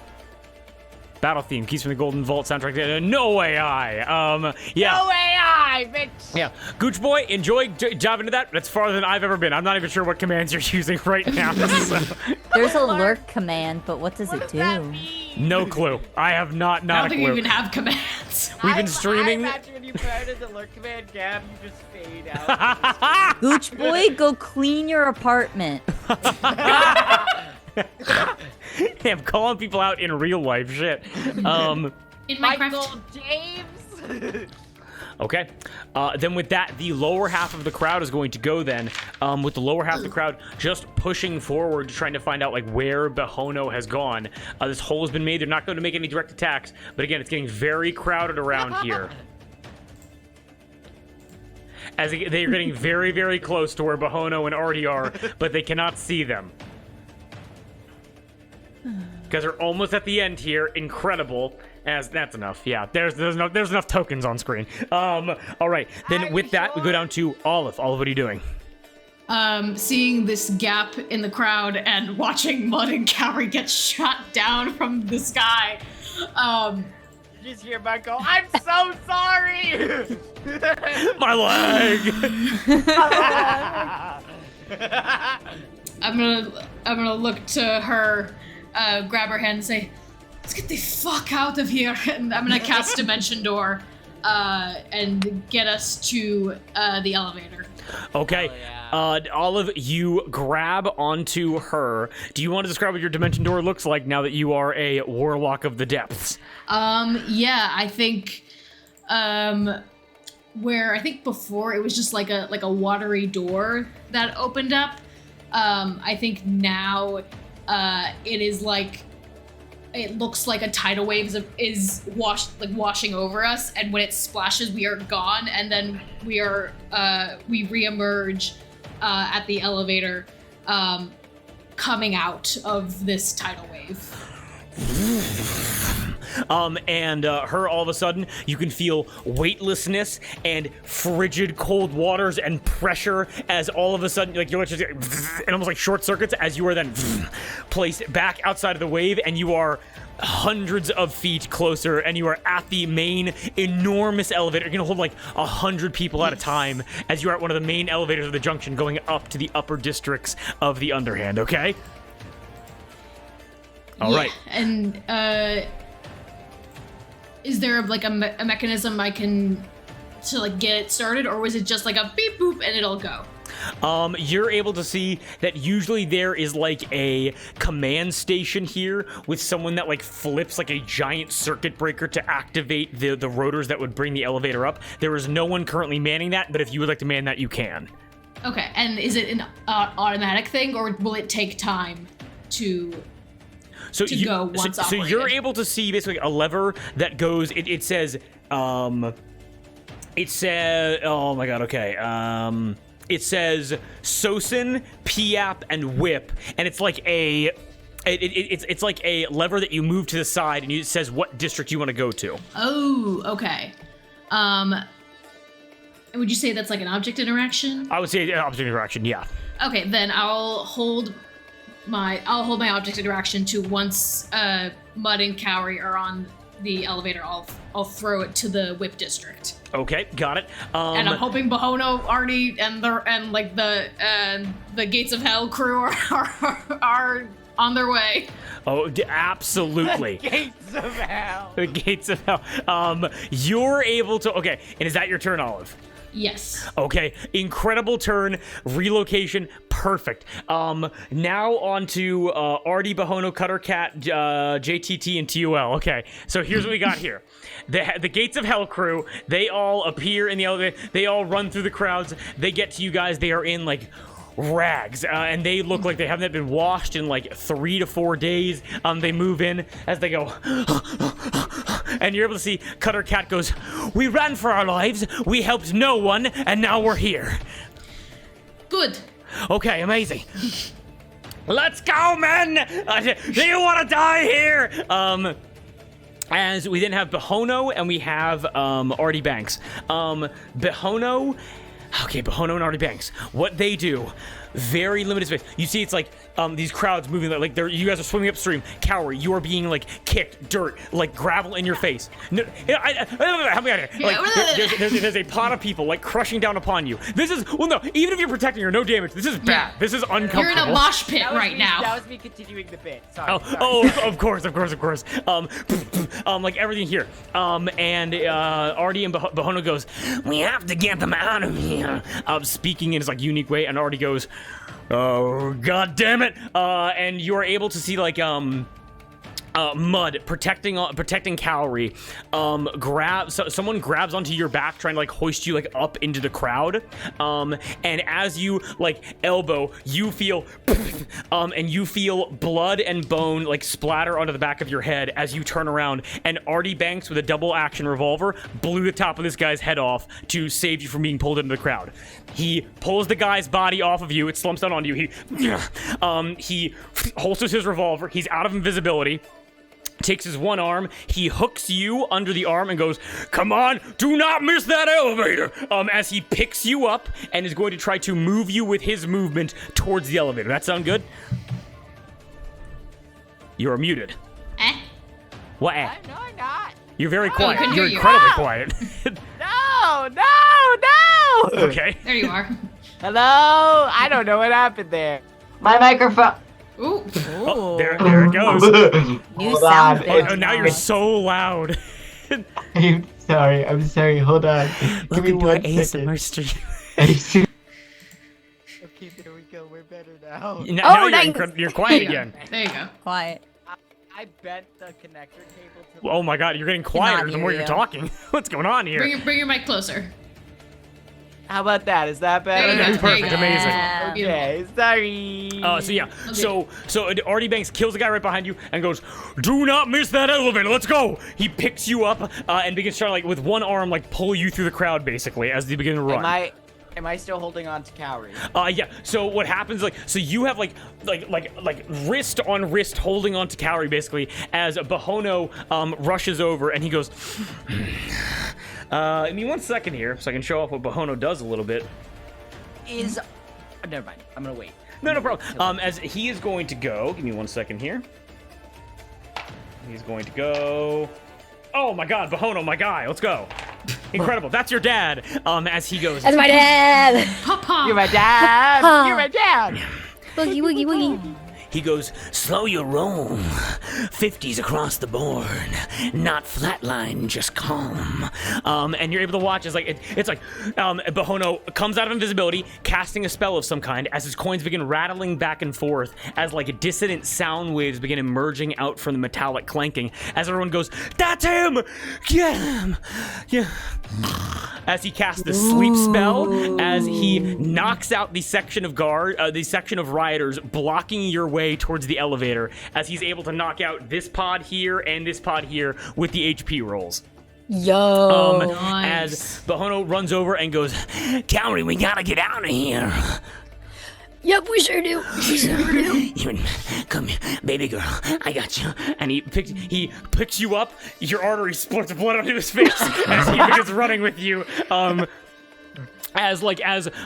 Battle theme, Keys from the Golden Vault soundtrack. No AI. Yeah. No AI, bitch. Yeah. Gooch Boy, enjoy diving into that. That's farther than I've ever been. I'm not even sure what commands you're using right now. So. There's a lurk command, but what does it do? No clue. I have not I don't a think clue. we even have commands. We've been streaming. I imagine when you put out the alert command, Gab, you just fade out. Gooch Boy, go clean your apartment. I'm calling people out in real life. Shit. In Minecraft. Michael James. Okay. Then with that, the lower half of the crowd is going to go then. With the lower half of the crowd just pushing forward, trying to find out like where Bihono has gone. This hole has been made. They're not going to make any direct attacks, but again, it's getting very crowded around here. As they are getting very, very close to where Bihono and Artie are, but they cannot see them. Because they're almost at the end here. Incredible. As that's enough. Yeah, there's enough tokens on screen. All right. Then with that, we go down to Olive. Olive, what are you doing? Seeing this gap in the crowd and watching Mud and Cowrie get shot down from the sky. You just hear Michael, "I'm so sorry." My leg. I'm gonna look to her, grab her hand and say, "Let's get the fuck out of here." And I'm gonna cast Dimension Door, and get us to the elevator. Okay. Olive, you grab onto her. Do you want to describe what your Dimension Door looks like now that you are a Warlock of the Depths? Yeah, I think, where I think before it was just like a watery door that opened up. I think now, it is like, it looks like a tidal wave is washing over us, and when it splashes, we are gone, and then we reemerge at the elevator, coming out of this tidal wave. And her, all of a sudden, you can feel weightlessness and frigid cold waters and pressure as all of a sudden, like, you're just, and almost like short circuits as you are then placed back outside of the wave, and you are hundreds of feet closer, and you are at the main enormous elevator. You're gonna hold like 100 people at a time as you are at one of the main elevators of the junction going up to the upper districts of the Underhand, okay? All right. And is there like a mechanism I can to like get it started, or was it just like a beep boop and it'll go? You're able to see that usually there is like a command station here with someone that like flips like a giant circuit breaker to activate the rotors that would bring the elevator up. There is no one currently manning that, but if you would like to man that, you can. Okay, and is it an automatic thing, or will it take time to go once operated? So you're able to see basically a lever that goes, it says, oh my god, okay, it says SOSIN, PIAP, and WHIP, and it's like it's like a lever that you move to the side, and it says what district you want to go to. Oh, okay. Would you say that's like an object interaction? I would say an object interaction, yeah. Okay, then I'll hold my object interaction to once Mud and Cowrie are on the elevator, I'll throw it to the whip district. Okay, got it. And I'm hoping Bihono, Artie, and the Gates of Hell crew are on their way. Oh, absolutely. Gates of Hell. The Gates of Hell. You're able to. Okay, and is that your turn, Olive? Yes. Okay, incredible turn, relocation, perfect. Now on to Artie, Bihono, Cutter Cat, JTT, and TOL. Okay, so here's what we got here. The Gates of Hell crew, they all appear in the elevator, they all run through the crowds, they get to you guys, they are in like rags, and they look like they haven't been washed in like 3 to 4 days. They move in as they go, and you're able to see Cutter Cat goes, "We ran for our lives, we helped no one, and now we're here." Good. Okay, amazing. Let's go, men! Do you want to die here? As we then have Bihono and we have Artie Banks. Bihono and Artie Banks. What they do, very limited space. You see, it's like these crowds moving, like you guys are swimming upstream. Cowrie, you are being like kicked, dirt, like gravel in your face. No, help me out here. Like, there's a pot of people like crushing down upon you. This is no. Even if you're protecting her, no damage. This is bad. Yeah. This is uncomfortable. You're in a mosh pit right now. That was me continuing the bit. Sorry. Of course. Like everything here. And Artie and Bihono goes, "We have to get them out of here." Speaking in his like unique way, and Artie goes, "Oh, god damn it!" And you are able to see like Mud protecting Cowrie. Someone grabs onto your back, trying to like hoist you like up into the crowd. And as you like elbow, you feel and you feel blood and bone like splatter onto the back of your head as you turn around. And Artie Banks with a double action revolver blew the top of this guy's head off to save you from being pulled into the crowd. He pulls the guy's body off of you. It slumps down onto you. He holsters his revolver. He's out of invisibility. Takes his one arm, he hooks you under the arm and goes, "Come on, do not miss that elevator!" As he picks you up and is going to try to move you with his movement towards the elevator. That sound good? You are muted. What? No, I'm not. You're very quiet. couldn't You're hear you. incredibly quiet. No! Okay. There you are. Hello? I don't know what happened there. My microphone. Ooh. Oh, there it goes. You Hold sound on, very Oh, now you're so loud. I'm sorry. Hold on. Give me 1 second. stream. ASMR. Okay, there we go. We're better now. Now you're, nice. You're quiet again. There you go. quiet. I bent the connector cable to Oh my god, you're getting quieter the hear more you're you. talking. What's going on here? Bring your mic closer. How about that? Is that better? There you go. That's perfect. There you go. Amazing. Yeah. Okay, sorry. So yeah, so Artie Banks kills the guy right behind you and goes, "Do not miss that elevator. Let's go." He picks you up and begins trying to like with one arm like pull you through the crowd basically as they begin to run. Am I still holding on to Cowrie? Yeah. So what happens, so you have like wrist on wrist holding on to Cowrie basically as Bihono rushes over and he goes. Give me 1 second here so I can show off what Bihono does a little bit. Never mind. I'm gonna wait. No problem. As he is going to go. Give me 1 second here. He's going to go. Oh my God, Bihono, my guy. Let's go. Incredible. That's your dad. As he goes. That's my dad. Papa. You're my dad. You're my dad. Woogie woogie woogie. He goes, slow your roll. 50s across the board. Not flatline, just calm. And you're able to watch as Bihono comes out of invisibility, casting a spell of some kind as his coins begin rattling back and forth as dissonant sound waves begin emerging out from the metallic clanking as everyone goes, that's him! Get him! Yeah. As he casts the sleep spell, as he knocks out the section of rioters blocking your way towards the elevator, as he's able to knock out this pod here and this pod here with the HP rolls. Yo. Nice. As Bihono runs over and goes, Cowrie, we gotta get out of here. Yep, we sure do. Come here, baby girl. I got you. and he picks you up, your artery splurts blood onto his face as he begins running with you. As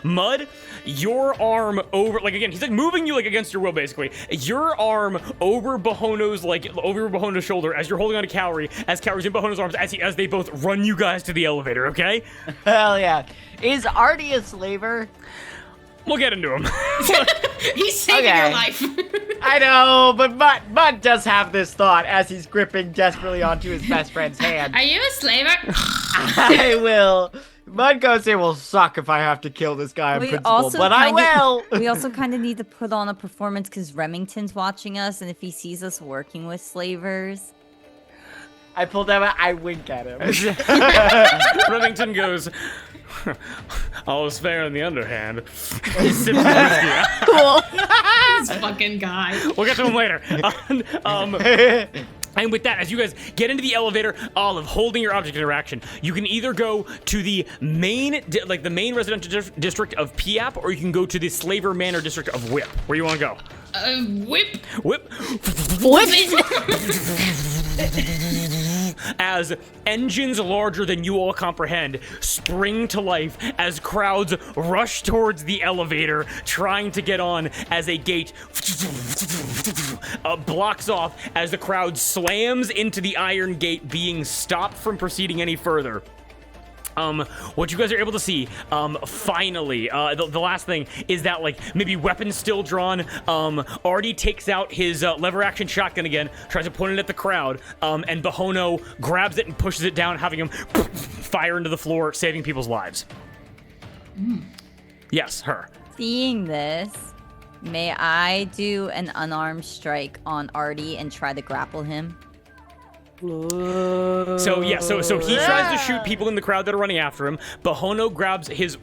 Mud, your arm over, again, he's moving you against your will basically. Your arm over Bihono's shoulder as you're holding on to Cowrie, as Cowrie's in Bihono's arms as they both run you guys to the elevator, okay? Hell yeah. Is Artie a slaver? We'll get into him. He's saving your life. I know, but Mud does have this thought as he's gripping desperately onto his best friend's hand. Are you a slaver? I will. Mud goes, it will suck if I have to kill this guy in principle, but I will. We also kind of need to put on a performance because Remington's watching us, and if he sees us working with slavers. I pulled him out, I wink at him. Remington goes, all is fair in the underhand. He sips the whiskey. Cool. This fucking guy. We'll get to him later. And with that, as you guys get into the elevator, Olive holding your object interaction, you can either go to the main, the main residential district of Piap, or you can go to the Slaver Manor district of Whip. Where you want to go? Whip. Whip. Whip As engines larger than you all comprehend spring to life as crowds rush towards the elevator trying to get on, as a gate blocks off as the crowd slams into the iron gate, being stopped from proceeding any further. What you guys are able to see, finally, the last thing is that, maybe weapons still drawn, Artie takes out his, lever action shotgun again, tries to point it at the crowd, and Bihono grabs it and pushes it down, having him fire into the floor, saving people's lives. Yes, her. Seeing this, may I do an unarmed strike on Artie and try to grapple him? So he tries to shoot people in the crowd that are running after him. Bihono grabs his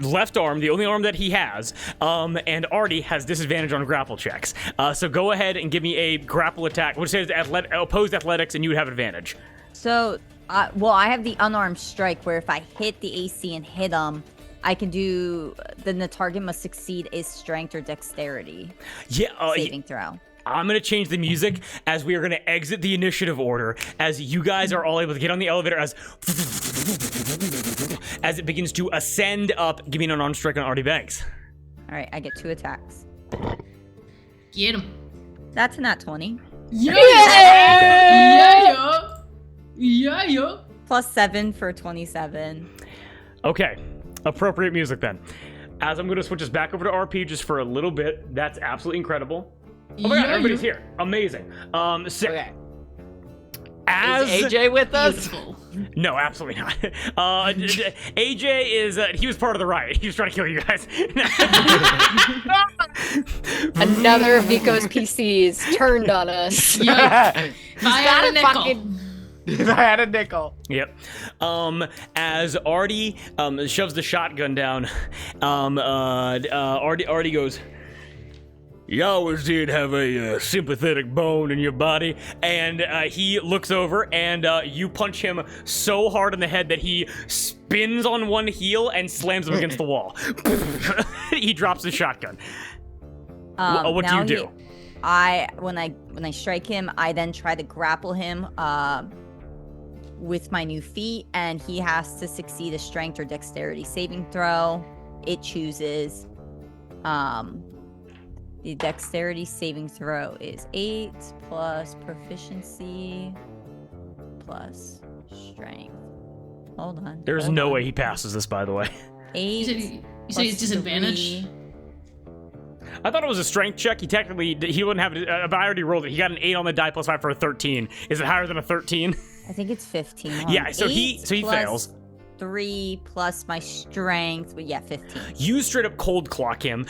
left arm, the only arm that he has, and Artie has disadvantage on grapple checks. So go ahead and give me a grapple attack. We'll say opposed athletics, and you would have advantage. So, I have the unarmed strike where if I hit the AC and hit him, I can do, then the target must succeed a strength or dexterity saving throw. I'm going to change the music as we are going to exit the initiative order, as you guys are all able to get on the elevator as it begins to ascend up. Give me an unarmed strike on Artie Banks. All right, I get 2 attacks. Get him. That's a nat 20. Yeah. Yeah. Yeah. Yeah. Plus 7 for 27. Okay, appropriate music then. As I'm going to switch us back over to RP just for a little bit. That's absolutely incredible. Oh my God, everybody's here. Amazing. Sick. Okay. As is AJ with us? Beautiful. No, absolutely not. AJ is, he was part of the riot. He was trying to kill you guys. Another of Nico's PCs turned on us. If I had a nickel. If I had a nickel. Yep. As Artie shoves the shotgun down, Artie goes, "You always did have a sympathetic bone in your body," and he looks over and you punch him so hard in the head that he spins on one heel and slams him against the wall. He drops his shotgun. What do you do? When I strike him, I then try to grapple him with my new feat, and he has to succeed a strength or dexterity saving throw. It chooses the dexterity saving throw is 8 plus proficiency plus strength. Hold on. There's no way he passes this, by the way. 8. You say it's disadvantage? 3. I thought it was a strength check. He wouldn't have it, but I already rolled it. He got an 8 on the die plus 5 for a 13. Is it higher than a 13? I think it's 15. Yeah, so he fails. 3 plus my strength, but yeah, 15. You straight up cold clock him.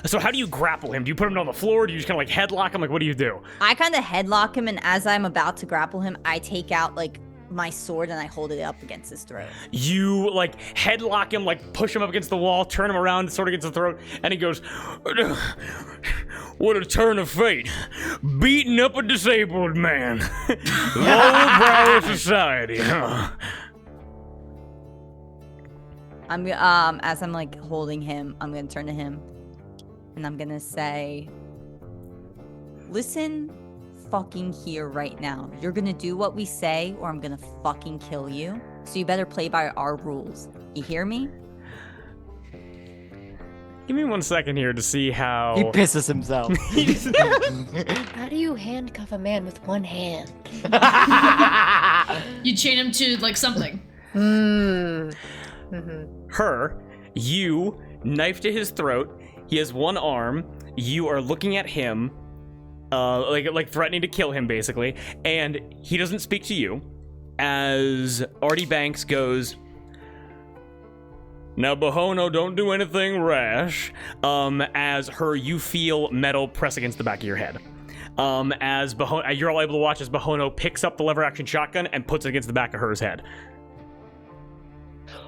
So how do you grapple him? Do you put him on the floor? Do you just kind of like headlock him? Like, what do you do? I kind of headlock him, and as I'm about to grapple him, I take out like my sword and I hold it up against his throat. You like headlock him, like push him up against the wall, turn him around, sword against the throat, and he goes, "What a turn of fate! Beating up a disabled man, lowbrow society." Huh? I'm as I'm like holding him, I'm gonna turn to him, and I'm gonna say, "Listen, fucking here right now. You're gonna do what we say, or I'm gonna fucking kill you. So you better play by our rules. You hear me?" Give me 1 second here to see how He pisses himself. How do you handcuff a man with one hand? You chain him to like something. You knife to his throat. He has one arm. You are looking at him, like threatening to kill him, basically. And he doesn't speak to you. As Artie Banks goes, "Now, Bihono, don't do anything rash." As you feel metal press against the back of your head. As Bihono, you're all able to watch as Bihono picks up the lever action shotgun and puts it against the back of her's head.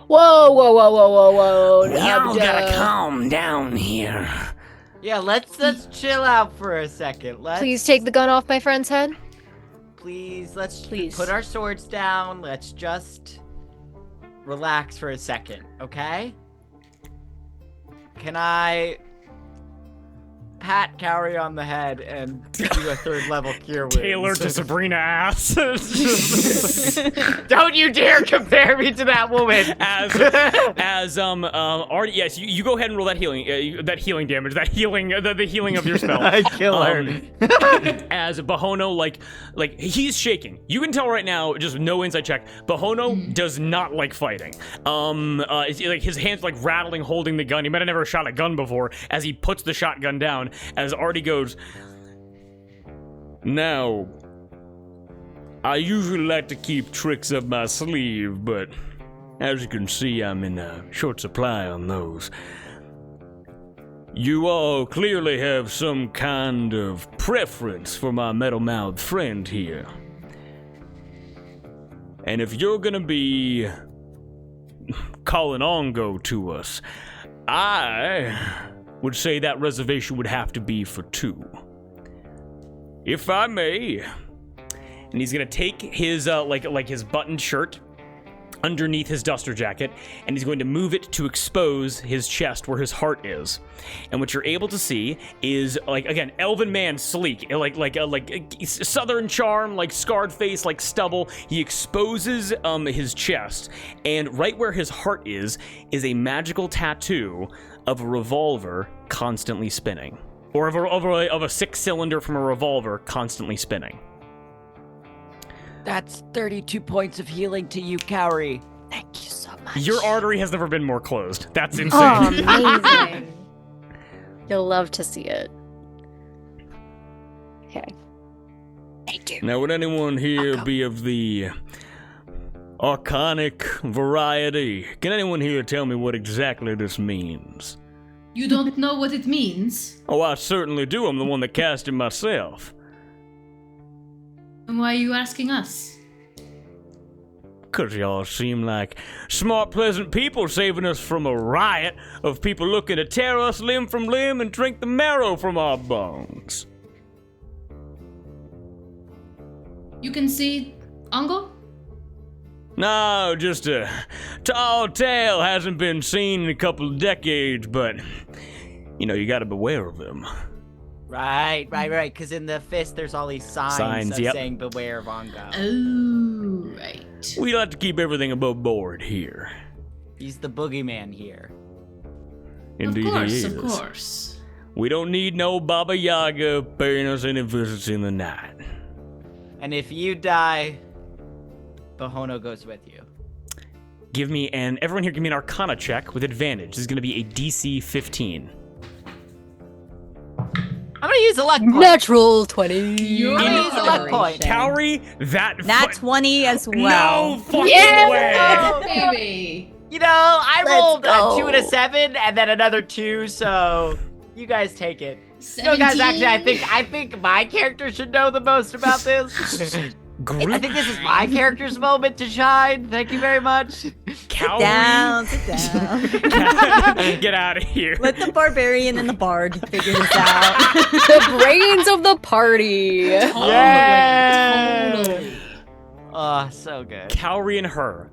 Whoa. Y'all gotta calm down here. Yeah, let's chill out for a second. Please take the gun off my friend's head. Please, Please. put our swords down. Let's just relax for a second, okay? Can I pat Cowrie on the head and do a 3rd level cure wounds? Taylor to Sabrina ass. Don't you dare compare me to that woman. Artie, yes, you go ahead and roll that healing damage, the healing of your spell. I kill her. As Bihono, like he's shaking. You can tell right now, just no insight check. Bihono does not like fighting. Like his hands like rattling, holding the gun. He might have never shot a gun before. As he puts the shotgun down, as Artie goes, "Now, I usually like to keep tricks up my sleeve, but as you can see, I'm in short supply on those. You all clearly have some kind of preference for my metal-mouthed friend here. And if you're gonna be calling Ongo to us, I would say that reservation would have to be for 2. If I may." And he's gonna take his like his buttoned shirt underneath his duster jacket, and he's going to move it to expose his chest where his heart is. And what you're able to see is, like, again, elven man, sleek, like southern charm, like scarred face, like stubble. He exposes his chest, and right where his heart is a magical tattoo of a revolver constantly spinning, or of a 6-cylinder from a revolver constantly spinning. That's 32 points of healing to you, Cowrie. Thank you so much. Your artery has never been more closed. That's insane. Oh, amazing. You'll love to see it. Okay. They do. Now, would anyone here be of the arcanic variety? Can anyone here tell me what exactly this means? You don't know what it means? Oh, I certainly do. I'm the one that cast it myself. And why are you asking us? 'Cause y'all seem like smart, pleasant people saving us from a riot of people looking to tear us limb from limb and drink the marrow from our bones. You can see Ongo? No, just a tall tale hasn't been seen in a couple of decades, but, you gotta beware of them. Right. Because in the fist, there's all these signs saying beware of Ongo. Oh, right. We like to keep everything above board here. He's the boogeyman here. Indeed he is. Of course. We don't need no Baba Yaga paying us any visits in the night. And if you die, Bihono goes with you. Everyone here give me an Arcana check with advantage. This is going to be a DC 15. I'm gonna use a luck point. Natural 20. I'm gonna use a luck point. Cowrie, Nat 20 as well. No fucking way! Oh, baby. I Let's rolled go. a 2 and a 7, and then another 2. So you guys take it. 17. Guys, actually, I think my character should know the most about this. I think this is my character's moment to shine. Thank you very much. Sit down. Get out of here. Let the barbarian and the bard figure this out. The brains of the party. Yeah. Oh, so good. Cowrie and her.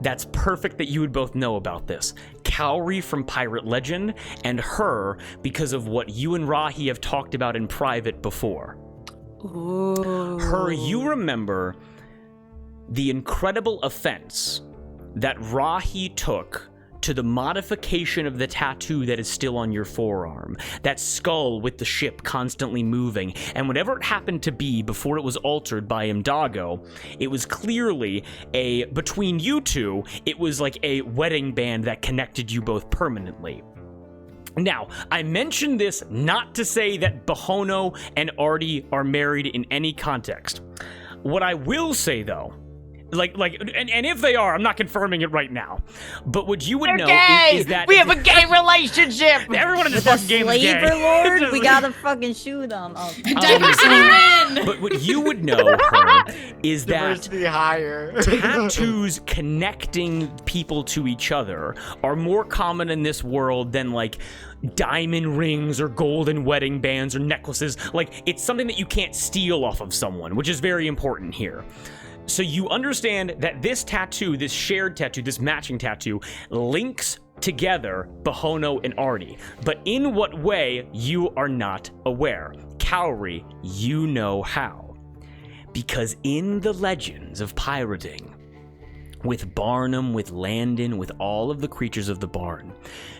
That's perfect that you would both know about this. Cowrie from Pirate Legend, and her because of what you and Rahi have talked about in private before. Ooh. Her, you remember the incredible offense that Rahi took to the modification of the tattoo that is still on your forearm. That skull with the ship constantly moving. And whatever it happened to be before it was altered by Imdago, it was clearly between you two, it was like a wedding band that connected you both permanently. Now, I mention this not to say that Bihono and Artie are married in any context. What I will say, though, and if they are, I'm not confirming it right now. But what you would know is that we have a gay relationship. Everyone in this fucking game is gay. Flavor Lord, we gotta fucking shoot them. Oh. Diversity. But what you would know, her, is that Diversity higher. tattoos connecting people to each other are more common in this world than like diamond rings or golden wedding bands or necklaces. Like, it's something that you can't steal off of someone, which is very important here. So you understand that this tattoo, this shared tattoo, this matching tattoo, links together Bihono and Artie. But in what way, you are not aware. Cowrie, you know how. Because in the legends of pirating, with Barnum, with Landon, with all of the creatures of the barn,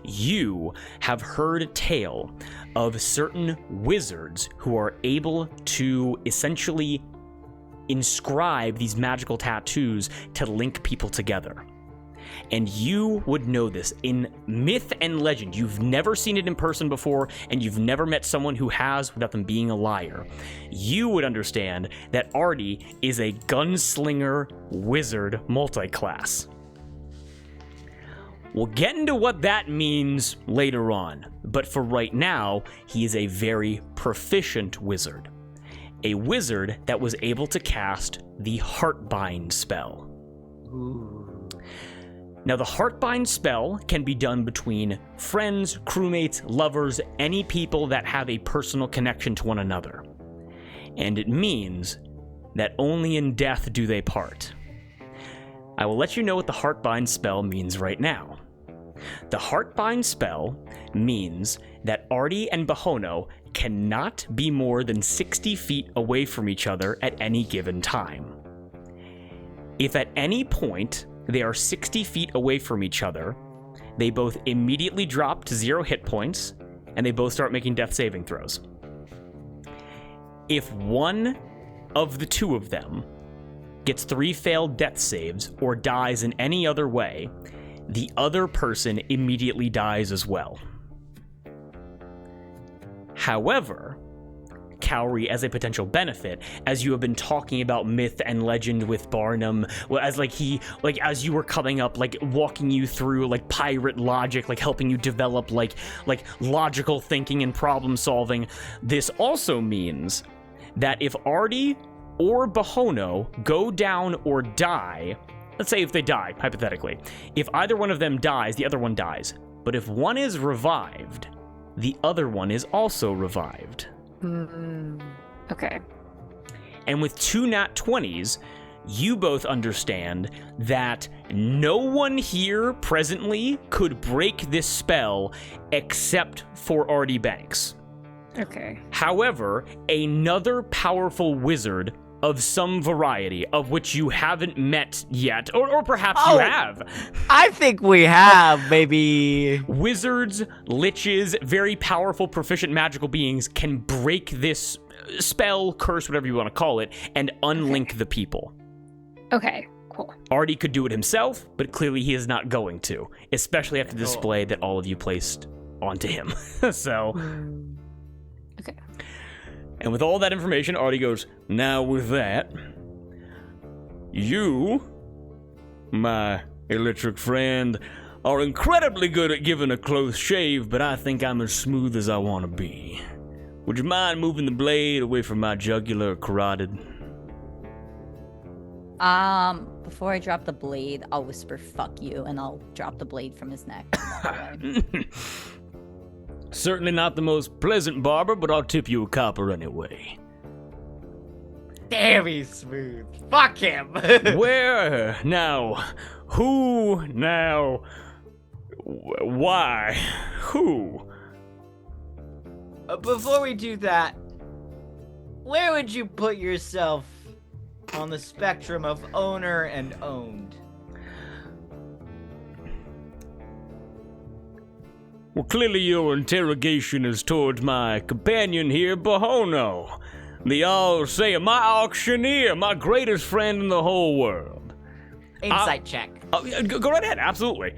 you have heard a tale of certain wizards who are able to essentially inscribe these magical tattoos to link people together. And you would know this. In myth and legend, you've never seen it in person before, and you've never met someone who has without them being a liar. You would understand that Artie is a gunslinger wizard multi-class. We'll get into what that means later on, but for right now, he is a very proficient wizard. A wizard that was able to cast the Heartbind spell. Ooh. Now, the Heartbind spell can be done between friends, crewmates, lovers, any people that have a personal connection to one another. And it means that only in death do they part. I will let you know what the Heartbind spell means right now. The Heartbind spell means that Artie and Bihono cannot be more than 60 feet away from each other at any given time. If at any point they are 60 feet away from each other, they both immediately drop to 0 hit points, and they both start making death saving throws. If one of the two of them gets 3 failed death saves or dies in any other way, the other person immediately dies as well. However, Cowrie, as a potential benefit, as you have been talking about myth and legend with Barnum, as you were coming up, walking you through pirate logic, helping you develop logical thinking and problem solving, this also means that if Artie or Bihono go down or die, let's say if they die, hypothetically, if either one of them dies, the other one dies. But if one is revived, the other one is also revived. Okay. And with 2 nat 20s, you both understand that no one here presently could break this spell except for Artie Banks. Okay. However, another powerful wizard of some variety, of which you haven't met yet, or perhaps you have. I think we have, maybe. Wizards, liches, very powerful, proficient magical beings can break this spell, curse, whatever you want to call it, and unlink the people. Okay, cool. Artie could do it himself, but clearly he is not going to, especially after the display that all of you placed onto him. So... Okay. And with all that information, Artie goes, now with that, you, my electric friend, are incredibly good at giving a close shave, but I think I'm as smooth as I want to be. Would you mind moving the blade away from my jugular carotid? Before I drop the blade, I'll whisper "fuck you" and I'll drop the blade from his neck. Certainly not the most pleasant barber, but I'll tip you a copper anyway. Damn, he's smooth. Fuck him. Where? Now. Who? Now. Why? Who? Before we do that, where would you put yourself on the spectrum of owner and owned? Well, clearly your interrogation is towards my companion here, Bihono. The all-say my auctioneer, my greatest friend in the whole world. Insight check. Go right ahead, absolutely.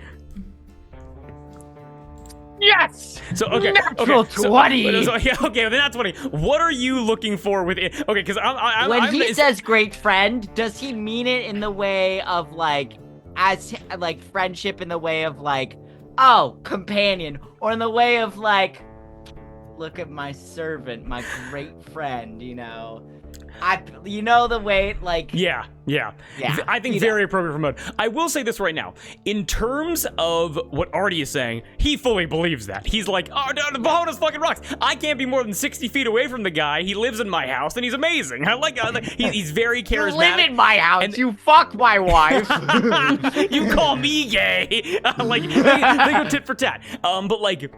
Yes! So, okay. Natural 20! Okay, then that's 20. What are you looking for within... Okay, because When I'm he says great friend, does he mean it in the way of, like, as, like, friendship in the way of, like, oh, companion, or in the way of, like, look at my servant, my great friend, you know? You know the way, like... Yeah. I think very appropriate for Mud. I will say this right now. In terms of what Artie is saying, he fully believes that. He's like, oh, no, the Bihono's fucking rocks. I can't be more than 60 feet away from the guy. He lives in my house, and he's amazing. He's very charismatic. You live in my house. And you fuck my wife. You call me gay. They go tit for tat. But, like,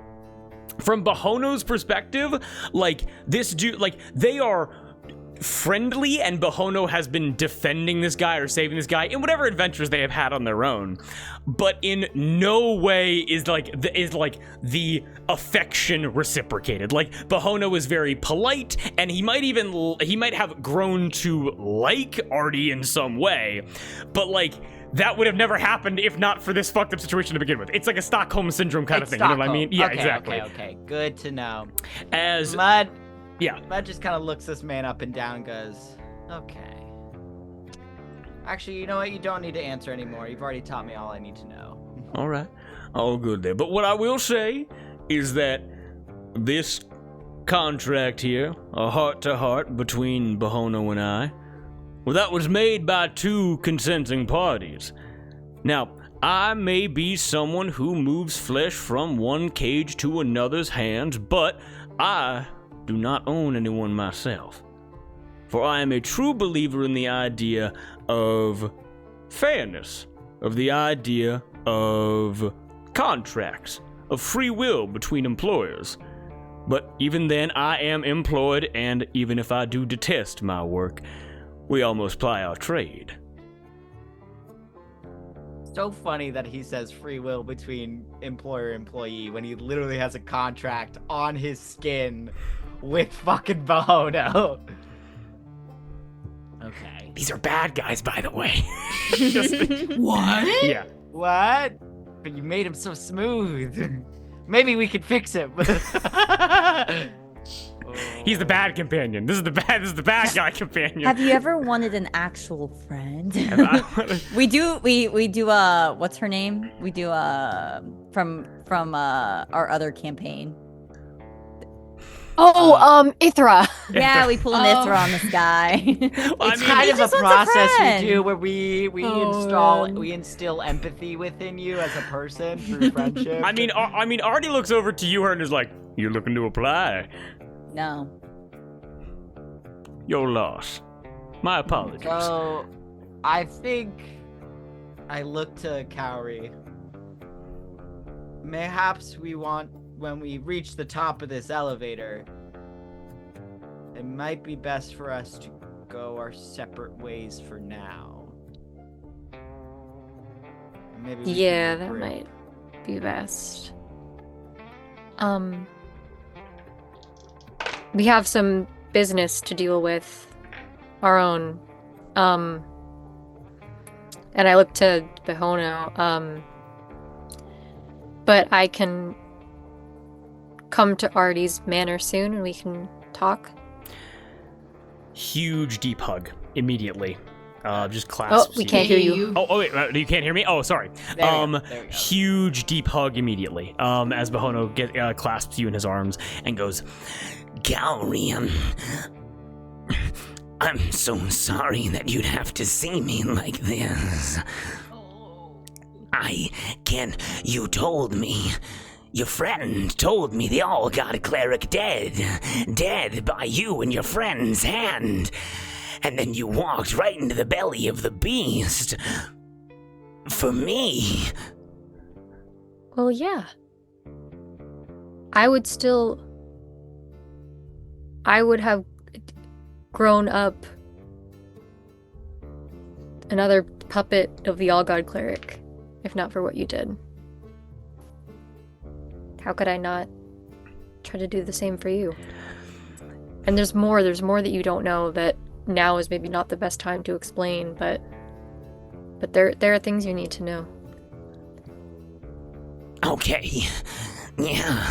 from Bihono's perspective, like, this dude, like, they are... friendly, and Bihono has been defending this guy or saving this guy in whatever adventures they have had on their own, but in no way is the affection reciprocated. Like, Bihono is very polite, and he might have grown to like Artie in some way, but like that would have never happened if not for this fucked up situation to begin with. It's like a Stockholm syndrome kind of thing. Stockholm. You know what I mean? Yeah, okay, exactly. Okay, good to know. As Mud. Yeah. Mud just kind of looks this man up and down and goes, okay. Actually, you know what? You don't need to answer anymore. You've already taught me all I need to know. All right. All good there. But what I will say is that this contract here, a heart-to-heart between Bihono and I, well, that was made by two consenting parties. Now, I may be someone who moves flesh from one cage to another's hands, but I do not own anyone myself. For I am a true believer in the idea of fairness, of the idea of contracts, of free will between employers. But even then, I am employed, and even if I do detest my work, we all must ply our trade. So funny that he says free will between employer and employee when he literally has a contract on his skin with fucking Bihono. Okay. These are bad guys, by the way. What? Yeah. What? But you made him so smooth. Maybe we could fix him. He's the bad companion. This is the bad guy companion. Have you ever wanted an actual friend? we do what's her name? We do from our other campaign. Ithra. Yeah, we pull an Ithra on this guy. It's kind of a process we do where we instill empathy within you as a person through friendship. I mean, Artie looks over to you, her, and is like, "You're looking to apply." No. Your loss. My apologies. So, I think I look to Cowrie. Mayhaps when we reach the top of this elevator, it might be best for us to go our separate ways for now. Maybe we Yeah, can that regroup. might be best. We have some business to deal with, our own. And I look to Bihono, but I can come to Artie's manor soon and we can talk. Huge deep hug immediately. Just clasps we you. can't hear you. Oh wait, you can't hear me? Oh, sorry. There we go. Huge deep hug immediately. As Bihono clasps you in his arms and goes, Cowrie, I'm so sorry that you'd have to see me like this. You told me, your friend told me they all got a cleric dead by you and your friend's hand. And then you walked right into the belly of the beast. For me. Well, yeah. I would have grown up another puppet of the All-God Cleric, if not for what you did. How could I not try to do the same for you? And there's more that you don't know that now is maybe not the best time to explain, but there are things you need to know. Okay. Yeah.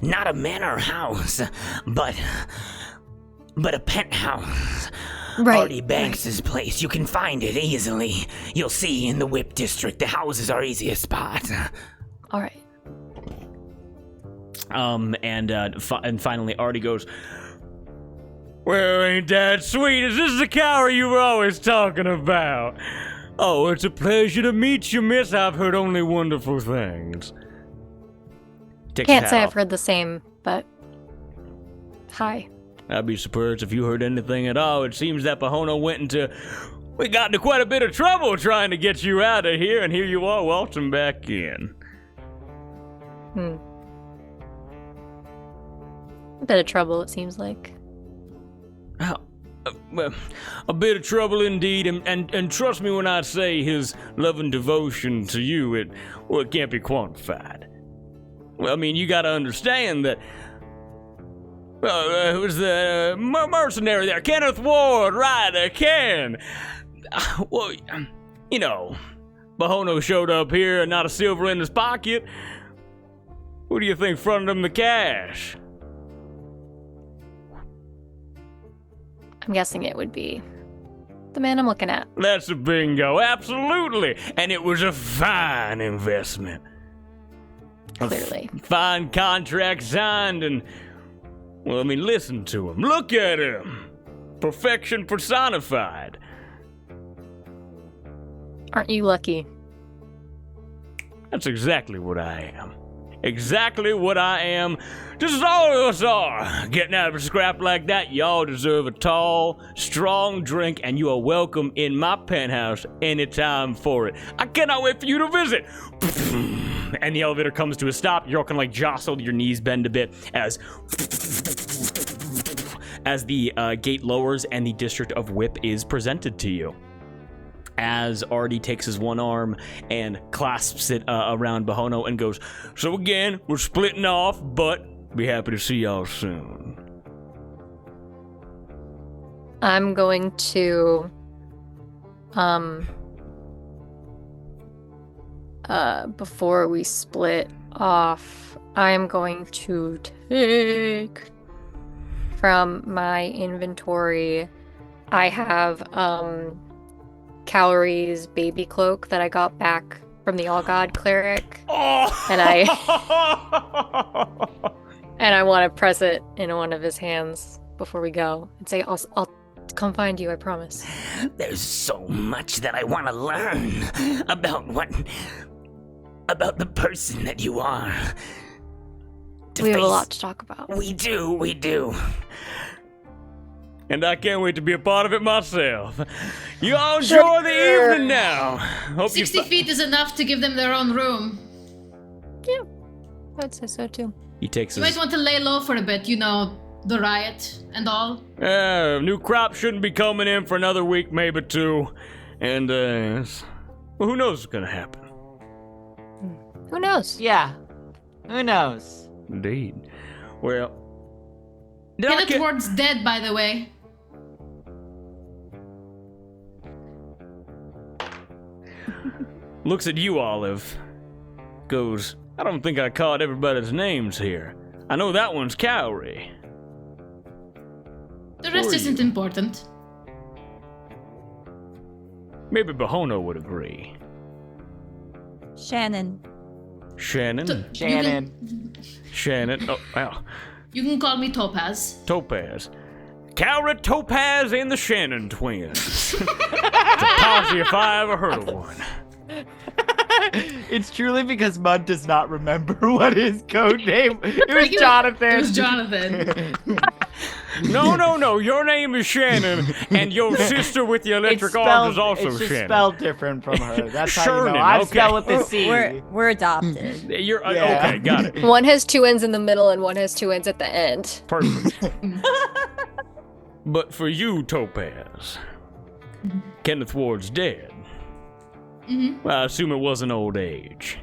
Not a manor house, but a penthouse. Right. Artie Banks's place. You can find it easily. You'll see in the Whip District, the houses are easiest spot. All right. And finally Artie goes, well, ain't that sweet? Is this the Cowrie you were always talking about? Oh, it's a pleasure to meet you, miss. I've heard only wonderful things. Can't say I've heard the same, but hi. I'd be surprised if you heard anything at all. It seems that Bihono we got into quite a bit of trouble trying to get you out of here, and here you are waltzing back in. A bit of trouble, it seems like. A bit of trouble indeed, and trust me when I say his love and devotion to you, it can't be quantified. Well, I mean, you gotta understand that, it was the mercenary there, Kenneth Ward, right, Ken. Well, you know, Bihono showed up here and not a silver in his pocket. Who do you think fronted him the cash? I'm guessing it would be the man I'm looking at. That's a bingo, absolutely. And it was a fine investment. Clearly. Fine contract signed and, well, I mean, listen to him. Look at him. Perfection personified. Aren't you lucky? That's exactly what I am. Exactly what I am. Just as all of us are. Getting out of a scrap like that, y'all deserve a tall, strong drink, and you are welcome in my penthouse anytime for it. I cannot wait for you to visit. And the elevator comes to a stop. You're all kind of like jostled, your knees bend a bit as the gate lowers and the District of Whip is presented to you. As Artie takes his one arm and clasps it around Bihono and goes, so again, we're splitting off, but be happy to see y'all soon. I'm going to, before we split off, I'm going to take from my inventory, I have, Cowrie's baby cloak that I got back from the All-God Cleric. Oh! And I want to press it in one of his hands before we go and say, I'll come find you, I promise. There's so much that I want to learn about the person that you are. We have a lot to talk about. We do. and I can't wait to be a part of it myself. You all enjoy the evening now. Hope 60 feet is enough to give them their own room. Yeah, I'd say so too. He takes You his... might want to lay low for a bit, you know, the riot and all. New crop shouldn't be coming in for another week, maybe 2. And, well, who knows what's gonna happen? Who knows? Yeah. Who knows? Indeed. Well... did I Kenneth get- Ward's dead, by the way. Looks at you, Olive. Goes, I don't think I caught everybody's names here. I know that one's Cowrie. The rest Who are isn't you? important. Maybe Bihono would agree. Shannon. Shannon? You Shannon. Shannon. Oh, wow. You can call me Topaz. Topaz. Cowrie, Topaz, and the Shannon twins. It's a posse if I ever heard of one. It's truly because Mud does not remember what his code name. It was Jonathan. It was Jonathan. No. Your name is Shannon, and your sister with the electric arms is also it's just Shannon. spelled different from her. That's how you know. Sherman, I okay. spell with the C. We're adopted. You're Yeah. okay. Got it. One has 2 ends in the middle and one has 2 ends at the end. Perfect. But for you, Topaz, Kenneth Ward's dead. Well, I assume it wasn't old age.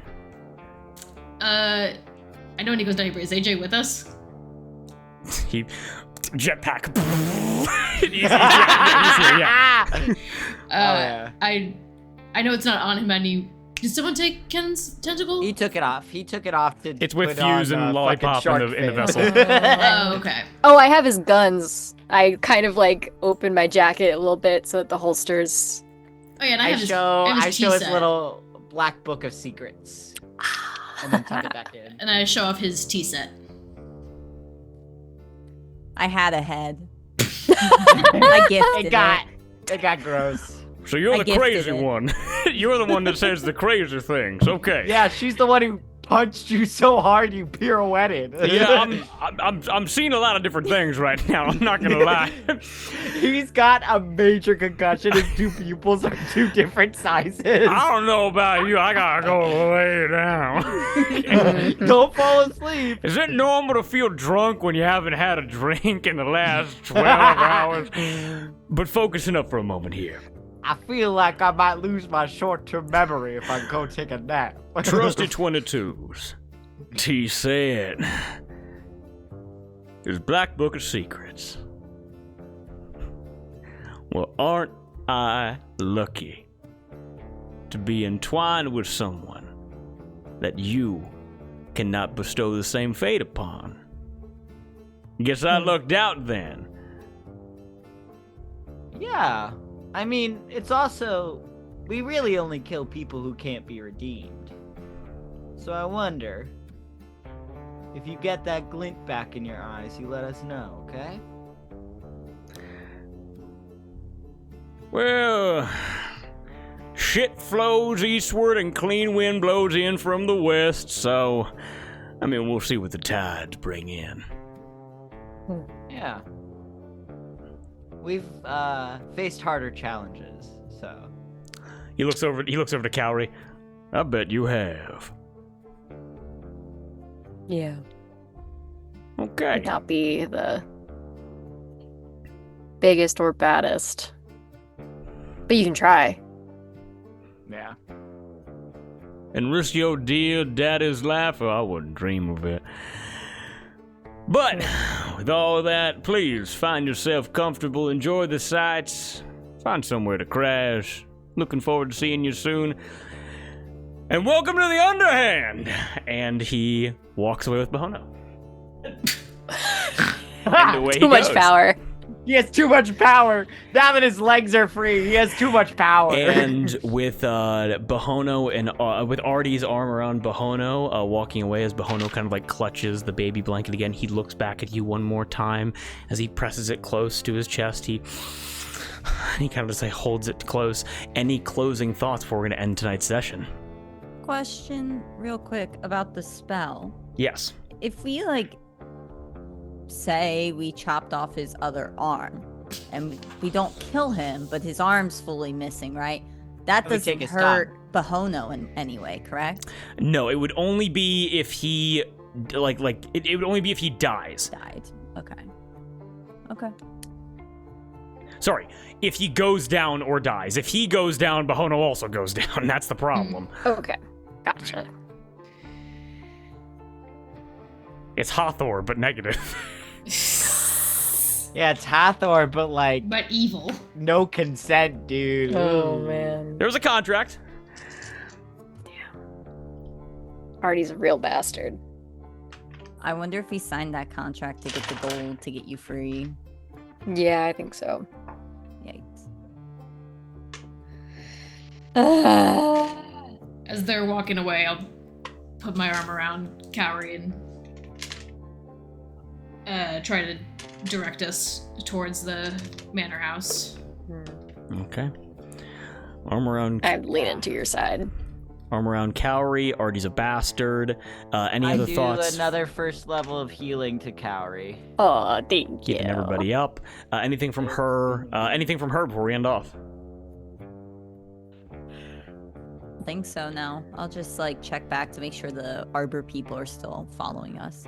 I know when he goes down here, is AJ with us? He jetpack. Yeah. yeah. I know it's not on him any. Did someone take Ken's tentacle? He took it off. He took it off to. It's with put on, Fuse and fucking Lollipop shark in the fin. vessel. Oh, okay. Oh, I have his guns. I kind of like open my jacket a little bit so that the holsters. Oh yeah, and I I have his, show. I have I his show his tea set. little black book of secrets, and then tuck it back in. And I show off his tea set. I had a head. I gifted It got gross. So you're I the gifted crazy it. one. You're the one that says the crazy things. Okay. Yeah, she's the one who punched you so hard you pirouetted. Yeah, I'm seeing a lot of different things right now. I'm not gonna lie. He's got a major concussion. His 2 pupils are 2 different sizes. I don't know about you. I gotta go lay down. Don't fall asleep. Is it normal to feel drunk when you haven't had a drink in the last 12 hours? But focusing up for a moment here. I feel like I might lose my short-term memory if I go take a nap. Trusty 22s. T said. His black book of secrets. Well, aren't I lucky to be entwined with someone that you cannot bestow the same fate upon? Guess I lucked out then. Yeah. I mean, it's also... We really only kill people who can't be redeemed. So I wonder... If you get that glint back in your eyes, you let us know, okay? Well, shit flows eastward and clean wind blows in from the west, so, I mean, we'll see what the tides bring in. Yeah. We've, faced harder challenges, so... He looks over to Cowrie. I bet you have. Yeah. Okay. Might not be the biggest or baddest. But you can try. Yeah. And risk your dear daddy's life? Oh, I wouldn't dream of it. But, with all that, please find yourself comfortable, enjoy the sights, find somewhere to crash. Looking forward to seeing you soon. And welcome to the Underhand! And he walks away with Bihono. And away Too he much goes. power. He has too much power. Now that his legs are free, he has too much power. And with Bihono and with Artie's arm around Bihono, walking away as Bihono kind of like clutches the baby blanket again, he looks back at you one more time as he presses it close to his chest. He kind of just like holds it close. Any closing thoughts before we're gonna end tonight's session? Question real quick about the spell. Yes. If we, like, say we chopped off his other arm, and we don't kill him, but his arm's fully missing, right? That And we take doesn't his hurt Bihono in any way, correct? No, it would only be if he, it would only be if he dies. Died. Okay. Sorry, if he goes down or dies. If he goes down, Bihono also goes down. That's the problem. Okay, gotcha. It's Hathor, but negative. Yeah, it's Hathor, but like But evil. no consent, dude. Oh man. There was a contract. Artie's a real bastard. I wonder if he signed that contract to get the gold to get you free. Yeah, I think so. Yikes. As they're walking away, I'll put my arm around Cowrie and try to direct us towards the manor house. Okay. Arm around I'm leaning to your side. Cowrie. Artie's a bastard. Any other I thoughts? do another first level of healing to Cowrie. Oh, thank you. Keeping everybody up. Anything from her? Anything from her before we end off? I think so now. I'll just like check back to make sure the Arbor people are still following us.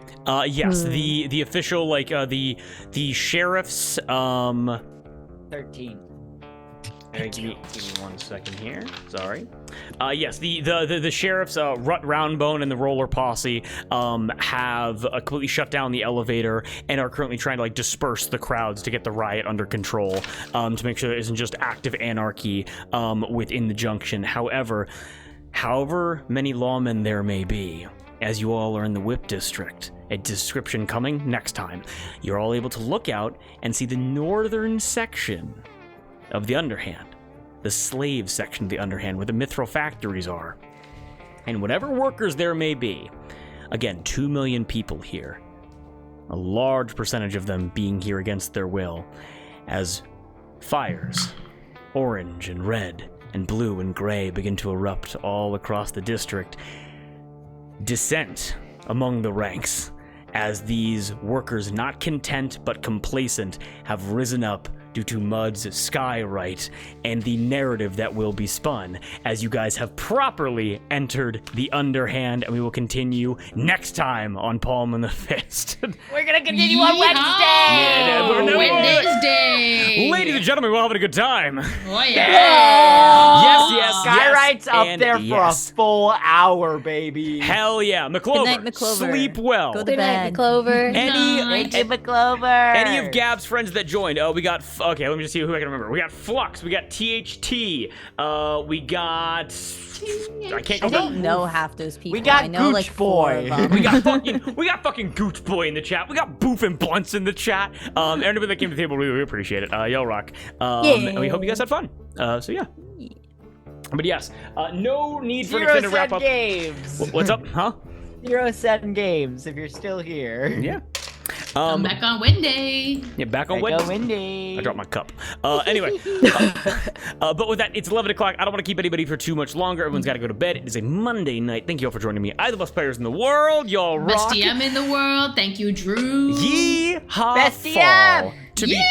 Yes. The official the sheriff's 13. Give me 1 second here. Sorry. Yes, the sheriffs, Rut Roundbone and the Roller Posse, have completely shut down the elevator and are currently trying to like disperse the crowds to get the riot under control, to make sure there isn't just active anarchy within the junction. However many lawmen there may be, as you all are in the Whip District, a description coming next time, you're all able to look out and see the northern section of the Underhand, the slave section of the Underhand, where the Mithril factories are. And whatever workers there may be, again, 2 million people here, a large percentage of them being here against their will, as fires, orange and red and blue and gray, begin to erupt all across the district. Dissent among the ranks, as these workers, not content but complacent, have risen up due to Mud's skywrite and the narrative that will be spun, as you guys have properly entered the Underhand, and we will continue next time on Palm and the Fist. We're gonna continue on Wednesday! Wednesday! Ladies and gentlemen, we're having a good time. Oh, yeah. Yes, Skyrite's up and there for yes. a full hour, baby. Hell yeah. McClover, Good night, McClover. sleep well. Go to Good night, bed. Clover. Night. Hey, McClover. Any of Gab's friends that joined? We got. Okay, let me just see who I can remember. We got Flux. We got THT. We got. I can't I go. don't know half those people. We got I know like Gooch 4 Boy. of them. We got fucking Gooch Boy in the chat. We got Boof and Blunts in the chat. Everybody that came to the table, really appreciate it. Y'all rock. And we hope you guys had fun. So yeah. But yes, no need for an extended wrap up. Games. What's up, huh? 0-7 games. If you're still here. Yeah. I'm back on Wednesday. Yeah, back on Go Wednesday. Windy. I dropped my cup. Anyway, but with that, it's 11 o'clock. I don't want to keep anybody for too much longer. Everyone's got to go to bed. It is a Monday night. Thank you all for joining me. I, the best players in the world. Y'all rock. Best DM in the world. Thank you, Drew. Yeehaw. Best DM. fall. To be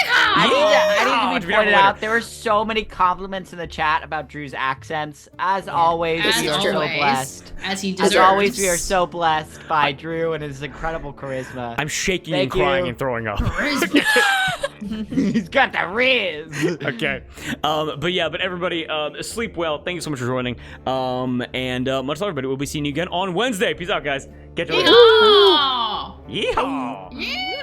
I need to to be be pointed on out, there were so many compliments in the chat about Drew's accents. As always, As we are so always, blessed. as he deserves. As always, we are so blessed by Drew and his incredible charisma. I'm shaking Thank and crying you. and throwing up. He's got the riz. Okay. But everybody, sleep well. Thank you so much for joining. And much love, everybody. We'll be seeing you again on Wednesday. Peace out, guys. Catch you later. Yeehaw! Yeehaw. Yeah.